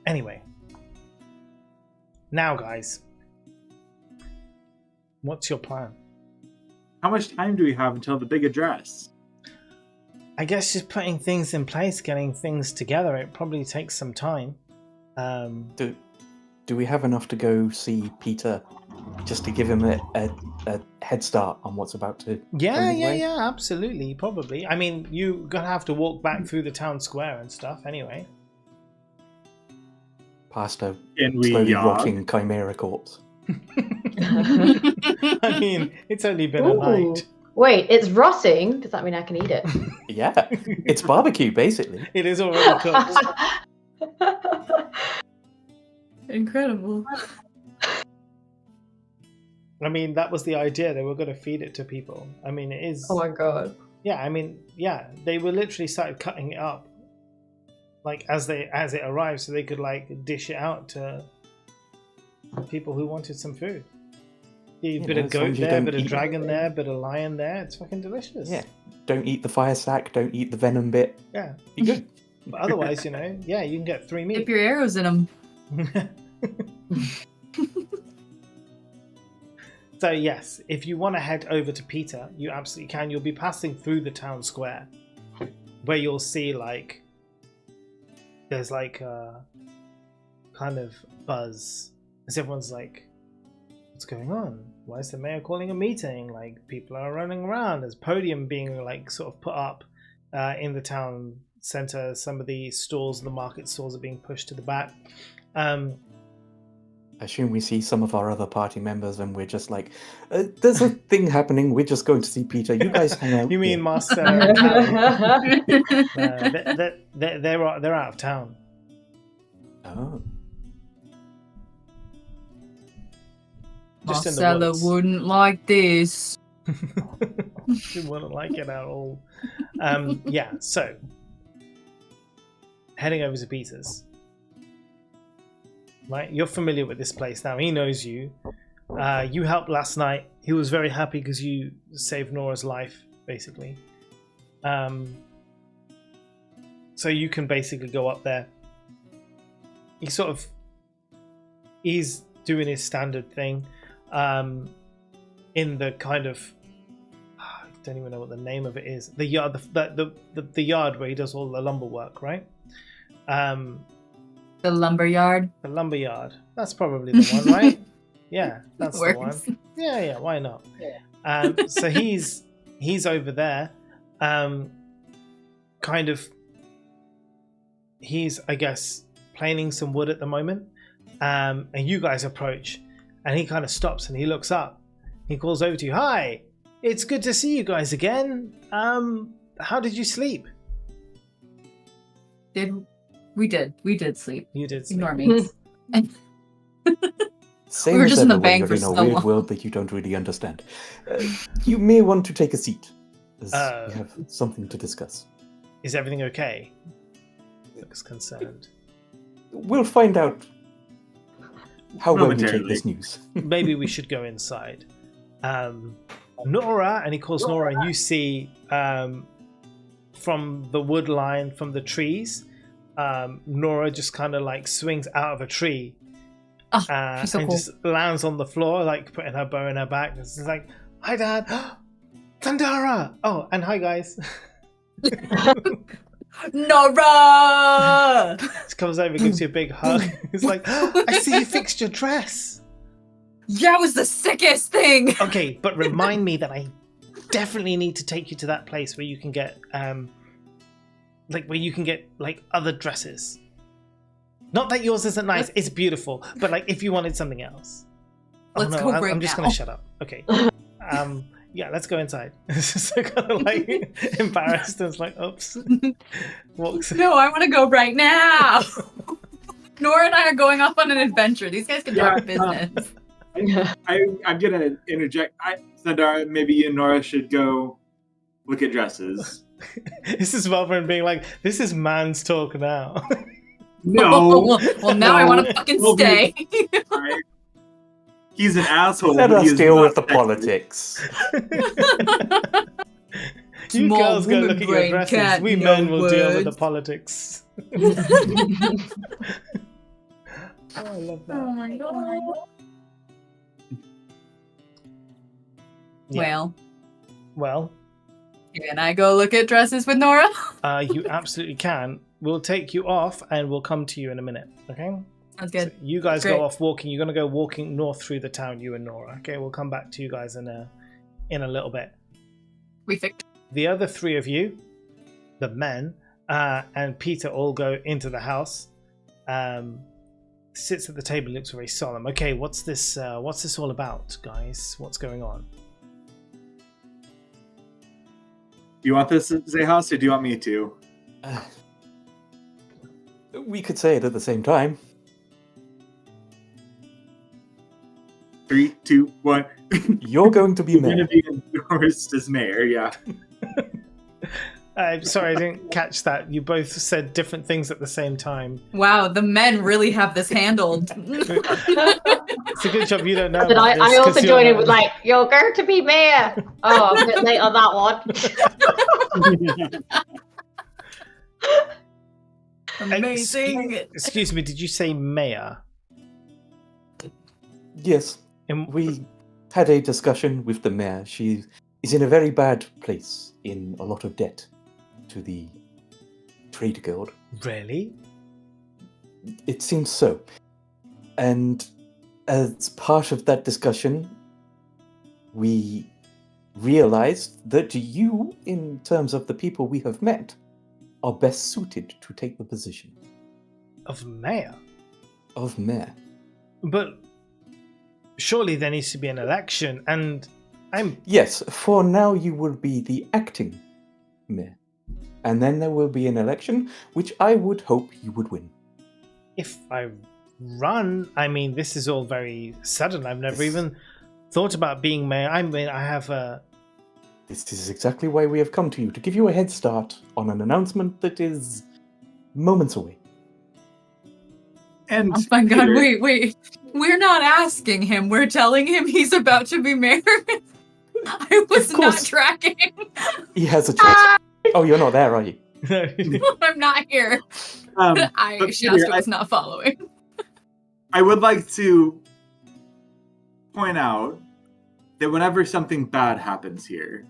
Anyway. Now, guys. What's your plan? How much time do we have until the big address? I guess just putting things in place, getting things together. It probably takes some time. Do we have enough to go see Peter just to give him a head start on what's about to Yeah, absolutely, probably. I mean, you're going to have to walk back through the town square and stuff anyway. Past a Can we slowly jog? rocking chimera corpse. I mean, it's only been a night. Wait, it's rotting? Does that mean I can eat it? Yeah, it's barbecue, basically. It is already cooked. Incredible. I mean, that was the idea. They were going to feed it to people. I mean, it is. Oh my god. Yeah, I mean, yeah, they were literally started cutting it up, like as it arrived, so they could like dish it out to people who wanted some food. A bit of goat there, a bit of dragon there, a bit of lion there. It's fucking delicious. Yeah. Don't eat the fire sack. Don't eat the venom bit. Yeah. Be good. But otherwise, you can get 3 meat. Dip your arrows in them. So yes, if you want to head over to Peter, you absolutely can. You'll be passing through the town square, where you'll see like there's like a kind of buzz, as everyone's like, "What's going on? Why is the mayor calling a meeting? Like people are running around." There's podium being like sort of put up in the town center. Some of the stalls, the market stalls, are being pushed to the back. I assume we see some of our other party members and we're just like, there's a thing happening, we're just going to see Peter. You guys hang out. You mean here." Master and Callie? They're out of town. Oh. Just in the Marcella woods. wouldn't like this. She wouldn't like it at all. Yeah, so heading over to Peter's. Right, you're familiar with this place now. He knows you. You helped last night. He was very happy because you saved Nora's life, basically. So you can basically go up there. He's doing his standard thing. In the kind of, I don't even know what the name of it is. The yard, the yard where he does all the lumber work, right? The lumber yard. The lumber yard. That's probably the one, right? Yeah, that's the one. Works. Yeah, why not? So he's over there. Kind of. He's, I guess, planing some wood at the moment. And you guys approach, and he kind of stops and he looks up. He calls over to you. "Hi, it's good to see you guys again. How did you sleep?" We did sleep. You did sleep. Ignore me. Same We were as just in the everyone, bank you're for in a so weird long. world that you don't really understand. You may want to take a seat, as we have something to discuss. Is everything okay? Looks concerned. We'll find out how well we take Momentarily. this news. Maybe we should go inside. Nora, and he calls Nora, and you see from the wood line, from the trees, Nora just kind of like swings out of a tree she's so and cool. just lands on the floor, like putting her bow in her back. It's just like, "Hi, Dad." Thundara! Oh, and hi, guys. Nora! She comes over, gives you a big hug. It's like, "I see you fixed your dress." Yeah, it was the sickest thing. Okay, but remind me that I definitely need to take you to that place where you can get like other dresses. Not that yours isn't nice, it's beautiful, but like if you wanted something else. Let's go right I'm just now. gonna shut up. Okay. Yeah, let's go inside. It's just kind of like embarrassed and it's like, oops. Walks. No, I want to go right now. Nora and I are going off on an adventure. These guys can talk business. I'm gonna interject. Sandara, maybe you and Nora should go look at dresses. This is Velvin being like, "This is man's talk now." No. Well, now I want to fucking We'll stay. Right? He's an asshole. Let but he us is deal not with the sexy. politics. You Small girls go woman look at your brain dresses. cat, We no men will deal with the words. politics. Oh, I love that. Oh my god. Yeah. Well, Well, can I go look at dresses with Nora? you absolutely can. We'll take you off and we'll come to you in a minute, okay? Sounds So good. you guys Great. go off walking. You're going to go walking north through the town, you and Nora. Okay, we'll come back to you guys in a little bit. Refix. The other three of you, the men, and Peter all go into the house. Sits at the table, looks very solemn. Okay, what's this all about, guys? What's going on? Do you want this, Zehas, or do you want me to? We could say it at the same time. 3, 2, 1. You're going to be You're going to mayor. be endorsed as mayor, yeah. I'm sorry, I didn't catch that. You both said different things at the same time. Wow, the men really have this handled. It's a good job you don't know But about this. I 'cause also you're joined in not- with like, you're going to be mayor. Oh, I'm a bit late on that one. Amazing. Excuse me, did you say mayor? Yes, In- we had a discussion with the mayor. She is in a very bad place, in a lot of debt to the trade guild. Really? It seems so. And as part of that discussion, we realized that you, in terms of the people we have met, are best suited to take the position Of mayor? of mayor. But surely there needs to be an election, and I'm... Yes, for now you will be the acting mayor. And then there will be an election, which I would hope you would win. If I run, I mean, this is all very sudden. I've never even thought about being mayor. I mean, I have a... This is exactly why we have come to you, to give you a head start on an announcement that is moments away. And Oh my god, Peter, wait. We're not asking him, we're telling him he's about to be mayor. I was Of not course. tracking. He has a choice. Oh, you're not there, are you? I'm not here. but Shasta Peter, was not following. I would like to point out that whenever something bad happens here,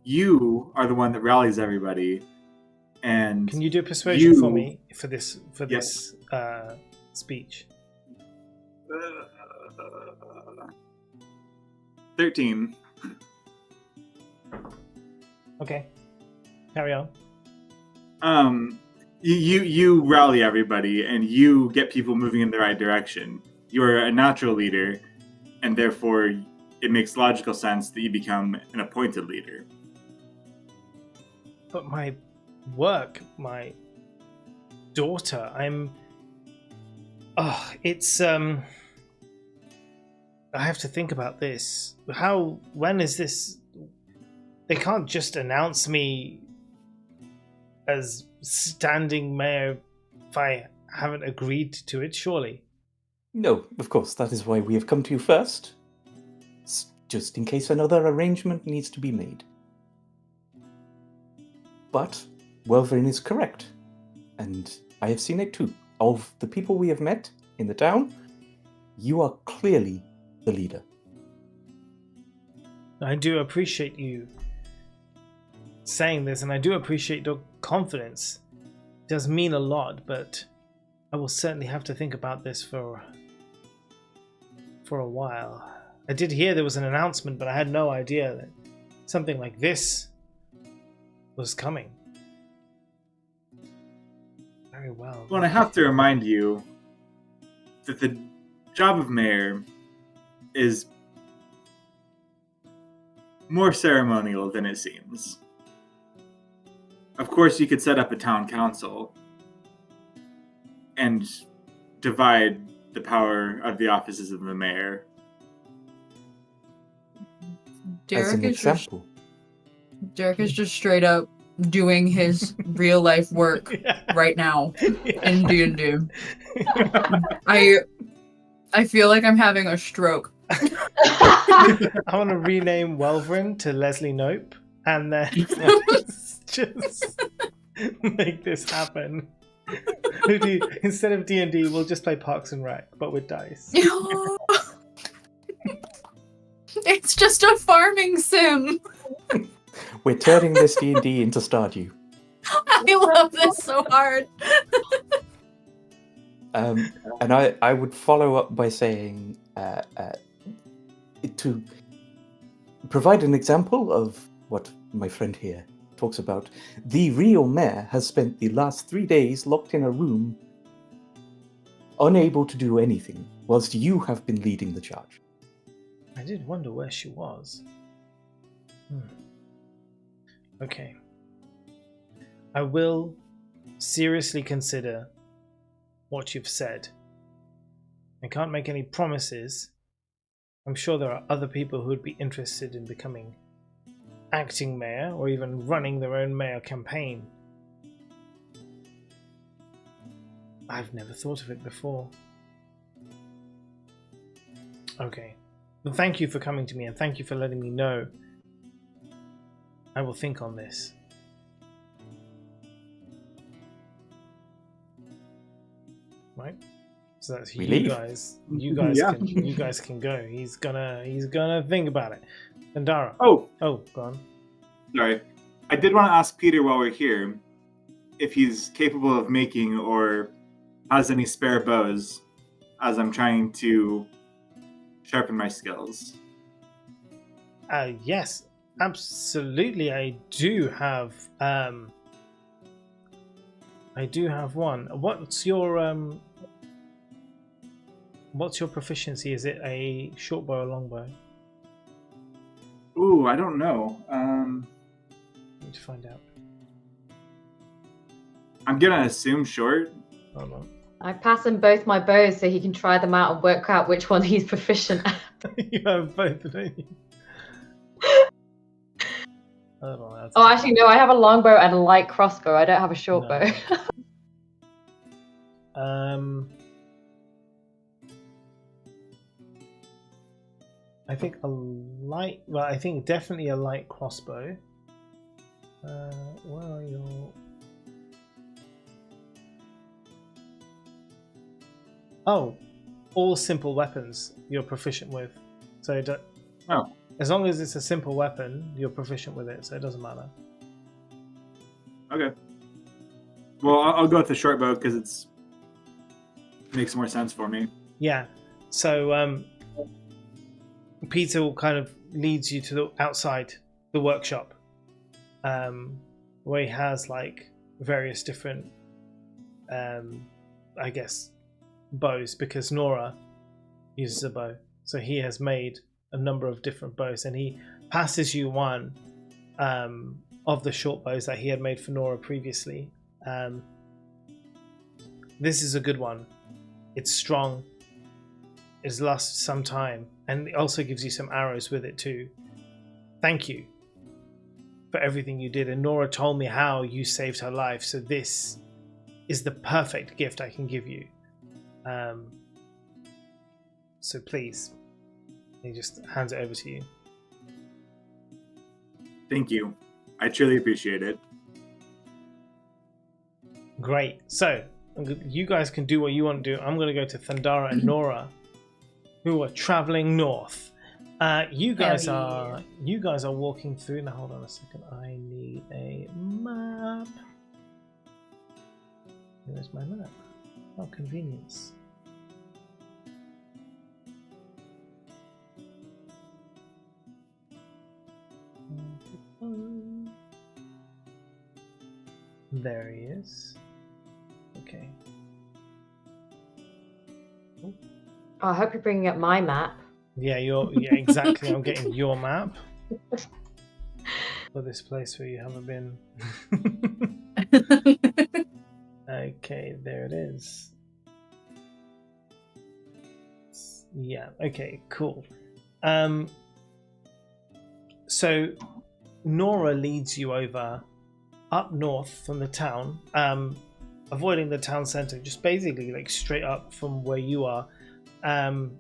you are the one that rallies everybody. And Can you do persuasion You- for me for this Yes. speech? 13. Okay, carry on. You rally everybody and you get people moving in the right direction. You're a natural leader, and therefore it makes logical sense that you become an appointed leader. But my work, my daughter, it's I have to think about this. When is this? They can't just announce me as standing mayor if I haven't agreed to it, surely. No, of course, that is why we have come to you first. Just in case another arrangement needs to be made. But Welverin is correct, and I have seen it too. Of the people we have met in the town, you are clearly the leader. I do appreciate you saying this, and I do appreciate your confidence. It does mean a lot, but I will certainly have to think about this for a while. I did hear there was an announcement, but I had no idea that something like this was coming. Very well. Well, and I have to remind you that the job of mayor is more ceremonial than it seems. Of course, you could set up a town council and divide the power of the offices of the mayor. As an example. Derek is just straight up doing his real life work right now in D&D. I feel like I'm having a stroke. I want to rename Welverin to Leslie Nope, and then just make this happen. Instead of D&D, we'll just play Parks and Rec, but with dice. It's just a farming sim. We're turning this D&D into Stardew. I love this so hard. And I would follow up by saying to provide an example of what my friend here talks about. The real mayor has spent the last 3 days locked in a room, unable to do anything, whilst you have been leading the charge. I did wonder where she was. Okay. I will seriously consider what you've said. I can't make any promises. I'm sure there are other people who would be interested in becoming acting mayor or even running their own mayor campaign. I've never thought of it before. Okay. Well, thank you for coming to me and thank you for letting me know. I will think on this. Right? So that's We you leave. guys. You guys Yeah. you guys can go. He's gonna think about it. Dandara. Oh, Oh, go on. sorry. I did want to ask Peter while we're here if he's capable of making or has any spare bows as I'm trying to sharpen my skills. Yes, absolutely. I do have one. What's your proficiency? Is it a short bow or long bow? Ooh, I don't know. Need to find out. I'm gonna assume short. Hold on. I pass him both my bows so he can try them out and work out which one he's proficient at. You have both, don't you? Hold on, that's- Oh, actually, no, I have a longbow and a light crossbow. I don't have a short No. bow. I think I think definitely a light crossbow. Where are your... Oh, all simple weapons you're proficient with. So Oh. as long as it's a simple weapon, you're proficient with it, so it doesn't matter. Okay. Well, I'll go with the short bow because it makes more sense for me. Yeah. So Peter will kind of leads you to the outside the workshop, where he has like various different, I guess, bows, because Nora uses a bow. So he has made a number of different bows, and he passes you one of the short bows that he had made for Nora previously. This is a good one. It's strong. It's lasted some time, and it also gives you some arrows with it too. Thank you for everything you did, and Nora told me how you saved her life, so this is the perfect gift I can give you. So please. He just hands it over to you. Thank you. I truly appreciate it. Great. So you guys can do what you want to do. I'm going to go to Thandara and Nora, who are traveling north. You guys are walking through. Now hold on a second. I need a map. Where's my map? Oh, convenience. There he is. Okay. Oh, I hope you're bringing up my map. Yeah, exactly. I'm getting your map for this place where you haven't been. Okay, there it is. Yeah. Okay. Cool. So Nora leads you over up north from the town, avoiding the town center, just basically like straight up from where you are. And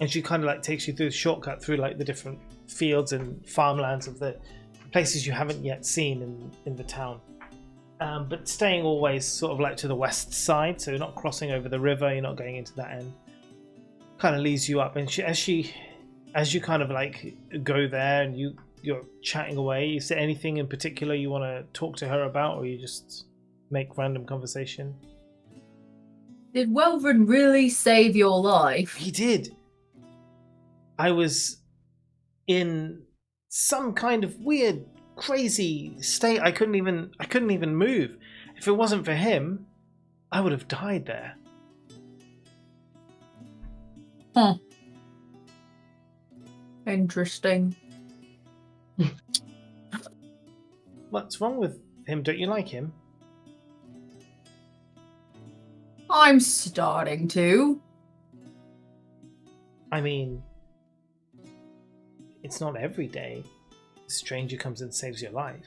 she kind of like takes you through the shortcut through like the different fields and farmlands of the places you haven't yet seen in the town. But staying always sort of like to the west side, so you're not crossing over the river, you're not going into that end. Kind of leads you up, and as you kind of like go there and you're chatting away, is there anything in particular you want to talk to her about, or you just make random conversation? Did Welvin really save your life? He did. I was in some kind of weird, crazy state. I couldn't even move. If it wasn't for him, I would have died there. Huh. Interesting. What's wrong with him? Don't you like him? I'm starting to. I mean, it's not every day a stranger comes and saves your life.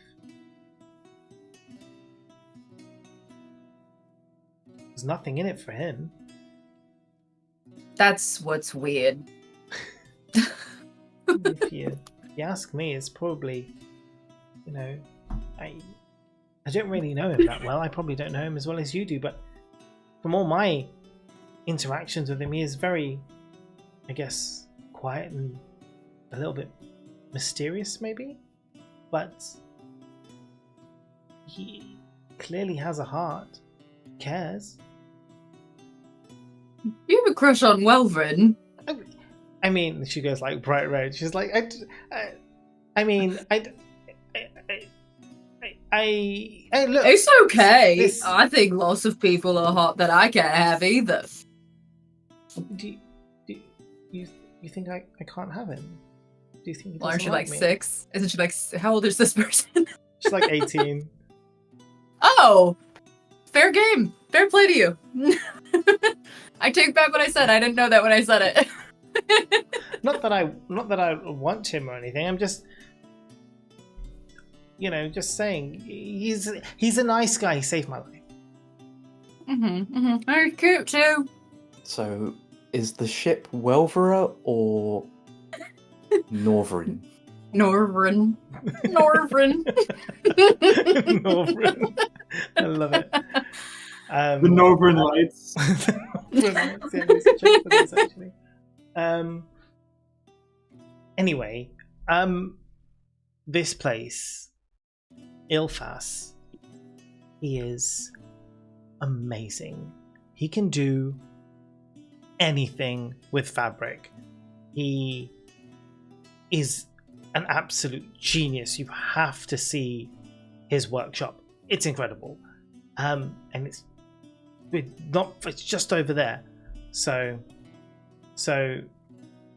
There's nothing in it for him. That's what's weird. If you ask me, it's probably, I don't really know him that well. I probably don't know him as well as you do, but from all my interactions with him, he is very, I guess, quiet and a little bit mysterious, maybe. But he clearly has a heart, cares. You have a crush on Welvin. I mean, she goes like bright red. She's like, I mean, look. It's okay. This- I think lots of people are hot that I can't have either. Do you think I can't have him? Do you think he Well, aren't doesn't you like like me? 6? Isn't she like, how old is this person? She's like 18. Oh! Fair game. Fair play to you. I take back what I said. I didn't know that when I said it. Not that I want him or anything. I'm just, just saying he's a nice guy. He saved my life. Very cute too. So, is the ship Welvera or Norvrin? Norvrin. Norvrin. I love it. The Northern Lights. Actually. Anyway, this place, Ilfas, he is amazing. He can do anything with fabric. He is an absolute genius. You have to see his workshop. It's incredible. And it's just over there. So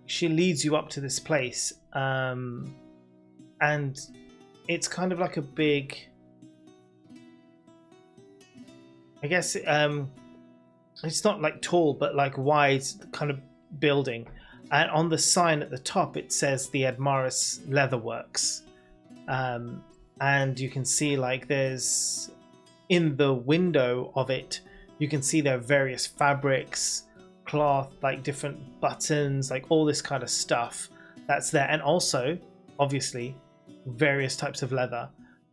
she leads you up to this place, and it's kind of like a big, I guess, it's not like tall, but like wide kind of building. And on the sign at the top, it says the Admaris Leatherworks. And you can see like there's, in the window of it, you can see there are various fabrics, cloth, like different buttons, like all this kind of stuff that's there. And also, obviously, various types of leather,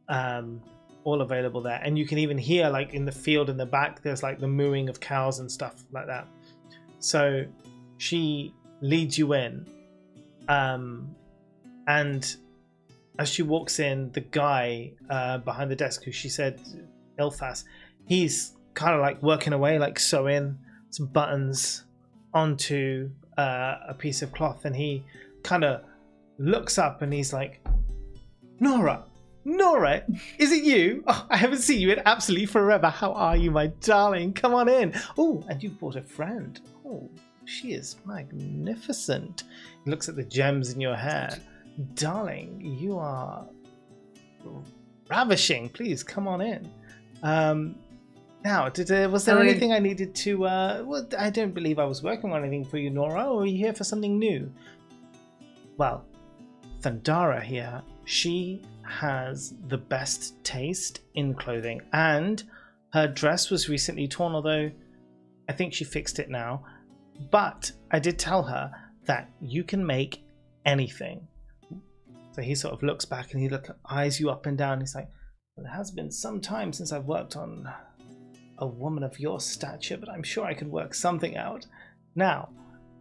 all available there. And you can even hear, like in the field in the back, there's like the mooing of cows and stuff like that. So she leads you in, and as she walks in, the guy behind the desk, who she said Ilfas, he's kind of like working away, like sewing some buttons onto a piece of cloth, and he kind of looks up and he's like, Nora, is it you? Oh, I haven't seen you in absolutely forever. How are you, my darling? Come on in. Oh, and you've brought a friend. Oh, she is magnificent. He looks at the gems in your hair. Darling, you are ravishing. Please come on in. Now, was there anything I needed to... well, I don't believe I was working on anything for you, Nora, or are you here for something new? Well, Thundara here, she has the best taste in clothing, and her dress was recently torn, although I think she fixed it now. But I did tell her that you can make anything. So he sort of looks back and he eyes you up and down. He's like, well, it has been some time since I've worked on a woman of your stature, but I'm sure I could work something out. Now,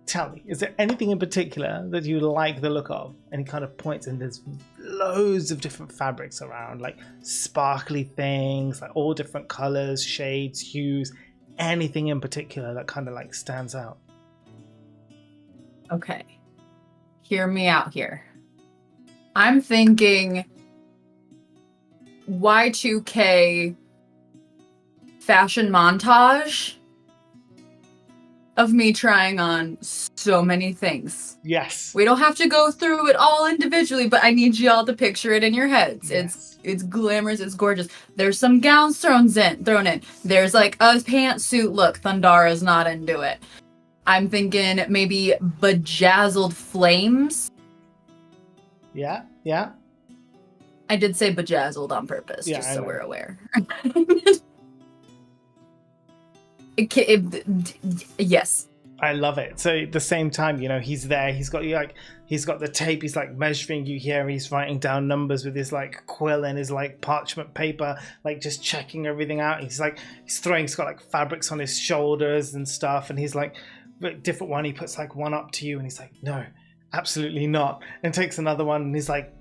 tell me, is there anything in particular that you like the look of? And he kind of points, and there's loads of different fabrics around, like sparkly things, like all different colors, shades, hues, anything in particular that kind of like stands out. Okay. Hear me out here. I'm thinking Y2K fashion montage. of me trying on so many things. Yes. We don't have to go through it all individually, but I need you all to picture it in your heads. Yes. It's glamorous, it's gorgeous. There's some gowns thrown in. There's like a pantsuit look. Thundara's not into it. I'm thinking maybe bejazzled flames. Yeah, yeah. I did say bejazzled on purpose, Yeah, just I so know. we're aware. Yes. I love it. So at the same time, you know, he's there. He's got the tape. He's like measuring you here. He's writing down numbers with his like quill and his like parchment paper, like just checking everything out. He's got like fabrics on his shoulders and stuff. And he's like, different one. He puts like one up to you, and he's like, no, absolutely not. And takes another one, and he's like,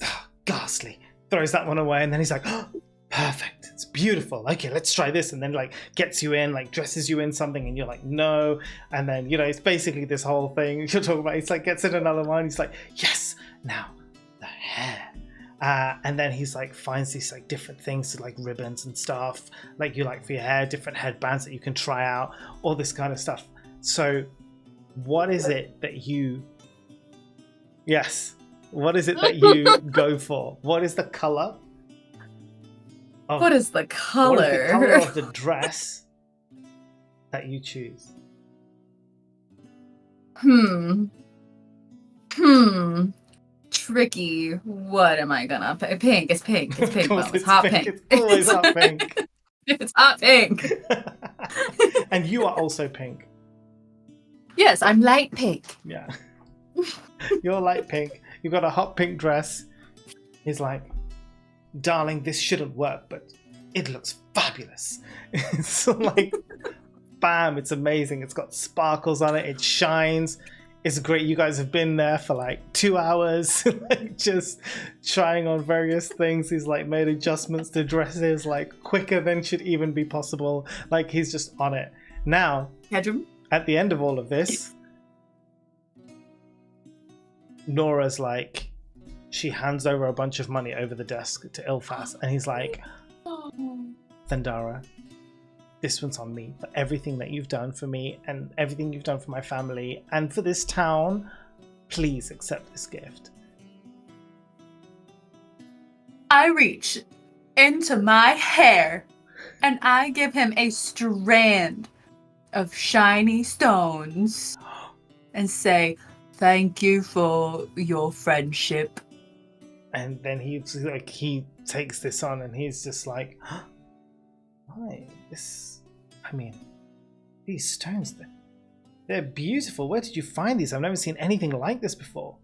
oh, ghastly. Throws that one away, and then he's like, oh, perfect, it's beautiful, okay, let's try this. And then like gets you in, like dresses you in something, and you're like, no. And then, you know, it's basically this whole thing you're talking about. It's like gets in another one, he's like, yes, now the hair. And then he's like finds these like different things, like ribbons and stuff, like you like for your hair, different headbands that you can try out, all this kind of stuff. So what is it that you go for? What is the color? What is the color? What is the color of the dress that you choose? Tricky. What am I gonna pick? Pink. It's pink. It's pink. Of course It's hot pink. It's always hot pink. It's hot pink. And you are also pink. Yes, I'm light pink. Yeah. You're light pink. You've got a hot pink dress. He's like, darling, this shouldn't work, but it looks fabulous. It's like, bam, it's amazing. It's got sparkles on it. It shines. It's great. You guys have been there for like 2 hours, like just trying on various things. He's like made adjustments to dresses like quicker than should even be possible. Like he's just on it. Now, at the end of all of this, Nora's like, she hands over a bunch of money over the desk to Ilfas, and he's like, Thundara, this one's on me for everything that you've done for me and everything you've done for my family and for this town. Please accept this gift. I reach into my hair and I give him a strand of shiny stones and say, thank you for your friendship. And then he takes this on and he's just like, why these stones, they're beautiful. Where did you find these? I've never seen anything like this before.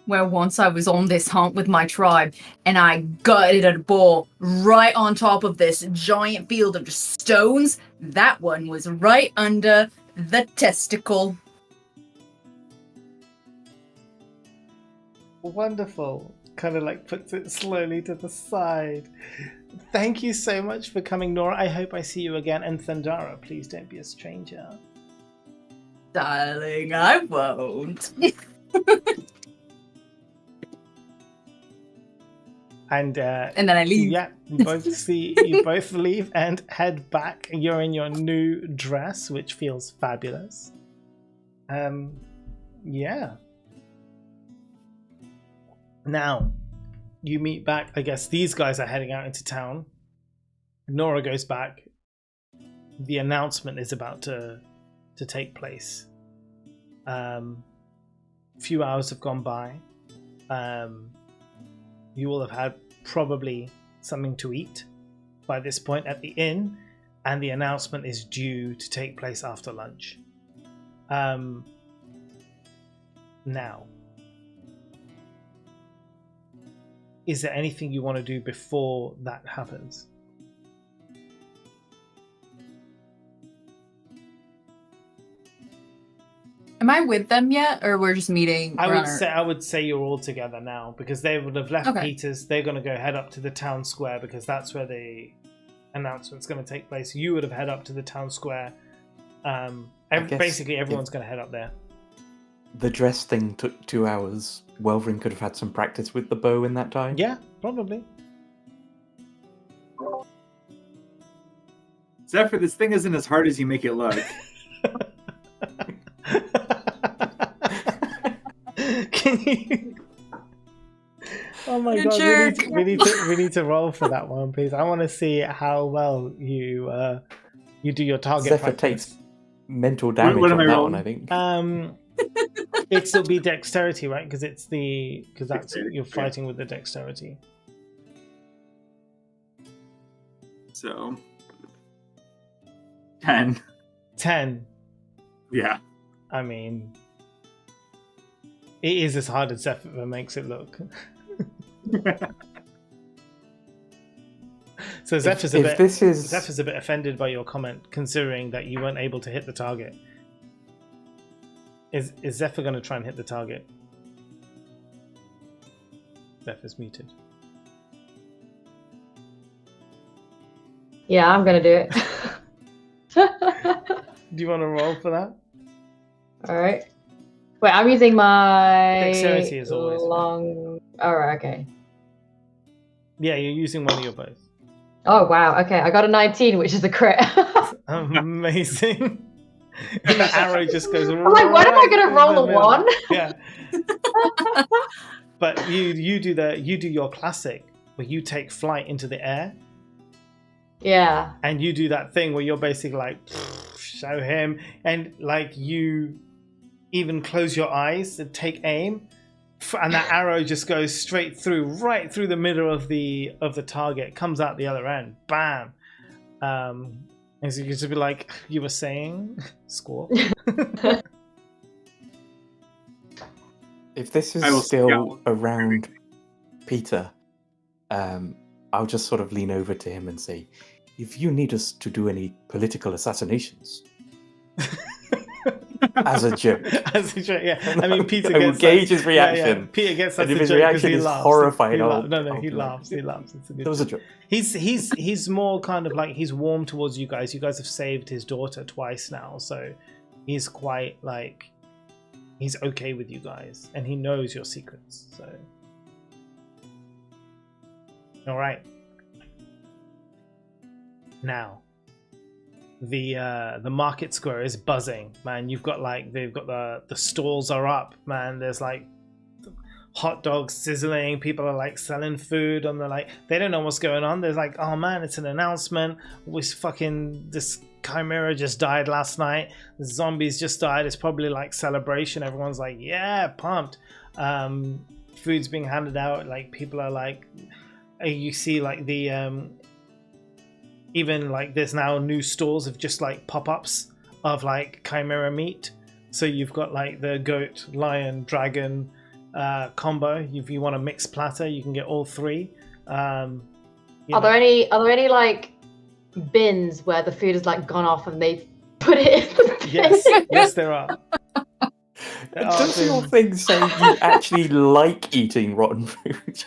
Well, once I was on this hunt with my tribe and I gutted a boar right on top of this giant field of stones. That one was right under the testicle. Wonderful. Kind of like puts it slowly to the side. Thank you so much for coming, Nora. I hope I see you again. And Thundara, please don't be a stranger. Darling, I won't. And then I leave. Yeah, you both leave and head back. You're in your new dress, which feels fabulous. Yeah. Now, you meet back. I guess these guys are heading out into town. Nora goes back. The announcement is about to take place. Few hours have gone by. You will have had probably something to eat by this point at the inn, and the announcement is due to take place after lunch. Now, is there anything you want to do before that happens? Am I with them yet, or we're just meeting? I would say you're all together now, because they would have left Okay. Peter's. They're going to go head up to the town square because that's where the announcement's going to take place. You would have head up to the town square. Basically, everyone's going to head up there. The dress thing took 2 hours. Welvrin could have had some practice with the bow in that time. Yeah, probably. Zephyr, this thing isn't as hard as you make it look. Can you? Oh my You god, jerk. we need to roll for that one, please. I want to see how well you do your target Zephyr practice. takes mental damage what am on I that rolling? one, I think. It'll be dexterity, right? Because that's Dexterity, you're okay. fighting with the dexterity. So 10. 10. Yeah. I mean, it is as hard as Zephyr makes it look. So Zephyr's Zephyr's a bit offended by your comment, considering that you weren't able to hit the target. Is Zephyr going to try and hit the target? Zephyr's muted. Yeah, I'm gonna do it. Do you want to roll for that? All right. Wait, I'm using my Dexterity is always long. All right. Okay. Yeah, you're using one of your bows. Oh wow. Okay, I got a 19, which is a crit. Amazing. And the arrow just goes. I'm like, when am I gonna roll a 1? Yeah. But you do your classic where you take flight into the air. Yeah. And you do that thing where you're basically like, show him, and like you even close your eyes and take aim, and that arrow just goes straight through, right through the middle of the target, comes out the other end, bam. And so you just be like, you were saying, score. If this is still around Peter, I'll just sort of lean over to him and say, if you need us to do any political assassinations. As a joke. As a joke, yeah. I mean, Peter I will gets gauge his reaction. Yeah. Peter gets that And if as his a joke because reaction he is laughs. horrified, He I'll he be laughs. like, He laughs. It's a good That was a joke. joke. He's more kind of like, he's warm towards you guys. You guys have saved his daughter twice now, so he's quite like, he's okay with you guys, and he knows your secrets. So, all right. Now, the market square is buzzing, man. You've got like, they've got the stalls are up, man. There's like hot dogs sizzling, people are like selling food, and they're like, they don't know what's going on. There's like, oh man, it's an announcement, this chimera just died last night, the zombies just died, it's probably like celebration, everyone's like, yeah, pumped. Food's being handed out, like people are like, you see like the even like there's now new stores of just like pop-ups of like chimera meat. So you've got like the goat, lion, dragon combo. If you want a mixed platter, you can get all three. Are there any like bins where the food has like gone off and they've put it in the bin? Yes, there are. Does your thing say you actually like eating rotten food?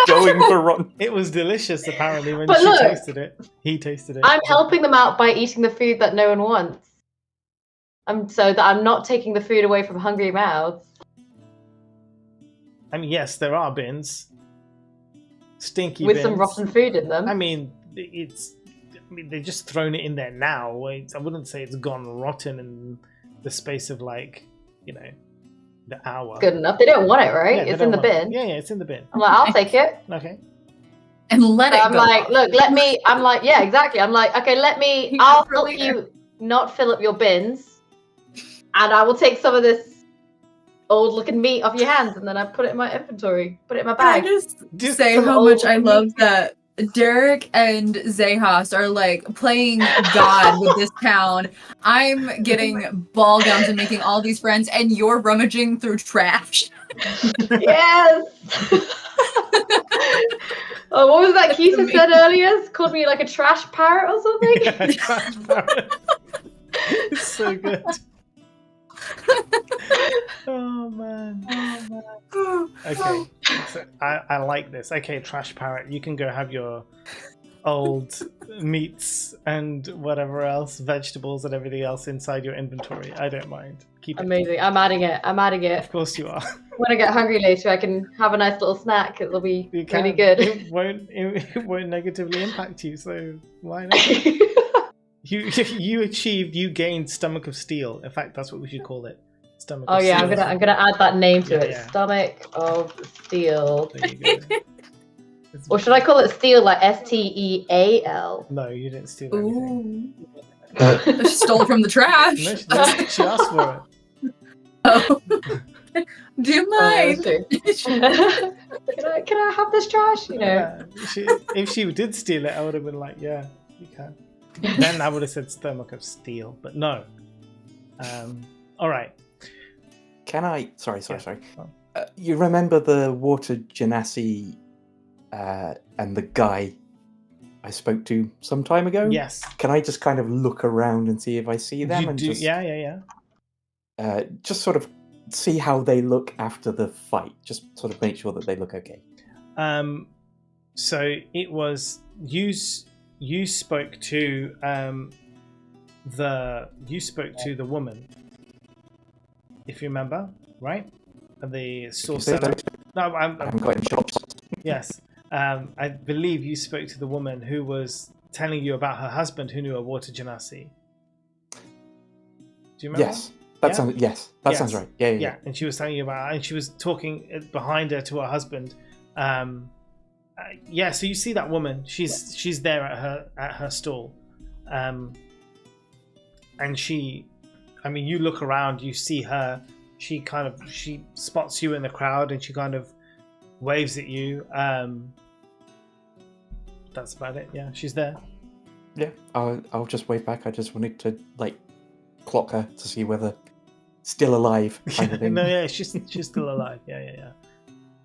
Going for rotten. It was delicious apparently when But she look, tasted it. He tasted it. I'm helping them out by eating the food that no one wants. So that I'm not taking the food away from hungry mouths. I mean, yes, there are bins. Stinky with bins. some rotten food in them. I mean, they've just thrown it in there now. I wouldn't say it's gone rotten in the space of like, the hour. Good enough. They don't want it, right? Yeah, it's in the bin. Yeah, it's in the bin. I'm like, I'll take it. Okay. And let it I'm go. like, look, let me. I'm like, yeah, exactly. I'm like, okay, let me. I'll help you not fill up your bins, and I will take some of this old-looking meat off your hands, and then I put it in my inventory, put it in my Can I bag. just say some how much I old love meat. that Derek and Zahas are like playing God with this town. I'm getting ball gowns and making all these friends, and you're rummaging through trash. Yes. Oh, what was that Keith said earlier? It's called me like a trash parrot or something. Yeah, trash parrot. It's so good. Oh man. Okay, so I like this. Okay, trash parrot, you can go have your old meats and whatever else, vegetables and everything else inside your inventory. I don't mind. Keep it. Amazing. I'm adding it. Of course you are. When I get hungry later, I can have a nice little snack. It'll be You can. really good. It won't negatively impact you, so why not? You gained stomach of steel. In fact, that's what we should call it. Stomach Oh of yeah, Steel. I'm gonna add that name to Yeah, it. yeah. Stomach of Steel. There you go. It's- Or should I call it Steel, like STEAL? No, you didn't steal anything. Ooh. She stole it from the trash. No, she didn't. She asked for it. Oh. Do you Oh, yeah, mind? that's true. can I have this trash? You know. Yeah, if she did steal it, I would have been like, yeah, you can. Then I would have said stomach of steel, but no. All right. Can I? Sorry. Oh. You remember the water genasi and the guy I spoke to some time ago? Yes. Can I just kind of look around and see if I see them You and do, just yeah. just sort of see how they look after the fight? Just sort of make sure that they look okay. So it was you spoke to the woman, if you remember, right? The store say seller. that? No, I haven't got any shops. yes. I believe you spoke to the woman who was telling you about her husband who knew a water genasi. Do you remember? Yes, that Yeah? sounds. Yes, that sounds right. Yeah. Yeah, and she was telling you about, and she was talking behind her to her husband. Yeah, so you see that woman. She's there at her stall, and she, I mean, you look around, you see her. She spots you in the crowd, and she kind of waves at you. That's about it. Yeah, she's there. Yeah, I'll just wave back. I just wanted to clock her to see whether still alive kind of thing. No, yeah, she's still alive. Yeah.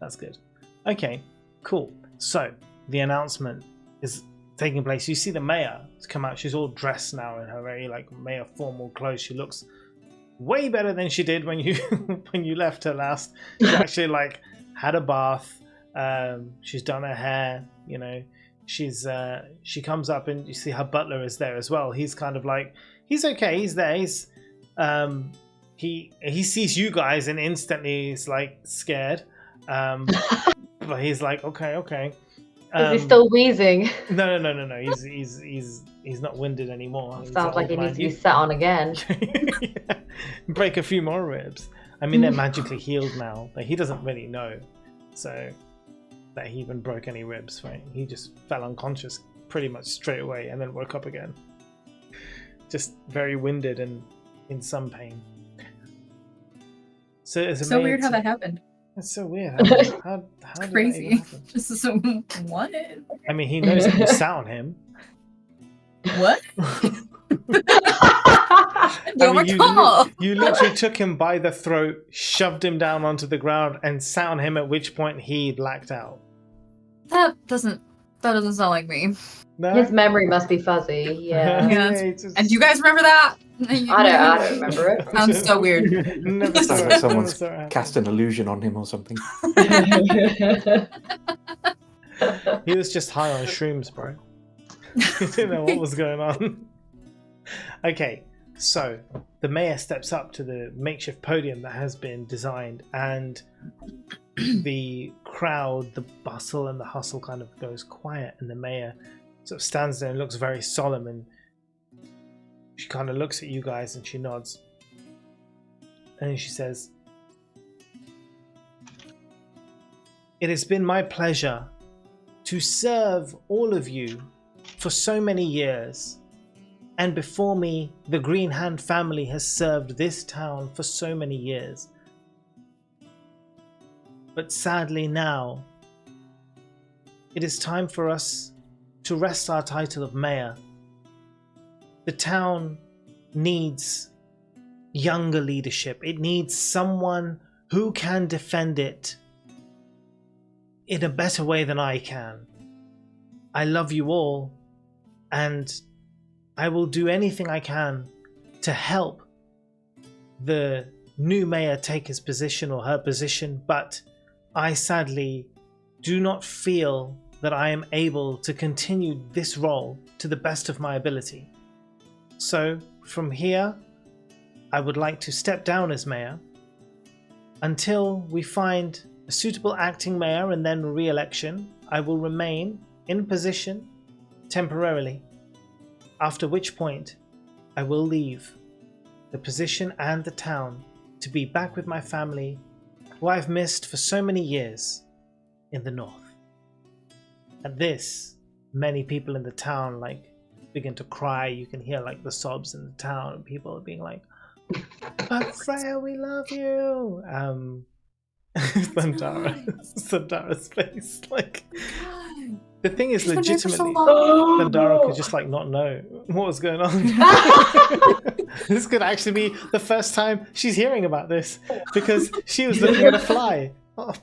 That's good. Okay, cool. So the announcement is taking place. You see the mayor has come out. She's all dressed now in her very mayor formal clothes. She looks way better than she did when you left her last. She actually had a bath. She's done her hair. You know, she comes up and you see her butler is there as well. He's kind of he's okay. He's there. He sees you guys and instantly he's scared. But he's okay. Is he still wheezing? No. He's not winded anymore. Sounds like he needs to be sat on again. Yeah. Break a few more ribs. I mean, they're magically healed now, but he doesn't really know. So that he even broke any ribs, right? He just fell unconscious pretty much straight away and then woke up again. Just very winded and in some pain. So it's So weird how that happened. It's so weird. How did Crazy. that even happen? This is so what? I mean, he knows that you sat on him. What? I mean, you literally took him by the throat, shoved him down onto the ground, and sat on him. At which point he blacked out. That doesn't sound like me. No? His memory must be fuzzy. Yeah. Yeah. it's just- And do you guys remember that? I don't remember it. Sounds so weird. Never Sounds saw like it. someone's Never saw it happen. cast an illusion on him or something. He was just high on shrooms, bro. He didn't know what was going on. Okay, so the mayor steps up to the makeshift podium that has been designed, and the crowd, the bustle and the hustle kind of goes quiet, and the mayor sort of stands there and looks very solemn, and she kind of looks at you guys and she nods. And she says, "It has been my pleasure to serve all of you for so many years. And before me, the Green Hand family has served this town for so many years. But sadly now, it is time for us to wrest our title of mayor. The town needs younger leadership. It needs someone who can defend it in a better way than I can. I love you all, and I will do anything I can to help the new mayor take his position or her position, but I sadly do not feel that I am able to continue this role to the best of my ability. So, from here, I would like to step down as mayor until we find a suitable acting mayor and then re-election. I will remain in position temporarily, after which point I will leave the position and the town to be back with my family, who I've missed for so many years in the north. At this, many people in the town like begin to cry. You can hear like the sobs in the town, and people are being like, "But Freya, we love you." Thundara's face. Like, the thing is, legitimately, Thundara could just like not know what was going on. This could actually be the first time she's hearing about this, because she was looking at a fly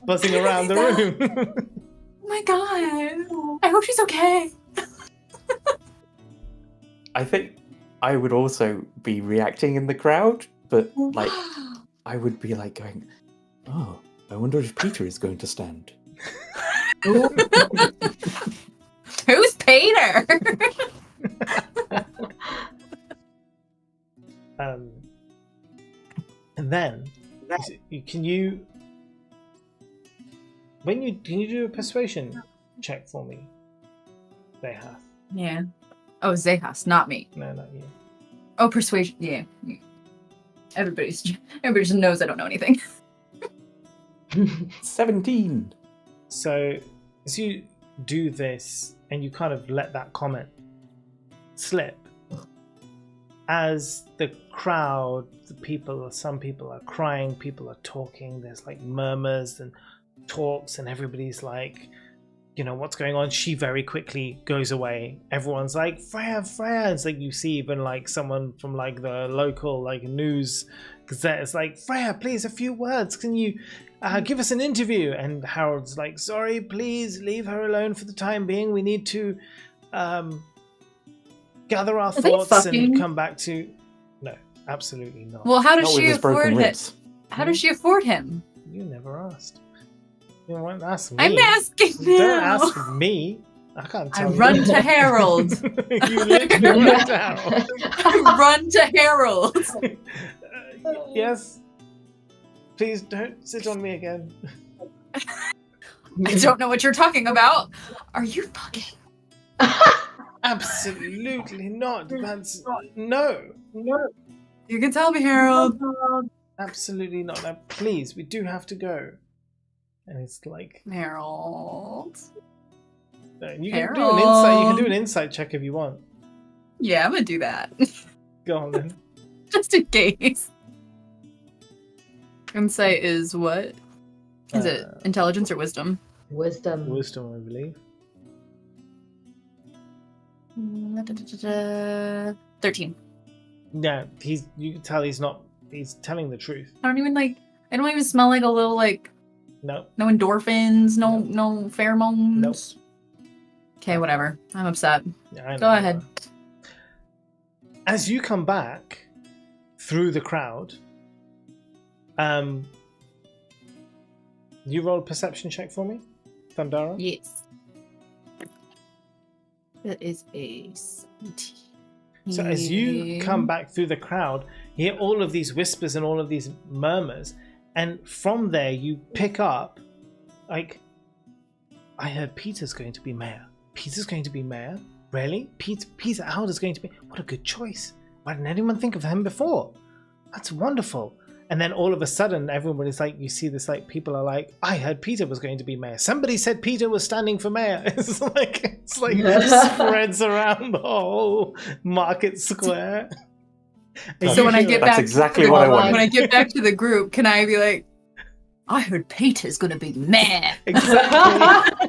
buzzing around the room. Oh my god! I hope she's okay. I think I would also be reacting in the crowd, but like I would be like going, "Oh, I wonder if Peter is going to stand." Who's Peter? And then, can you do a persuasion check for me, Zehas? Yeah. Oh, Zehas, not me. No, not you. Oh, persuasion. Yeah. Everybody just knows I don't know anything. 17. So, as you do this and you kind of let that comment slip, as the crowd, some people are crying, people are talking, there's like murmurs and talks, and everybody's like, you know, what's going on? She very quickly goes away. Everyone's like, Freya, Freya. It's like you see even like someone from like the local like news gazette is like, Freya, please, a few words. Can you give us an interview? And Harold's like, sorry, please leave her alone for the time being. We need to gather our thoughts and come back to... No, absolutely not. Well, how does Not with she his broken afford it? ribs. How does she afford him? You never asked. You won't ask me. I'm asking now. Don't ask me. I can't tell I you. run to Harold. You literally run to Harold. I run to Harold. Yes. Please don't sit on me again. I don't know what you're talking about. Are you fucking? Absolutely not. That's no. You can tell me, Harold. Absolutely not. Now, please, we do have to go. And it's like Harold. you can do an insight. You can do an insight check if you want. Yeah, I'm gonna do that. Go on then. Just in case. Insight is what? Is it intelligence or wisdom? Wisdom. Wisdom, I believe. 13. Yeah, you can tell he's telling the truth. I don't even smell like a little like No. no endorphins, no pheromones. Nope. Okay, whatever. I'm upset. Yeah, I know Go you ahead. are. As you come back through the crowd, you roll a perception check for me, Thundara? Yes. That is a 17. So as you come back through the crowd, you hear all of these whispers and all of these murmurs, and from there you pick up, like, I heard Peter's going to be mayor. Peter's going to be mayor? Really? Peter Alder's going to be... What a good choice. Why didn't anyone think of him before? That's wonderful. And then all of a sudden, everybody's like, you see this, like, people are like, I heard Peter was going to be mayor. Somebody said Peter was standing for mayor. It's like spreads around the whole market square. So when I get back, That's exactly what I wanted. when I get back to the group, can I be like, I heard Peter's gonna be mayor. Exactly.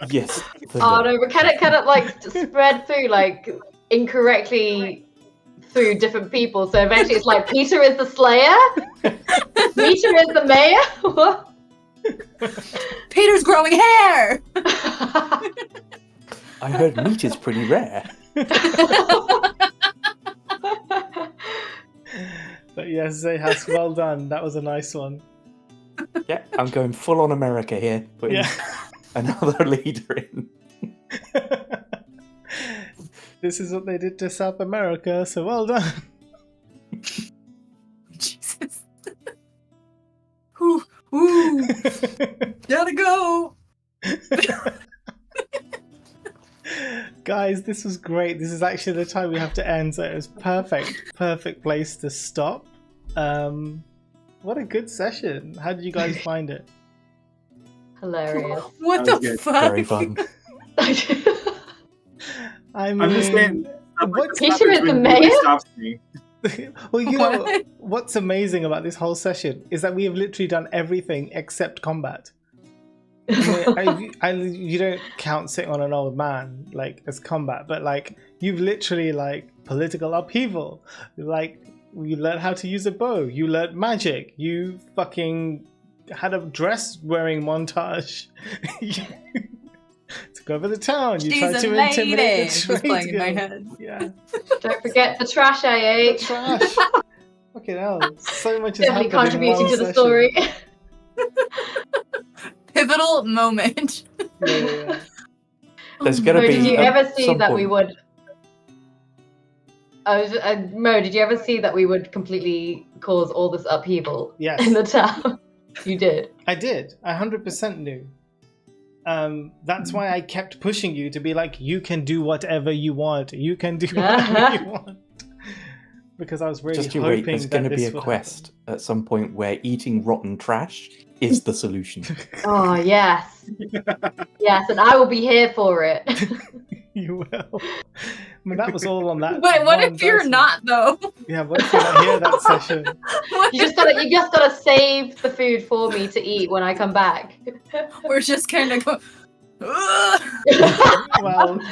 Yes. Oh no, but can it like spread through like incorrectly through different people? So eventually it's like Peter is the Slayer, Peter is the Mayor. What? Peter's growing hair. I heard meat is pretty rare. But yes, Zehas, well done. That was a nice one. Yeah, I'm going full on America here, putting another leader in. This is what they did to South America, so well done. Jesus. Ooh, ooh. Gotta go. Guys, this was great. This is actually the time we have to end, so it was perfect place to stop. What a good session. How did you guys find it? Hilarious. What That was the good. fuck? Very fun. I mean, I'm just saying. what's He sure is the really mayor? stops me. well, you know What? what's amazing about this whole session is that we have literally done everything except combat. You don't count sitting on an old man like as combat, but like you've literally like political upheaval. Like you learned how to use a bow. You learned magic. You fucking had a dress wearing montage. You took over the town. You She's tried a to lady. intimidate the Was trade playing in my guild. head. Yeah. Don't forget the trash I The ate. trash. Fucking hell. So much has Definitely happened in contributing one to the session. story. Pivotal moment. Yeah. There's gonna Mo, be did you at ever see some that we point- would? Mo, did you ever see that we would completely cause all this upheaval Yes. in the town? You did. I did. I 100% knew. That's why I kept pushing you to be like, you can do whatever you want. You can do whatever you want. Because I was really Just you hoping wait, there's that going to be this a would quest at some point where eating rotten trash is the solution. Oh yes, yes, and I will be here for it. happen. You will. I mean, that was all on that. Wait, what one if you're person. not though? Yeah, what if you're not here that session? What You just gotta save the food for me to eat when I come back. if we're just kind of going. Well,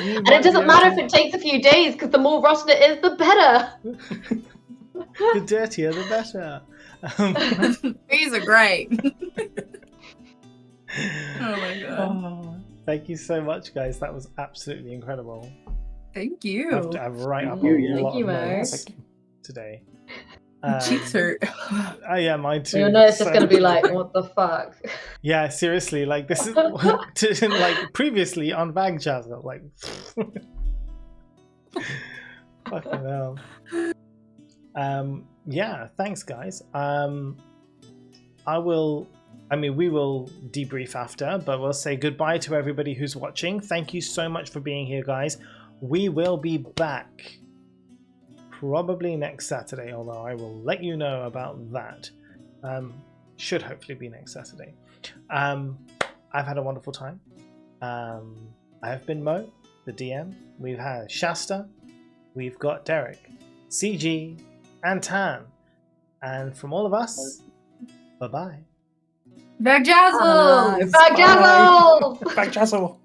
you And might it doesn't be matter able if it takes a few days, because the more rotten it is, the better. to- the dirtier, the better. These are great. Oh my god. Oh, thank you so much, guys. That was absolutely incredible. Thank I you. have to write up Thank you, a yeah. lot Thank you, of Mo. notes Thank you. today. Cheeks hurt. Oh yeah, mine too. You'll know it's just So- gonna be like, what the fuck? Yeah, seriously, like this is like previously on Bag Jazz, like fucking hell. Yeah, thanks guys. We will debrief after, but we'll say goodbye to everybody who's watching. Thank you so much for being here, guys. We will be back probably next Saturday, although I will let you know about that. Should hopefully be next Saturday. I've had a wonderful time. I have been Mo, the DM. We've had Shasta. We've got Derek, CG, and Tan. And from all of us, bye-bye. Bag Jazzle! Bag Jazzle! Back Jazzle!